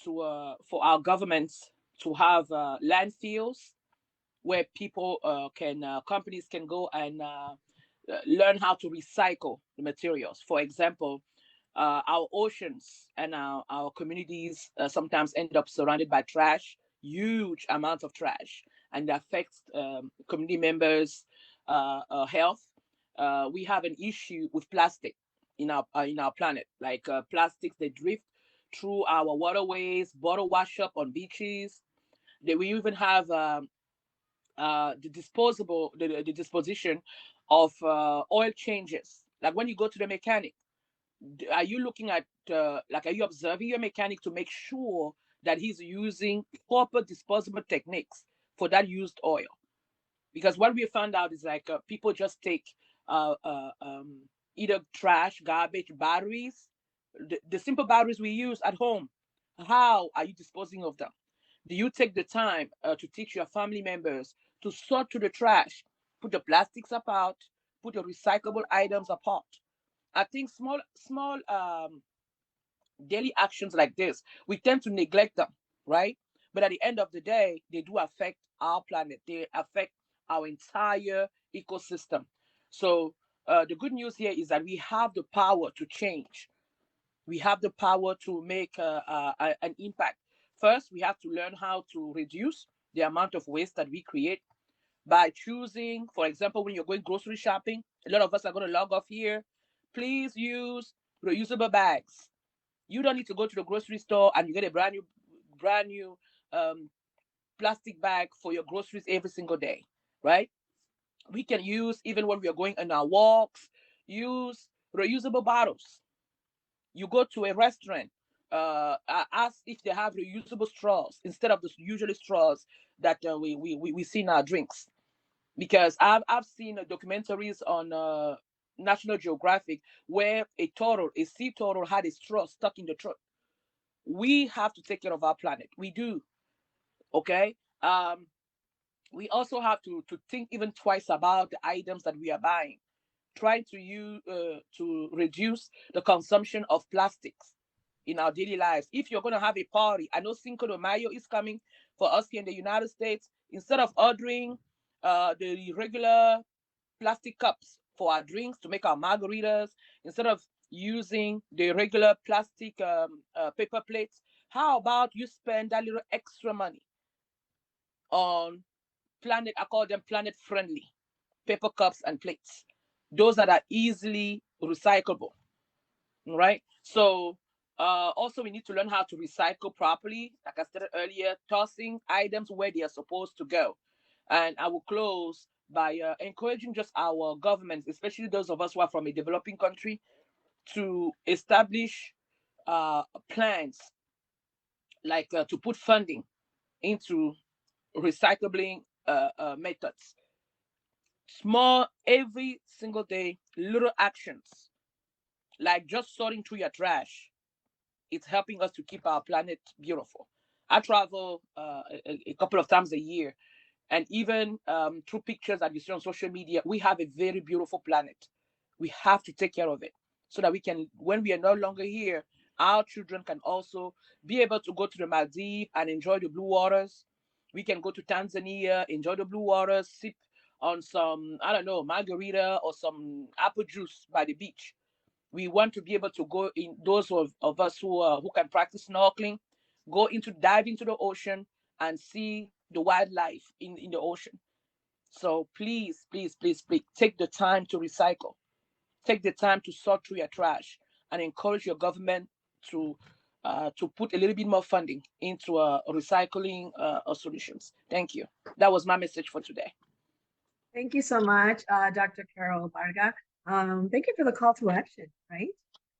for our governments to have landfills where companies can go and learn how to recycle the materials. For example, our oceans and our communities sometimes end up surrounded by trash, huge amounts of trash, and that affects community members' health. We have an issue with plastic in our planet, like plastics that drift through our waterways, bottle wash up on beaches. We even have the disposition of oil changes Like when you go to the mechanic, are you looking at, like, are you observing your mechanic to make sure that he's using proper disposable techniques for that used oil? Because what we found out is like people just take either trash, garbage, batteries, the simple batteries we use at home. How are you disposing of them? Do you take the time to teach your family members to sort through the trash, put the plastics apart, put the recyclable items apart? I think small daily actions like this, we tend to neglect them, right? But at the end of the day, they do affect our planet. They affect our entire ecosystem. So the good news here is that we have the power to change. We have the power to make an impact. First, we have to learn how to reduce the amount of waste that we create by choosing, for example, when you're going grocery shopping, a lot of us are going to log off here. Please use reusable bags. You don't need to go to the grocery store and you get a brand new plastic bag for your groceries every single day, right? We can use, even when we are going on our walks, use reusable bottles. You go to a restaurant, ask if they have reusable straws instead of the usually straws that we see in our drinks. Because I've seen documentaries on National Geographic where a sea turtle had a straw stuck in the throat. We have to take care of our planet. We do. Okay. We also have to think even twice about the items that we are buying. Trying to reduce the consumption of plastics in our daily lives. If you're going to have a party, I know Cinco de Mayo is coming for us here in the United States. Instead of ordering the regular plastic cups for our drinks to make our margaritas, instead of using the regular plastic paper plates, how about you spend that little extra money on I call them planet friendly paper cups and plates, those that are easily recyclable, right? So also we need to learn how to recycle properly, like I stated earlier, tossing items where they are supposed to go. And I will close by encouraging just our governments, especially those of us who are from a developing country, to establish plans like to put funding into recycling methods. Small, every single day, little actions like just sorting through your trash. It's helping us to keep our planet beautiful. I travel a couple of times a year, and even through pictures that you see on social media, we have a very beautiful planet. We have to take care of it so that we can, when we are no longer here, our children can also be able to go to the Maldives and enjoy the blue waters. We can go to Tanzania, enjoy the blue waters, sip on some, I don't know, margarita or some apple juice by the beach. We want to be able to go in, those of us who can practice snorkeling, dive into the ocean and see the wildlife in the ocean. So please, please, please, please take the time to recycle. Take the time to sort through your trash and encourage your government to put a little bit more funding into recycling solutions. Thank you. That was my message for today. Thank you so much, Dr. Carol Barga. Thank you for the call to action, right?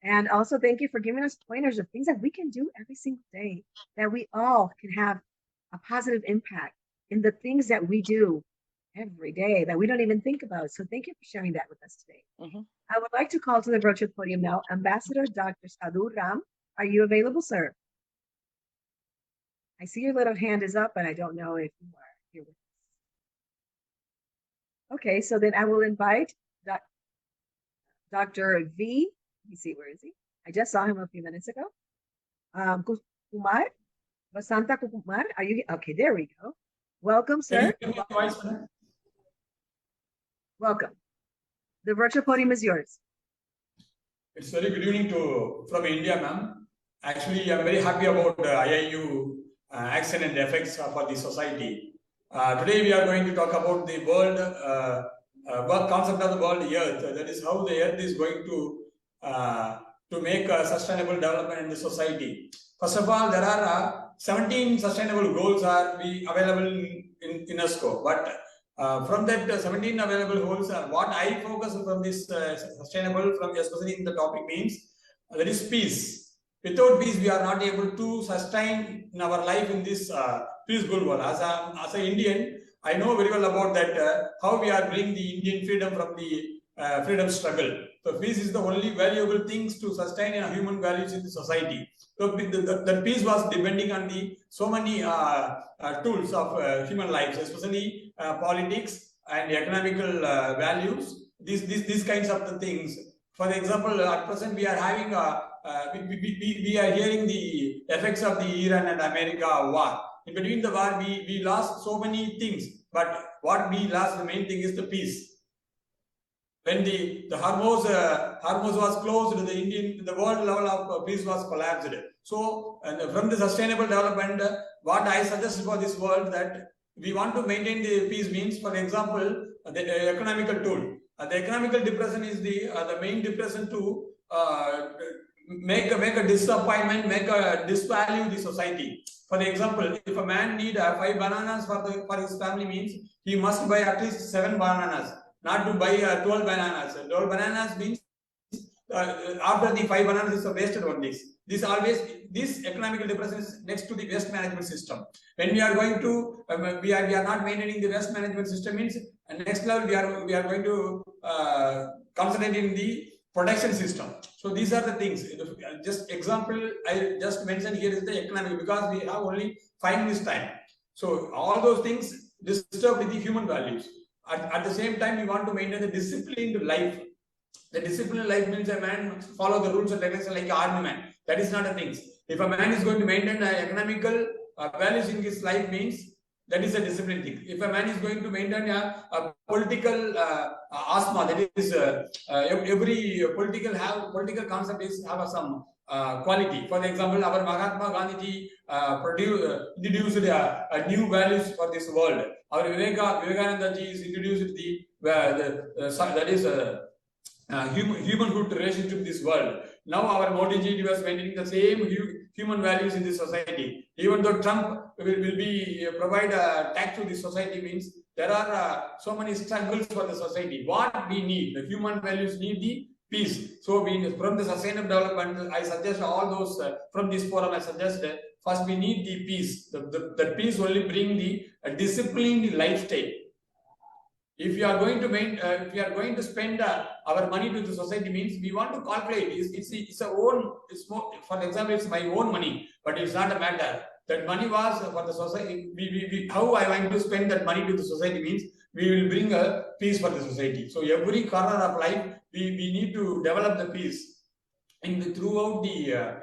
And also thank you for giving us pointers of things that we can do every single day, that we all can have a positive impact in the things that we do every day that we don't even think about. So thank you for sharing that with us today. I would like to call to the virtual podium now, Ambassador Dr. Sadhu Ram. Are you available, sir? I see your little hand is up, but I don't know if you are here with us. Okay, so then I will invite Dr. V. Let me see, where is he? I just saw him a few minutes ago. Kumar, Basanta Kumar, are you? Okay, there we go. Welcome, sir. Welcome. The virtual podium is yours. It's very good evening from India, ma'am. Actually, I'm very happy about IIU action and effects for the society. Today, we are going to talk about the world concept of the world Earth. That is how the Earth is going to make a sustainable development in the society. First of all, there are 17 sustainable goals are available in UNESCO, but From that 17 available goals, what I focus from this sustainable, from especially in the topic means there is peace. Without peace, we are not able to sustain in our life in this peaceful world. As an Indian, I know very well about that, how we are bringing the Indian freedom from the freedom struggle. So peace is the only valuable things to sustain human values in the society. So the peace was depending on the so many tools of human lives, especially politics and economical values. These kinds of the things. For example, at present we are having we are hearing the effects of the Iran and America war. In between the war, we lost so many things, but what we lost, the main thing is the peace. When the Hormuz was closed, the world level of peace was collapsed. So, from the sustainable development, what I suggest for this world that we want to maintain the peace means, for example, the economical tool. The economical depression is the main depression to make a disappointment, make a disvalue the society. For example, if a man need 5 bananas for his family means he must buy at least 7 bananas, not to buy 12 bananas. 12 bananas means after the 5 bananas is a wasted one. This economical depression is next to the waste management system. When we are going to we are not maintaining the waste management system means next level we are going to concentrate in the production system. So these are the things. Just example I just mentioned here is the economic, because we have only 5 minutes time. So all those things disturb with the human values. At the same time, we want to maintain the disciplined life. The disciplined life means a man follow the rules and regulations like an army man. That is not a thing. If a man is going to maintain economical values in his life means that is a disciplined thing. If a man is going to maintain a political asthma, that is every political concept have some quality. For example, our Mahatma Gandhi introduced a new values for this world. Our Vivekananda ji is introduced that is humanhood relationship to this world. Now our Modi ji was maintaining the same human values in this society. Even though Trump will be provide a tax to the society means there are so many struggles for the society. What we need, the human values need the peace. So from the sustainable development, I suggest all those from this forum. I suggest first we need the peace. The peace only bring the disciplined lifestyle. If you are going to if you are going to spend our money to the society means we want to calculate. It's a own. It's more, for example, it's my own money, but it's not a matter. That money was for the society. How I want to spend that money to the society means we will bring a peace for the society. So every corner of life we need to develop the peace throughout the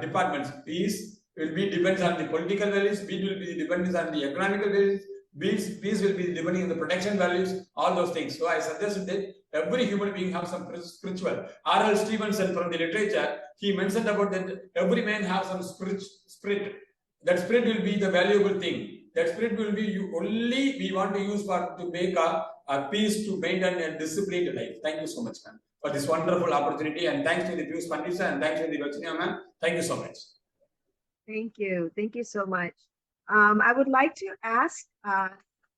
departments. Peace will be depends on the political values. Peace will be depends on the economical values. Peace will be depending on the protection values, all those things. So I suggest that every human being have some spiritual. R.L. Stevenson from the literature, he mentioned about that every man has some spirit. That spirit will be the valuable thing. That spirit will be only we want to use to make a peace, to maintain a disciplined life. Thank you so much, ma'am, for this wonderful opportunity, and thanks to the Pius Pandita and thanks to the Virginia, ma'am. Thank you so much. Thank you. Thank you so much. I would like to ask,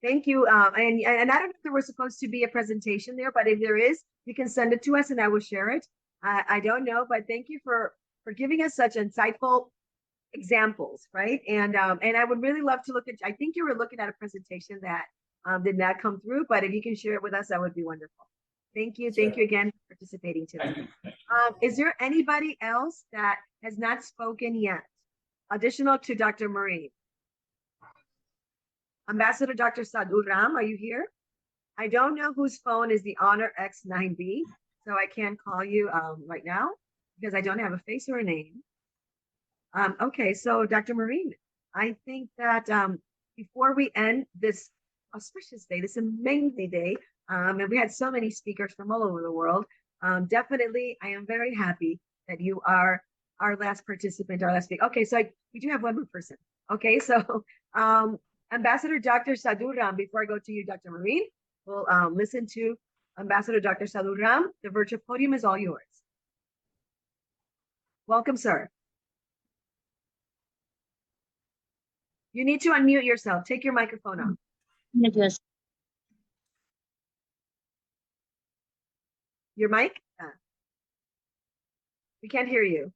thank you. And I don't know if there was supposed to be a presentation there, but if there is, you can send it to us and I will share it. I don't know, but thank you for giving us such insightful examples, right? And I would really love to look at, I think you were looking at a presentation that did not come through, but if you can share it with us, that would be wonderful. Thank you. Thank you again for participating today. Is there anybody else that has not spoken yet? Additional to Dr. Marine. Ambassador Dr. Sadhu Ram, are you here? I don't know whose phone is the Honor X9B, so I can't call you right now because I don't have a face or a name. Okay, so Dr. Marine, I think that before we end this auspicious day, this amazing day, and we had so many speakers from all over the world, definitely I am very happy that you are our last participant, our last speaker. Okay, so we do have one more person. Okay, so Ambassador Dr. Sadhu Ram, before I go to you, Dr. Marine, we'll listen to Ambassador Dr. Sadhu Ram. The virtual podium is all yours. Welcome, sir. You need to unmute yourself. Take your microphone off. Yes. Your mic? We can't hear you.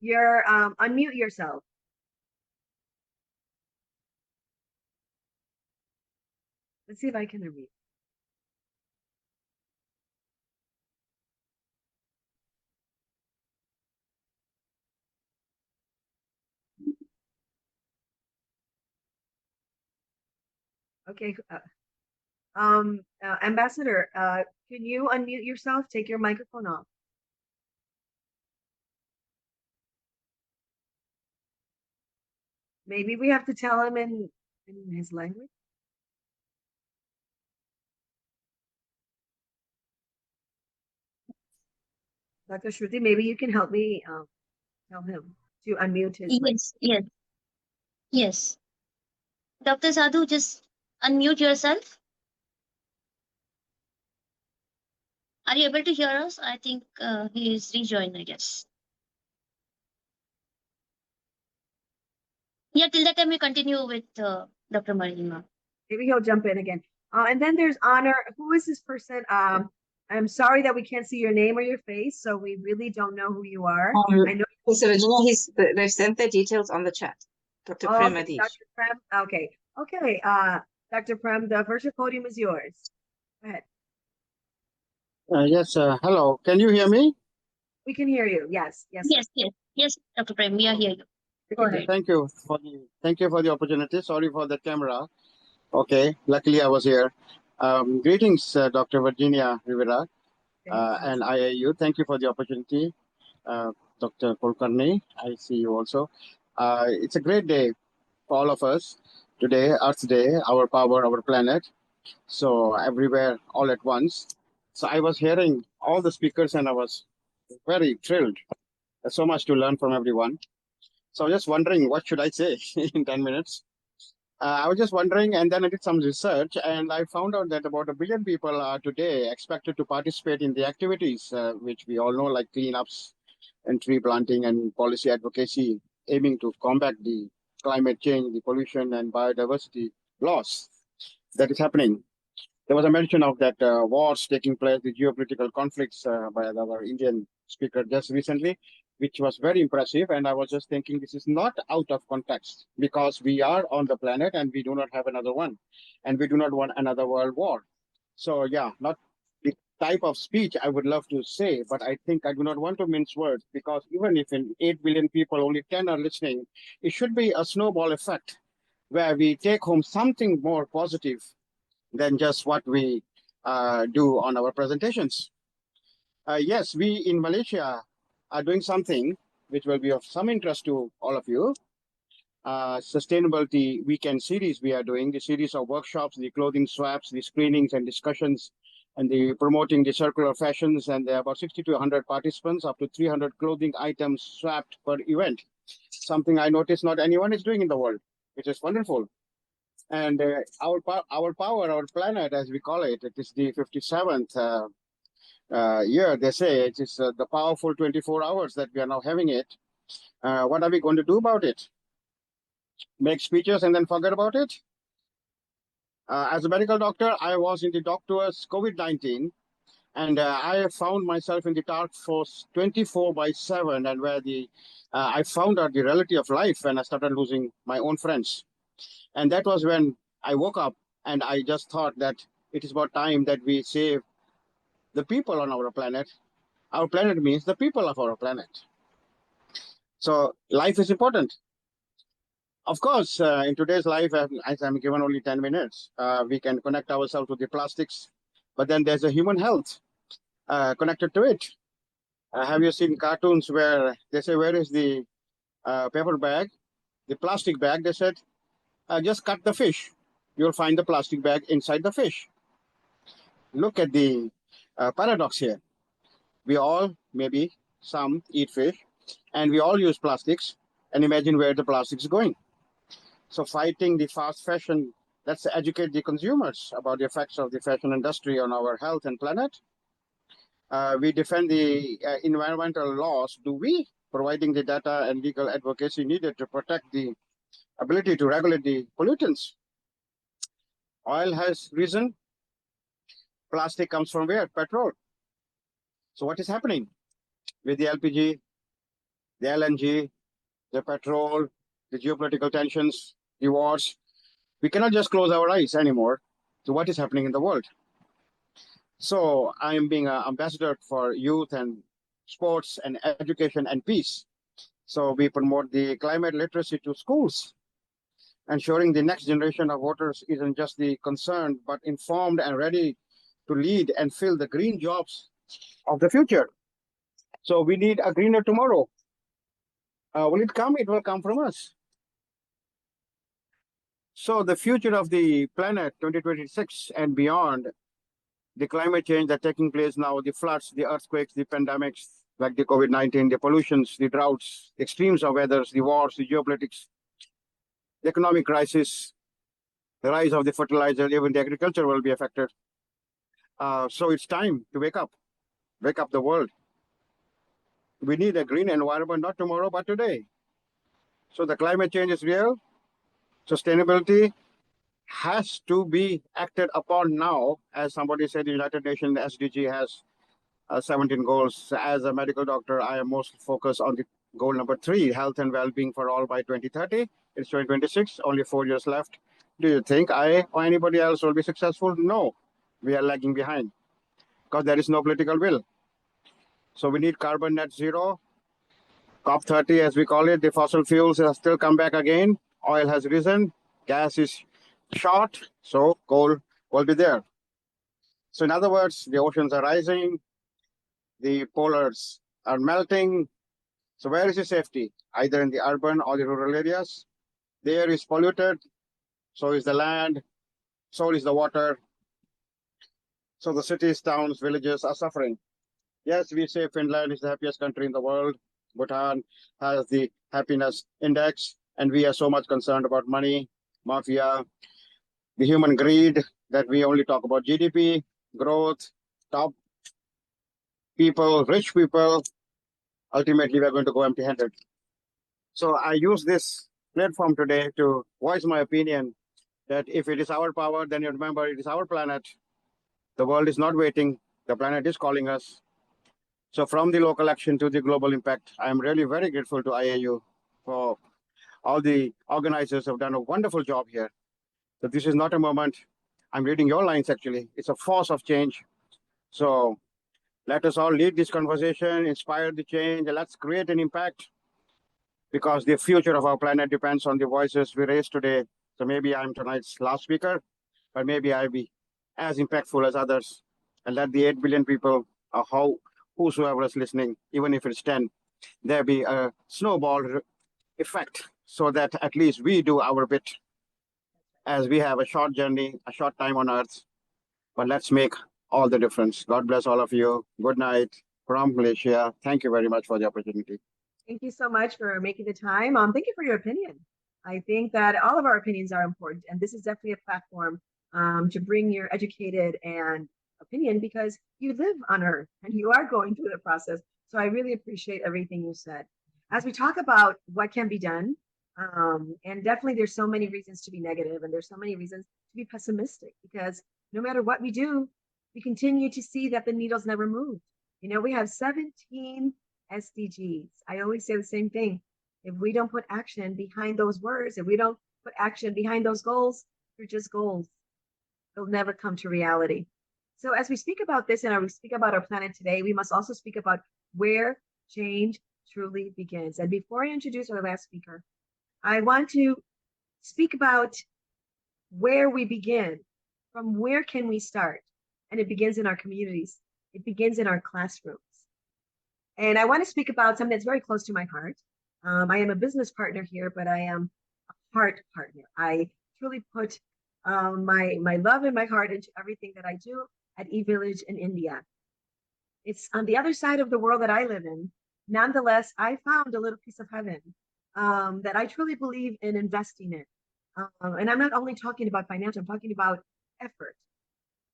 You're unmute yourself. Let's see if I can unmute. Okay. Ambassador, can you unmute yourself? Take your microphone off. Maybe we have to tell him in his language. Dr. Shruti, maybe you can help me tell him to unmute his mic. Yes. Dr. Sadhu, just unmute yourself. Are you able to hear us? I think he is rejoined, I guess. Yeah, till that time we continue with Dr. Marima. Maybe he'll jump in again. And then there's Honor. Who is this person? I'm sorry that we can't see your name or your face, so we really don't know who you are. I know. Srividhya, they've sent their details on the chat. Dr. Prem Okay, Adish. Dr. Prem. Okay. Dr. Prem, the virtual podium is yours. Go ahead. Yes, hello. Can you hear me? We can hear you. Yes, Yes, Dr. Prem, we are here. Go ahead. Thank you for the opportunity. Sorry for the camera. Okay, luckily I was here. Greetings, Dr. Virginia Rivera and IIU. Thank you for the opportunity. Dr. Kulkarni, I see you also. It's a great day for all of us. Today, Earth Day, our power, our planet. So everywhere, all at once. So I was hearing all the speakers and I was very thrilled. There's so much to learn from everyone. So I was just wondering, what should I say in 10 minutes? I was just wondering, and then I did some research, and I found out that about 1 billion people are today expected to participate in the activities, which we all know, like cleanups and tree planting and policy advocacy, aiming to combat the climate change, the pollution and biodiversity loss that is happening. There was a mention of that wars taking place, the geopolitical conflicts by our Indian speaker just recently, which was very impressive. And I was just thinking this is not out of context because we are on the planet and we do not have another one. And we do not want another world war. So yeah, not the type of speech I would love to say, but I think I do not want to mince words because even if in 8 billion people, only 10 are listening, it should be a snowball effect where we take home something more positive than just what we do on our presentations. Yes, we in Malaysia are doing something which will be of some interest to all of you. Sustainability weekend series we are doing, the series of workshops, the clothing swaps, the screenings and discussions, and the promoting the circular fashions, and there are about 60 to 100 participants, up to 300 clothing items swapped per event. Something I noticed not anyone is doing in the world, which is wonderful. And our power, our planet, as we call it, it is the 57th year, they say. It is the powerful 24 hours that we are now having it. What are we going to do about it? Make speeches and then forget about it? As a medical doctor, I was in the doctor's COVID-19, and I found myself in the task force 24/7, and where I found out the reality of life when I started losing my own friends. And that was when I woke up and I just thought that it is about time that we save the people on our planet. Our planet means the people of our planet. So life is important. Of course, in today's life, as I'm given only 10 minutes, we can connect ourselves to the plastics, but then there's a human health connected to it. Have you seen cartoons where they say, where is the paper bag, the plastic bag? They said, just cut the fish. You'll find the plastic bag inside the fish. Look at the paradox here. We all, maybe some, eat fish, and we all use plastics, and imagine where the plastic is going. So fighting the fast fashion, let's educate the consumers about the effects of the fashion industry on our health and planet. We defend the environmental laws. Do we? Providing the data and legal advocacy needed to protect the ability to regulate the pollutants. Oil has risen. Plastic comes from where? Petrol. So what is happening with the LPG, the LNG, the petrol, the geopolitical tensions, the wars? We cannot just close our eyes anymore to what is happening in the world. So I am being an ambassador for youth and sports and education and peace. So we promote the climate literacy to schools, ensuring the next generation of voters isn't just the concerned, but informed and ready to lead and fill the green jobs of the future. So we need a greener tomorrow. Will it come? It will come from us. So the future of the planet 2026 and beyond, the climate change that's taking place now, the floods, the earthquakes, the pandemics, like the COVID-19, the pollutions, the droughts, the extremes of weathers, the wars, the geopolitics, the economic crisis, the rise of the fertilizer, even the agriculture will be affected. So it's time to wake up the world. We need a green environment, not tomorrow, but today. So the climate change is real. Sustainability has to be acted upon now. As somebody said, the United Nations SDG has 17 goals. As a medical doctor, I am most focused on the goal number 3, health and well-being for all by 2030. It's 2026, only 4 years left. Do you think I or anybody else will be successful? No, we are lagging behind because there is no political will. So we need carbon net zero. COP30, as we call it, the fossil fuels have still come back again. Oil has risen, gas is short, so coal will be there. So in other words, the oceans are rising, the polars are melting. So where is the safety? Either in the urban or the rural areas. The air is polluted, so is the land, so is the water. So the cities, towns, villages are suffering. Yes, we say Finland is the happiest country in the world. Bhutan has the happiness index, and we are so much concerned about money, mafia, the human greed, that we only talk about GDP, growth, top people, rich people. Ultimately, we're going to go empty-handed. So I use this platform today to voice my opinion that if it is our power, then you remember it is our planet. The world is not waiting. The planet is calling us. So from the local action to the global impact, I am really very grateful to IIU for all the organizers have done a wonderful job here. So this is not a moment. I'm reading your lines, actually. It's a force of change. So let us all lead this conversation, inspire the change, and let's create an impact, because the future of our planet depends on the voices we raise today. So maybe I'm tonight's last speaker, but maybe I'll be as impactful as others, and let the 8 billion people, whosoever is listening, even if it's 10, there be a snowball effect, so that at least we do our bit, as we have a short journey, a short time on Earth, but let's make all the difference. God bless all of you. Good night from Malaysia. Thank you very much for the opportunity. Thank you so much for making the time. Thank you for your opinion. I think that all of our opinions are important, and this is definitely a platform to bring your educated and opinion, because you live on Earth and you are going through the process. So I really appreciate everything you said. As we talk about what can be done, and definitely there's so many reasons to be negative, and there's so many reasons to be pessimistic, because no matter what we do, we continue to see that the needle's never moved. You know, we have 17 SDGs. I always say the same thing. If we don't put action behind those words, if we don't put action behind those goals, they're just goals. They'll never come to reality. So as we speak about this and we speak about our planet today, we must also speak about where change truly begins. And before I introduce our last speaker, I want to speak about where we begin. From where can we start? And it begins in our communities. It begins in our classrooms. And I want to speak about something that's very close to my heart. I am a business partner here, but I am a heart partner. I truly put my love and my heart into everything that I do at eVillage in India. It's on the other side of the world that I live in. Nonetheless, I found a little piece of heaven that I truly believe in investing in. And I'm not only talking about financial, I'm talking about effort.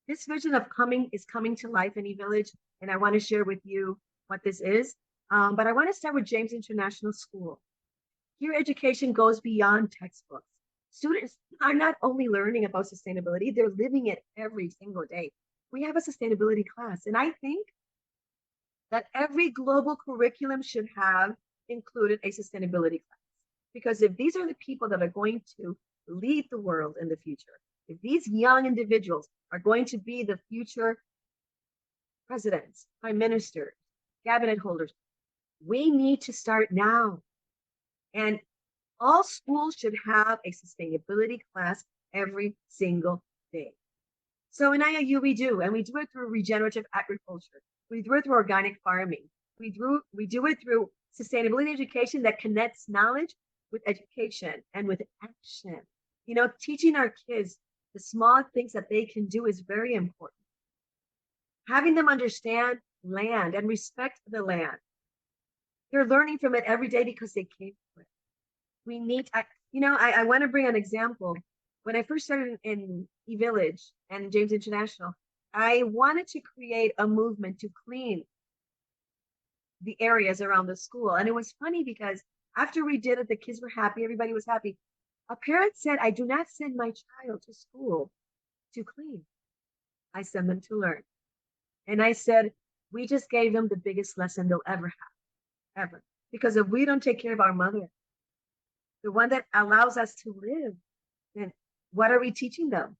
This vision of is coming to life in eVillage, and I want to share with you what this is. But I want to start with James International School. Here, education goes beyond textbooks students are not only learning about sustainability, they're living it every single day. We have a sustainability class, and I think that every global curriculum should have included a sustainability class. Because if these are the people that are going to lead the world in the future, if these young individuals are going to be the future presidents, prime ministers, cabinet holders, we need to start now. And all schools should have a sustainability class every single day. So in IIU we do, and we do it through regenerative agriculture. We do it through organic farming. We do it through sustainability education that connects knowledge with education and with action. You know, teaching our kids the small things that they can do is very important. Having them understand land and respect the land. They're learning from it every day because they came from it. We need, I want to bring an example. When I first started in eVillage and James International, I wanted to create a movement to clean the areas around the school. And it was funny because after we did it, the kids were happy, everybody was happy. A parent said, I do not send my child to school to clean. I send them to learn. And I said, we just gave them the biggest lesson they'll ever have, ever. Because if we don't take care of our mother, the one that allows us to live, then what are we teaching them?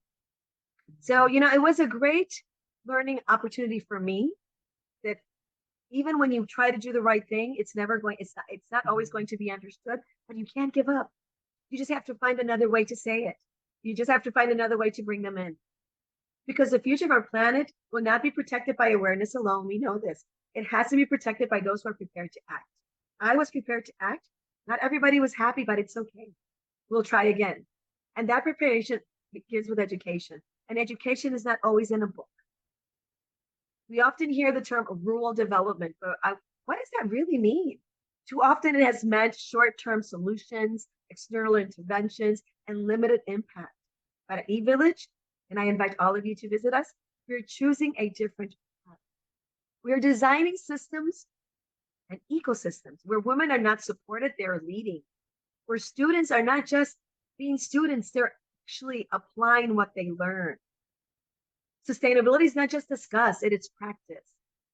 So, it was a great learning opportunity for me that even when you try to do the right thing, it's not always going to be understood, but you can't give up. You just have to find another way to say it. You just have to find another way to bring them in. Because the future of our planet will not be protected by awareness alone. We know this. It has to be protected by those who are prepared to act. I was prepared to act. Not everybody was happy, but it's okay. We'll try again. And that preparation begins with education. And education is not always in a book. We often hear the term rural development, but what does that really mean? Too often it has meant short-term solutions, external interventions, and limited impact. But at eVillage, and I invite all of you to visit us, we're choosing a different path. We're designing systems and ecosystems where women are not supported, they're leading. Where students are not just being students, they're actually applying what they learn. Sustainability is not just discussed, it is practice.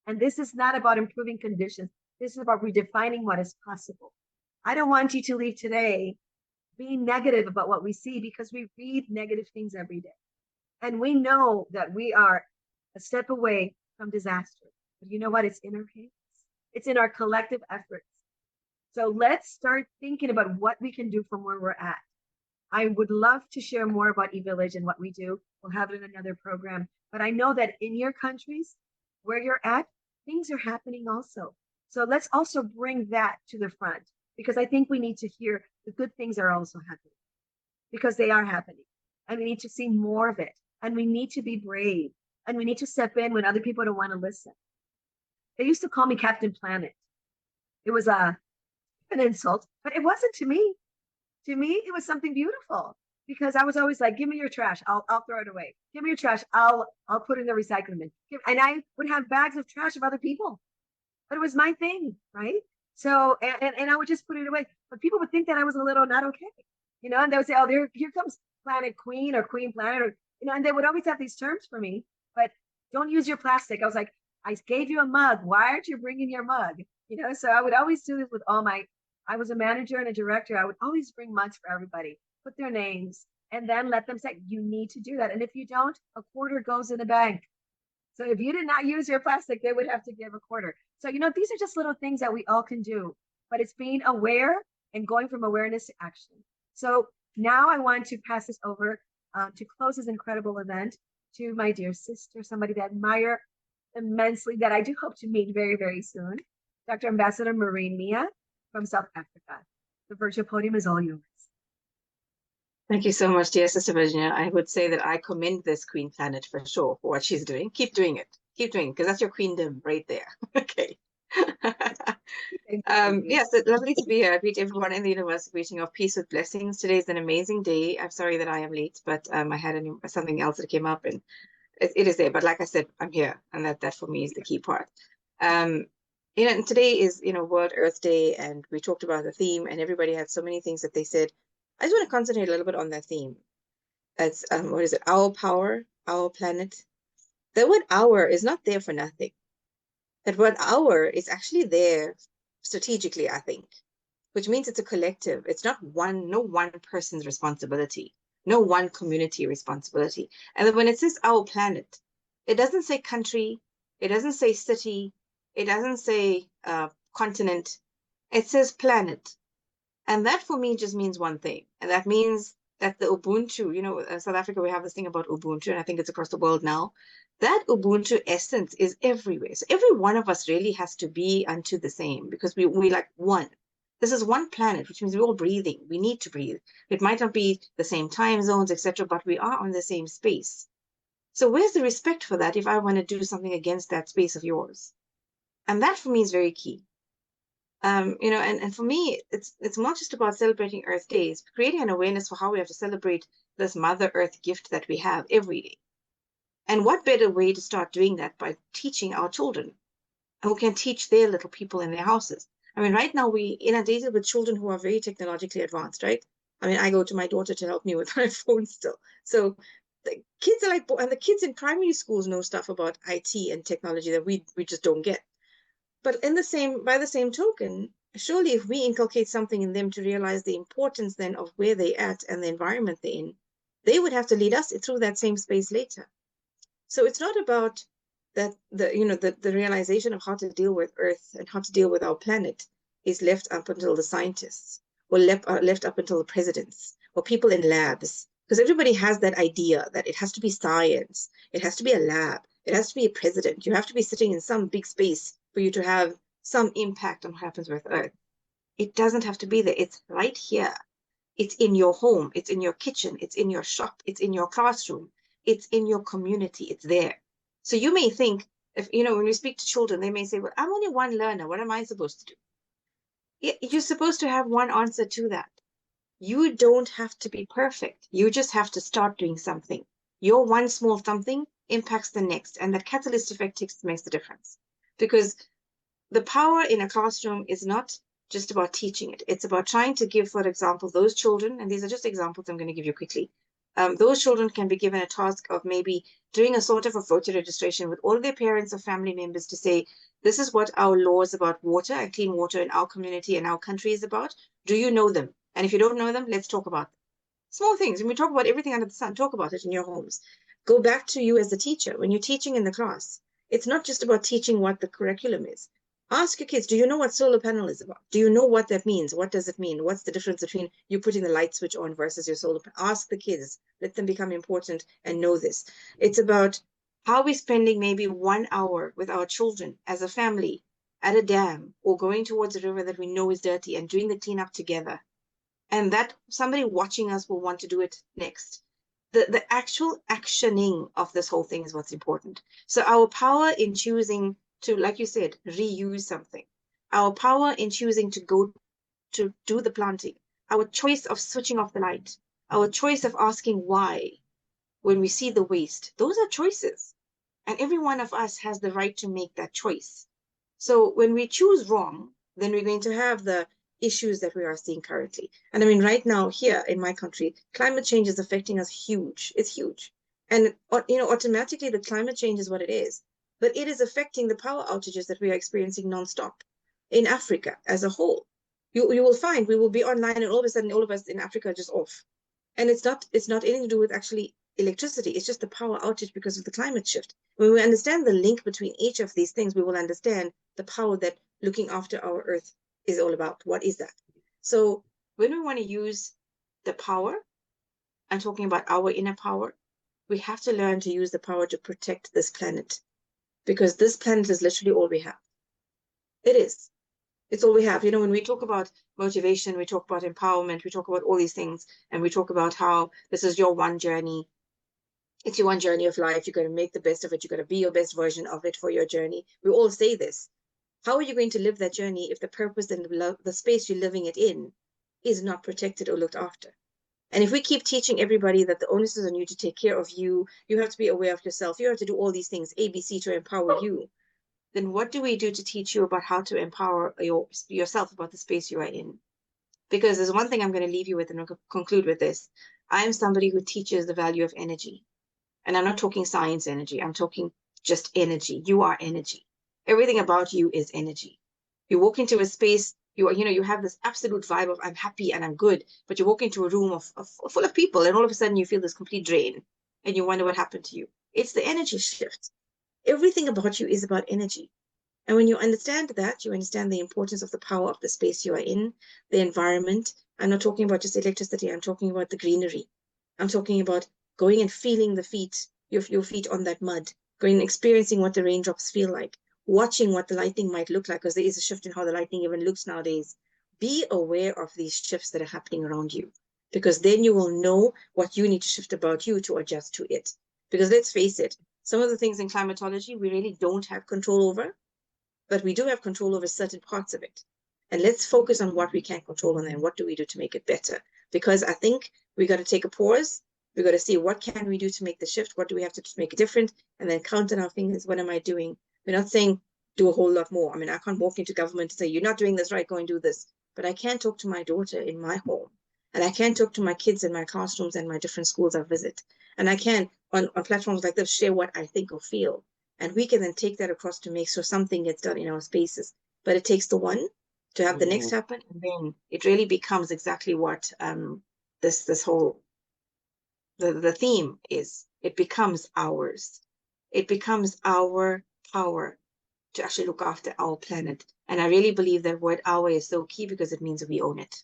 And this is not about improving conditions. This is about redefining what is possible. I don't want you to leave today being negative about what we see because we read negative things every day. And we know that we are a step away from disaster. But you know what? It's in our hands. It's in our collective efforts. So let's start thinking about what we can do from where we're at. I would love to share more about eVillage and what we do. We'll have it in another program. But I know that in your countries, where you're at, things are happening also. So let's also bring that to the front because I think we need to hear the good things are also happening because they are happening. And we need to see more of it. And we need to be brave. And we need to step in when other people don't want to listen. They used to call me Captain Planet. It was an insult, but it wasn't to me. To me, it was something beautiful because I was always like, give me your trash. I'll throw it away. Give me your trash. I'll put it in the recycling bin. And I would have bags of trash of other people, but it was my thing, right? So, and I would just put it away. But people would think that I was a little not okay, and they would say, oh, here comes Planet Queen or Queen Planet, or, and they would always have these terms for me, but don't use your plastic. I was like, I gave you a mug. Why aren't you bringing your mug? So I would always do this with I was a manager and a director. I would always bring mugs for everybody, put their names, and then let them say, you need to do that. And if you don't, a quarter goes in the bank. So if you did not use your plastic, they would have to give a quarter. So, these are just little things that we all can do, but it's being aware and going from awareness to action. So now I want to pass this over to close this incredible event to my dear sister, somebody that I admire immensely, that I do hope to meet very, very soon, Dr. Ambassador Maureen Mia from South Africa. The virtual podium is all yours. Thank you so much, dear Sister Virginia. I would say that I commend this Queen Planet for sure for what she's doing. Keep doing it. Keep doing it, because that's your queendom right there. Okay. Yes, it's lovely to be here. I greet everyone in the universe, greeting of peace with blessings. Today is an amazing day. I'm sorry that I am late, but I had something else that came up, and it is there. But like I said, I'm here, and that for me is the key part. And today is World Earth Day, and we talked about the theme, and everybody had so many things that they said. I just want to concentrate a little bit on that theme. It's what is it? Our power, our planet. The word "our" is not there for nothing. That word "our" is actually there strategically, I think, which means it's a collective. It's not no one person's responsibility, no one community responsibility. And then when it says our planet, it doesn't say country, it doesn't say city, it doesn't say continent, it says planet. And that for me just means one thing. And that means that the Ubuntu, South Africa, we have this thing about Ubuntu, and I think it's across the world now. That Ubuntu essence is everywhere. So every one of us really has to be unto the same, because we like one. This is one planet, which means we're all breathing. We need to breathe. It might not be the same time zones, etc., but we are on the same space. So where's the respect for that if I want to do something against that space of yours? And that for me is very key. And for me, it's not just about celebrating Earth Day. It's creating an awareness for how we have to celebrate this Mother Earth gift that we have every day. And what better way to start doing that by teaching our children who can teach their little people in their houses. I mean, right now we inundated with children who are very technologically advanced, right? I mean, I go to my daughter to help me with my phone still. So the kids are like, and the kids in primary schools know stuff about IT and technology that we just don't get. But by the same token, surely if we inculcate something in them to realize the importance then of where they're at and the environment they're in, they would have to lead us through that same space later. So it's not about that the realization of how to deal with Earth and how to deal with our planet is left up until the scientists, or left up until the presidents, or people in labs, because everybody has that idea that it has to be science, it has to be a lab, it has to be a president, you have to be sitting in some big space for you to have some impact on what happens with Earth. It doesn't have to be there. It's right here. It's in your home, it's in your kitchen, it's in your shop, it's in your classroom, it's in your community, it's there. So you may think, when we speak to children, they may say, well, I'm only one learner. What am I supposed to do? You're supposed to have one answer to that. You don't have to be perfect. You just have to start doing something. Your one small something impacts the next, and that catalyst effect makes the difference. Because the power in a classroom is not just about teaching it. It's about trying to give, for example, those children, and these are just examples I'm going to give you quickly. Those children can be given a task of maybe doing a sort of a voter registration with all of their parents or family members to say, this is what our laws about water and clean water in our community and our country is about. Do you know them? And if you don't know them, let's talk about them. Small things. When we talk about everything under the sun, talk about it in your homes. Go back to you as the teacher. When you're teaching in the class, it's not just about teaching what the curriculum is. Ask your kids, do you know what solar panel is about? Do you know what that means? What does it mean? What's the difference between you putting the light switch on versus your solar panel? Ask the kids, let them become important and know this. It's about how we're spending maybe 1 hour with our children as a family at a dam or going towards a river that we know is dirty and doing the cleanup together. And that somebody watching us will want to do it next. The actual actioning of this whole thing is what's important. So our power in choosing to, like you said, reuse something. Our power in choosing to go to do the planting. Our choice of switching off the light. Our choice of asking why when we see the waste. Those are choices. And every one of us has the right to make that choice. So when we choose wrong, then we're going to have the issues that we are seeing currently. And I mean, right now here in my country, climate change is affecting us huge. It's huge. And, automatically the climate change is what it is. But it is affecting the power outages that we are experiencing nonstop in Africa as a whole. You will find we will be online and all of a sudden all of us in Africa are just off. And it's not anything to do with actually electricity. It's just the power outage because of the climate shift. When we understand the link between each of these things, we will understand the power that looking after our earth is all about. What is that? So when we want to use the power, I'm talking about our inner power, we have to learn to use the power to protect this planet. Because this planet is literally all we have. It is. It's all we have. When we talk about motivation, we talk about empowerment, we talk about all these things, and we talk about how this is your one journey. It's your one journey of life. You're going to make the best of it. You're going to be your best version of it for your journey. We all say this. How are you going to live that journey if the purpose and the space you're living it in is not protected or looked after? And if we keep teaching everybody that the onus is on you to take care of you, you have to be aware of yourself, you have to do all these things, ABC, to empower you, then what do we do to teach you about how to empower yourself about the space you are in? Because there's one thing I'm going to leave you with, and I'll conclude with this. I am somebody who teaches the value of energy. And I'm not talking science energy. I'm talking just energy. You are energy. Everything about you is energy. You walk into a space, you have this absolute vibe of I'm happy and I'm good, but you walk into a room full of people, and all of a sudden you feel this complete drain, and you wonder what happened to you. It's the energy shift. Everything about you is about energy. And when you understand that, you understand the importance of the power of the space you are in, the environment. I'm not talking about just electricity. I'm talking about the greenery. I'm talking about going and feeling the feet, your feet on that mud, going and experiencing what the raindrops feel like, watching what the lightning might look like, because there is a shift in how the lightning even looks nowadays. Be aware of these shifts that are happening around you, because then you will know what you need to shift about you to adjust to it. Because let's face it, some of the things in climatology we really don't have control over, but we do have control over certain parts of it. And let's focus on what we can control and what do we do to make it better. Because I think we got to take a pause. We got to see what can we do to make the shift? What do we have to make it different? And then count on our fingers. What am I doing? We're not saying do a whole lot more. I mean, I can't walk into government and say, you're not doing this right, go and do this. But I can talk to my daughter in my home. And I can talk to my kids in my classrooms and my different schools I visit. And I can, on platforms like this, share what I think or feel. And we can then take that across to make sure something gets done in our spaces. But it takes the one to have the next happen. And then it really becomes exactly what this whole, the theme is. It becomes ours. It becomes our power to actually look after our planet. And I really believe that word our is so key because it means we own it.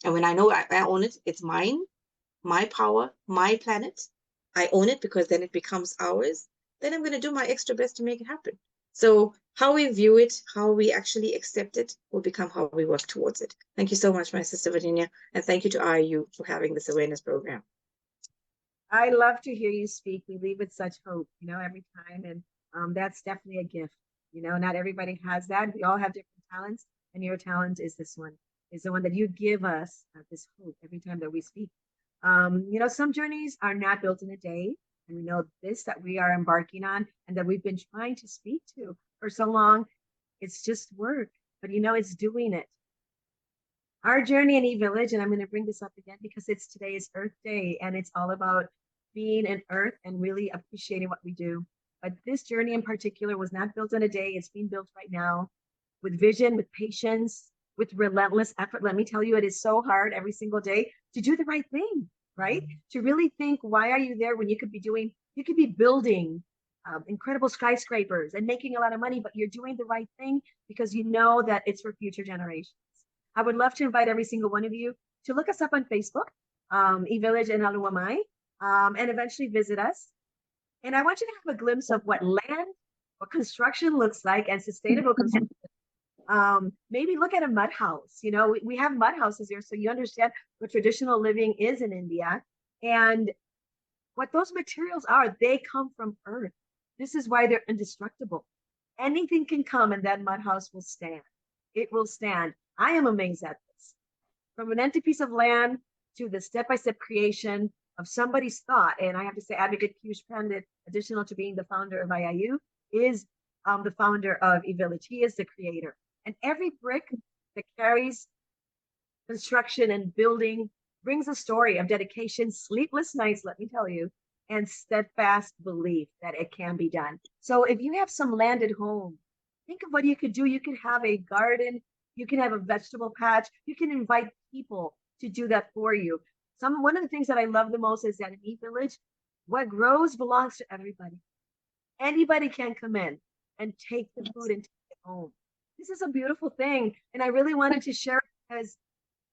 And when I know I own it, it's mine, my power, my planet. I own it because then it becomes ours. Then I'm going to do my extra best to make it happen. So how we view it, how we actually accept it will become how we work towards it. Thank you so much, my sister Virginia. And thank you to IIU for having this awareness program. I love to hear you speak. We leave with such hope, every time. And that's definitely a gift. Not everybody has that. We all have different talents. And your talent is this one, is the one that you give us this hope every time that we speak. Some journeys are not built in a day. And we know this that we are embarking on and that we've been trying to speak to for so long. It's just work, but it's doing it. Our journey in eVillage, and I'm going to bring this up again because today's Earth Day, and it's all about being in Earth and really appreciating what we do. But this journey in particular was not built in a day. It's being built right now with vision, with patience, with relentless effort. Let me tell you, it is so hard every single day to do the right thing, right? To really think, why are you there when you could be building incredible skyscrapers and making a lot of money, but you're doing the right thing because you know that it's for future generations. I would love to invite every single one of you to look us up on Facebook, eVillage and Aluamai, and eventually visit us. And I want you to have a glimpse of what what construction looks like and sustainable construction. Maybe look at a mud house. We have mud houses here, so you understand what traditional living is in India. And what those materials are, they come from earth. This is why they're indestructible. Anything can come and that mud house will stand. It will stand. I am amazed at this. From an empty piece of land to the step-by-step creation of somebody's thought. And I have to say, Advocate Piyush Pandit, additional to being the founder of IIU, is the founder of eVillage. He is the creator. And every brick that carries construction and building brings a story of dedication, sleepless nights, let me tell you, and steadfast belief that it can be done. So if you have some land at home, think of what you could do. You could have a garden, you can have a vegetable patch, you can invite people to do that for you. One of the things that I love the most is that in eVillage, what grows belongs to everybody. Anybody can come in and take the food and take it home. This is a beautiful thing. And I really wanted to share it because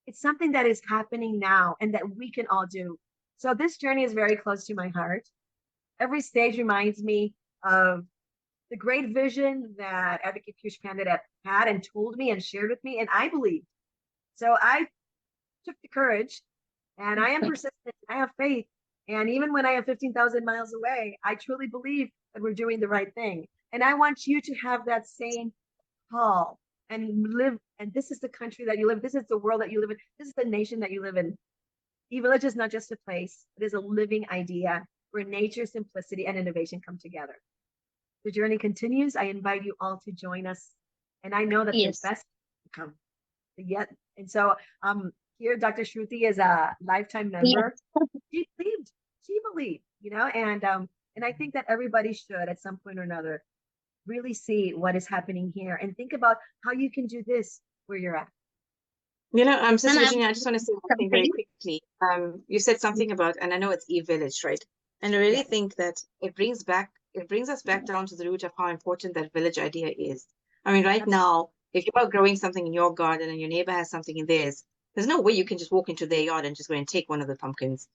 it's something that is happening now and that we can all do. So this journey is very close to my heart. Every stage reminds me of the great vision that Advocate Piyush Pandit had and told me and shared with me, and I believed. So I took the courage, and I am persistent. I have faith. And even when I am 15,000 miles away, I truly believe that we're doing the right thing. And I want you to have that same call and live. And this is the country that you live. This is the world that you live in. This is the nation that you live in. eVillage is not just a place. It is a living idea where nature, simplicity, and innovation come together. The journey continues. I invite you all to join us. And I know that the best will come. Yet, and so here, Dr. Shruti is a lifetime member. She believed, and I think that everybody should at some point or another really see what is happening here and think about how you can do this where you're at. Sister Virginia, I just want to say one thing very quickly. You said something about, and I know it's e-village, right? And I really think that it brings us back down to the root of how important that village idea is. I mean, right now, if you are growing something in your garden and your neighbor has something in theirs, there's no way you can just walk into their yard and just go and take one of the pumpkins.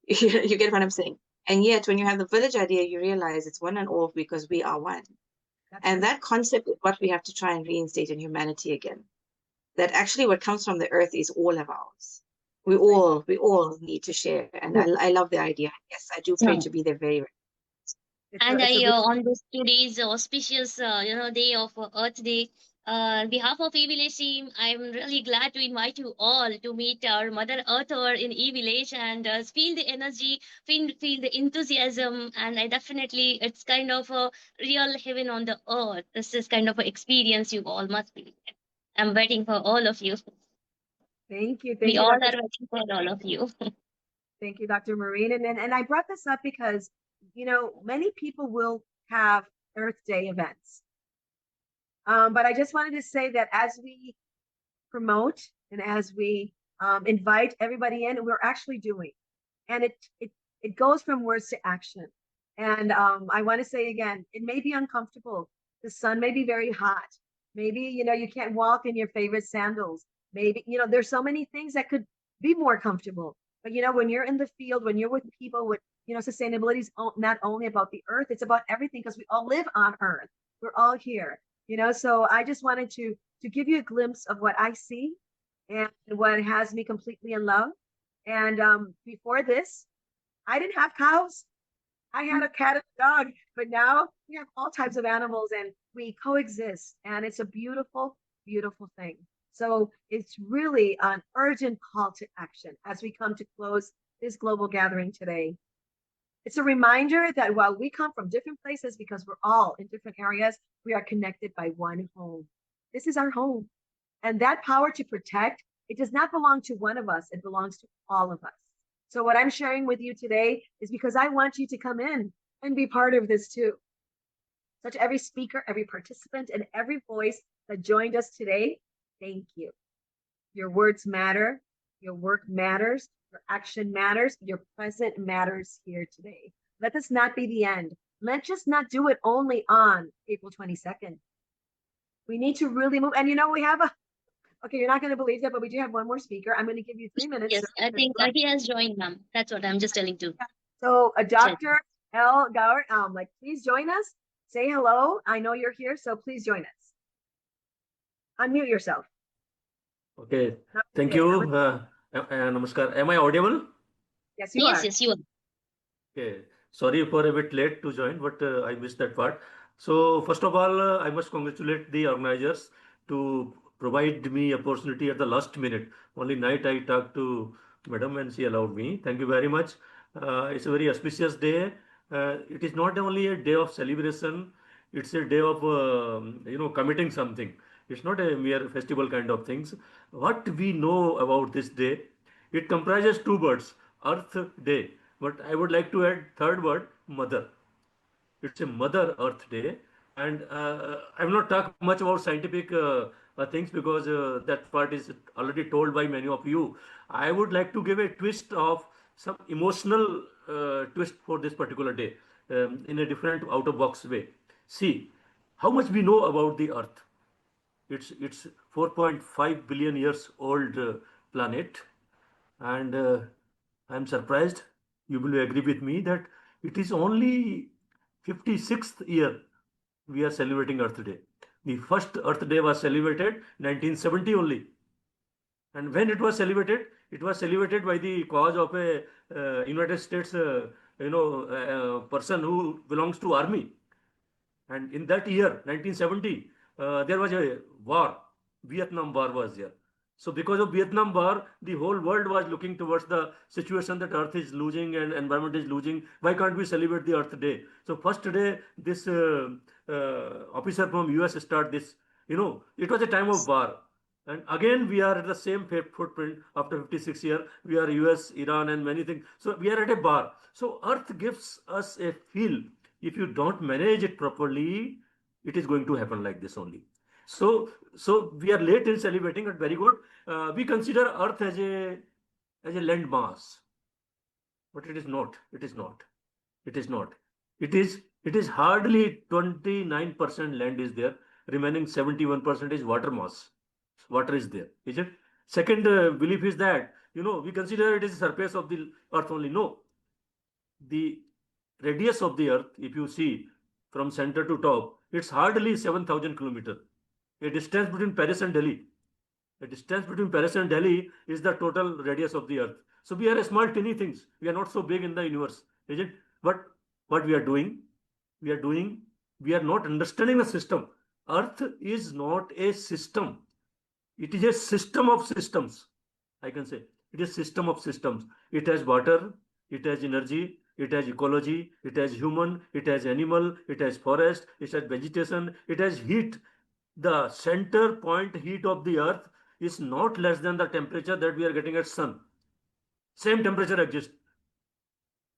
You get what I'm saying? And yet, when you have the village idea, you realize it's one and all because we are one. And that concept is what we have to try and reinstate in humanity again. That actually what comes from the earth is all of ours. We all need to share. And I love the idea. Yes, I do pray to be there very, very. And on this today's auspicious, day of Earth Day, on behalf of E-Village team, I'm really glad to invite you all to meet our Mother Earther in E-Village and feel the energy, feel the enthusiasm, and it's kind of a real heaven on the earth. This is kind of an experience you all must be. I'm waiting for all of you. Thank you. We all are waiting for all of you. Thank you, Dr. Maureen. And I brought this up because, many people will have Earth Day events. But I just wanted to say that as we promote and as we invite everybody in, we're actually doing. And it goes from words to action. And I want to say again, it may be uncomfortable. The sun may be very hot. Maybe, you can't walk in your favorite sandals. Maybe, there's so many things that could be more comfortable. But, when you're in the field, when you're with people with, sustainability is not only about the earth, it's about everything because we all live on earth. We're all here, so I just wanted to give you a glimpse of what I see and what has me completely in love. And before this, I didn't have cows. I had a cat and a dog, but now we have all types of animals and we coexist. And it's a beautiful, beautiful thing. So it's really an urgent call to action as we come to close this global gathering today. It's a reminder that while we come from different places because we're all in different areas, we are connected by one home. This is our home. And that power to protect, it does not belong to one of us. It belongs to all of us. So what I'm sharing with you today is because I want you to come in and be part of this too. So to every speaker, every participant, and every voice that joined us today, thank you. Your words matter. Your work matters. Your action matters. Your present matters here today. Let this not be the end. Let's just not do it only on April 22nd. We need to really move. And we have okay, you're not going to believe that, but we do have one more speaker. I'm going to give you 3 minutes. Yes, I think he has joined, ma'am. That's what I'm just telling too. So Dr. L. Gaur, please join us. Say hello. I know you're here, so please join us. Unmute yourself. Okay, thank you. Namaskar. Am I audible? Yes, you are. Yes, you are. Okay, sorry for a bit late to join, but I missed that part. So first of all, I must congratulate the organizers to provide me opportunity at the last minute. Only night I talked to Madam and she allowed me. Thank you very much. It's a very auspicious day. It is not only a day of celebration. It's a day of committing something. It's not a mere festival kind of things. What we know about this day, it comprises two words, Earth Day. But I would like to add third word, Mother. It's a Mother Earth Day. And I will not talk much about scientific things because that part is already told by many of you. I would like to give a twist of some emotional twist for this particular day in a different out-of-box way. See, how much we know about the Earth. It's 4.5 billion years old planet, and I'm surprised you will agree with me that it is only 56th year we are celebrating Earth Day. The first Earth Day was celebrated 1970 only. And when it was celebrated by the cause of a United States, person who belongs to army. And in that year, 1970, there was a war. Vietnam War was there. So because of Vietnam War, the whole world was looking towards the situation that Earth is losing and environment is losing. Why can't we celebrate the Earth Day? So first day, this officer from US start this. It was a time of war. And again, we are at the same footprint after 56 years. We are US, Iran, and many things. So we are at a bar. So Earth gives us a feel. If you don't manage it properly, it is going to happen like this only. So we are late in celebrating, but very good. We consider Earth as a land mass, but it is not. It is not. It is not. It is hardly 29% land is there. Remaining 71% is water mass. Water is there, is it? Second belief is that, we consider it is the surface of the earth only. No. The radius of the earth, if you see from center to top, it's hardly 7,000 kilometers. A distance between Paris and Delhi. The distance between Paris and Delhi is the total radius of the earth. So we are a small tiny things. We are not so big in the universe, is it? But what we are doing, we are not understanding the system. Earth is not a system. It is a system of systems. I can say it is system of systems. It has water, it has energy, it has ecology, it has human, it has animal, it has forest, it has vegetation, it has heat. The center point heat of the earth is not less than the temperature that we are getting at sun. Same temperature exists.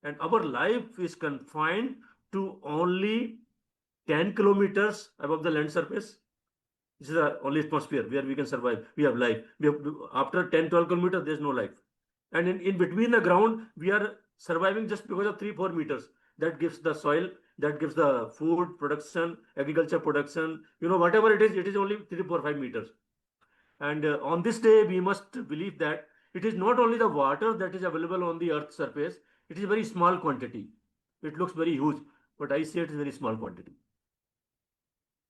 And our life is confined to only 10 kilometers above the land surface. This is the only atmosphere where we can survive. We have life. After 10, 12 kilometers, there's no life. And in between the ground, we are surviving just because of 3-4 meters. That gives the soil, that gives the food production, agriculture production, whatever it is only 3, 4, 5 meters. And on this day, we must believe that it is not only the water that is available on the earth's surface, it is a very small quantity. It looks very huge, but I say it is very small quantity.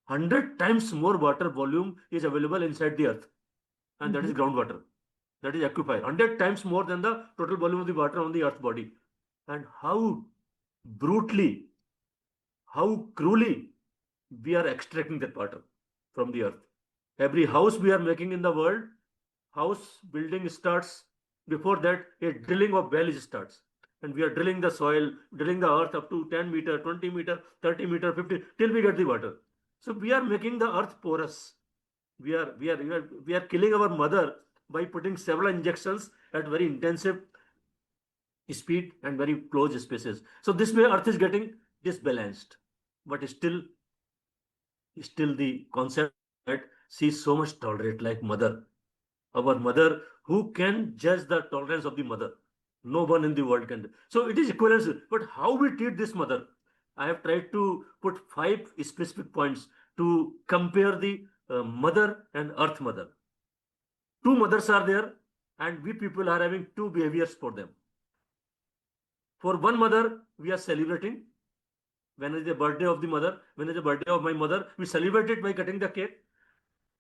100 times more water volume is available inside the earth, and that is groundwater. That is aquifer. 100 times more than the total volume of the water on the earth body. And how brutally, how cruelly we are extracting that water from the earth. Every house we are making in the world, house building starts. Before that, a drilling of wells starts. And we are drilling the soil, drilling the earth up to 10 meter, 20 meter, 30 meter, 50, till we get the water. So we are making the earth porous. We are killing our mother by putting several injections at very intensive speed and very close spaces. So this way earth is getting disbalanced. But still the concept that she is so much tolerant like mother. Our mother, who can judge the tolerance of the mother? No one in the world can. So it is equivalence. But how we treat this mother? I have tried to put 5 specific points to compare the mother and earth mother. 2 mothers are there, and we people are having 2 behaviors for them. For one mother, we are celebrating. When is the birthday of the mother? When is the birthday of my mother? We celebrate it by cutting the cake.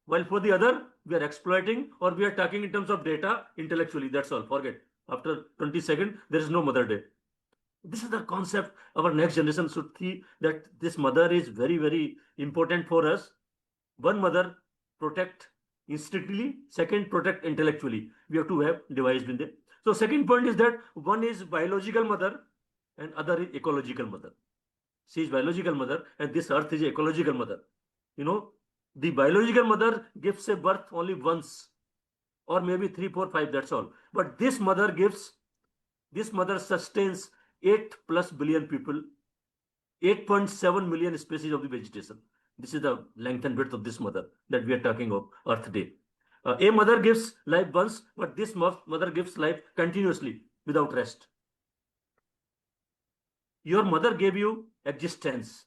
While for the other, we are exploiting, or we are talking in terms of data intellectually. That's all. Forget. After 20 seconds, there is no Mother Day. This is the concept our next generation should see, that this mother is very, very important for us. One mother, protect instinctively. Second, protect intellectually. We have to have devised in there. So second point is that one is biological mother and other is ecological mother. She is biological mother and this earth is ecological mother. The biological mother gives a birth only once, or maybe 3, 4, 5, that's all. But this mother sustains 8+ billion people, 8.7 million species of the vegetation. This is the length and width of this mother that we are talking of Earth Day. A mother gives life once, but this mother gives life continuously without rest. Your mother gave you existence,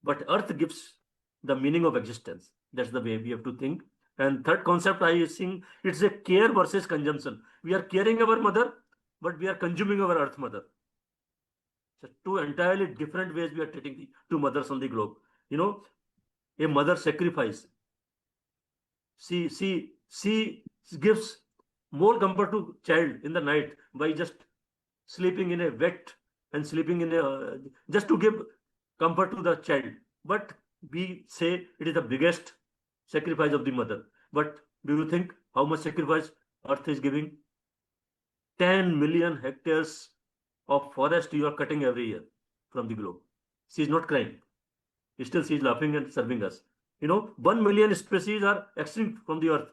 but Earth gives the meaning of existence. That's the way we have to think. And third concept I think it's a care versus consumption. We are caring our mother, but we are consuming our earth mother. So 2 entirely different ways we are treating the 2 mothers on the globe. A mother sacrifice. She gives more comfort to child in the night by just sleeping in a wet and sleeping in a just to give comfort to the child. But we say it is the biggest sacrifice of the mother. But do you think how much sacrifice Earth is giving? 10 million hectares of forest you are cutting every year from the globe. She is not crying. Still she is laughing and serving us. 1 million species are extinct from the earth.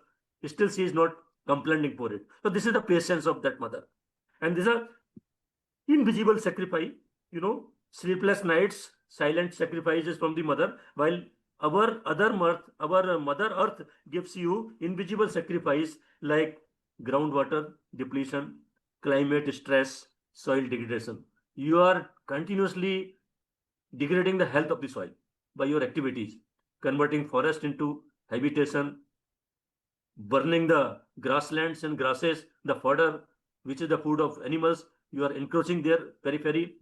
Still she is not complaining for it. So this is the patience of that mother. And this is a invisible sacrifice, sleepless nights, silent sacrifices from the mother, while our mother earth gives you invisible sacrifice like groundwater depletion, climate stress, soil degradation. You are continuously degrading the health of the soil by your activities, converting forest into habitation, burning the grasslands and grasses, the fodder, which is the food of animals. You are encroaching their periphery.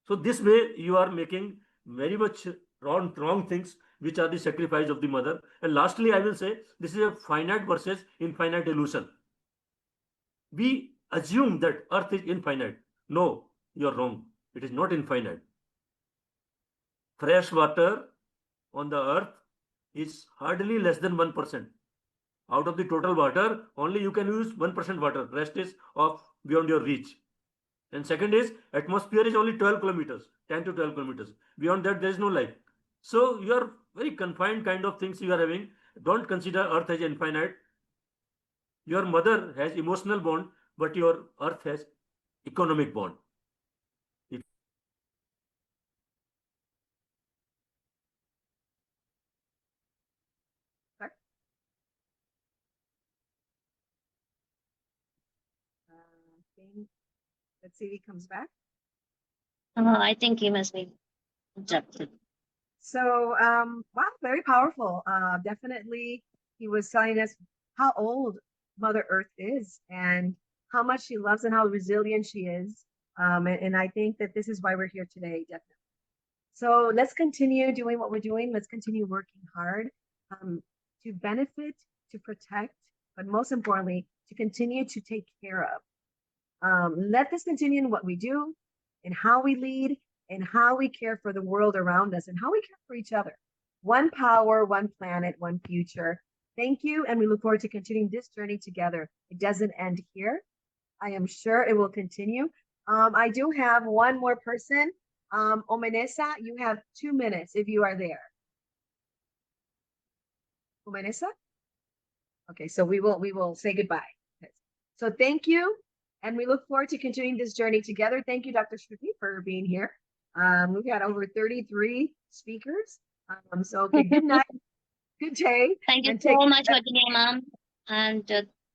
So this way you are making very much wrong things, which are the sacrifice of the mother. And lastly, I will say this is a finite versus infinite illusion. We assume that earth is infinite. No, you are wrong. It is not infinite. Fresh water on the earth is hardly less than 1%. Out of the total water, only you can use 1% water. Rest is beyond your reach. And second is, atmosphere is only 12 kilometers, 10 to 12 kilometers. Beyond that, there is no life. So you are very confined kind of things you are having. Don't consider earth as infinite. Your mother has emotional bond, but your earth has economic bond. Let's see if he comes back. I think he must be interrupted. So, wow, very powerful. Definitely, he was telling us how old Mother Earth is and how much she loves and how resilient she is. And I think that this is why we're here today, definitely. So let's continue doing what we're doing. Let's continue working hard to benefit, to protect, but most importantly, to continue to take care of. Let this continue in what we do, in how we lead, and how we care for the world around us, and how we care for each other. One power, one planet, one future. Thank you, and we look forward to continuing this journey together. It doesn't end here. I am sure it will continue. I do have one more person. Omenesa, you have 2 minutes if you are there. Omenesa? Okay, so we will say goodbye. So thank you. And we look forward to continuing this journey together. Thank you, Dr. Shruti, for being here. We've got over 33 speakers. So, okay, good night, good day. Thank you so much, Virginia, ma'am. And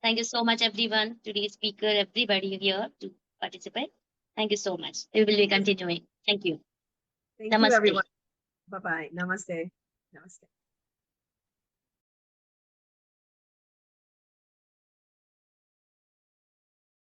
thank you so much, everyone, today's speaker, everybody here to participate. Thank you so much. We will be continuing. Thank you. Thank Namaste. you, everyone. Bye-bye. Namaste. Namaste.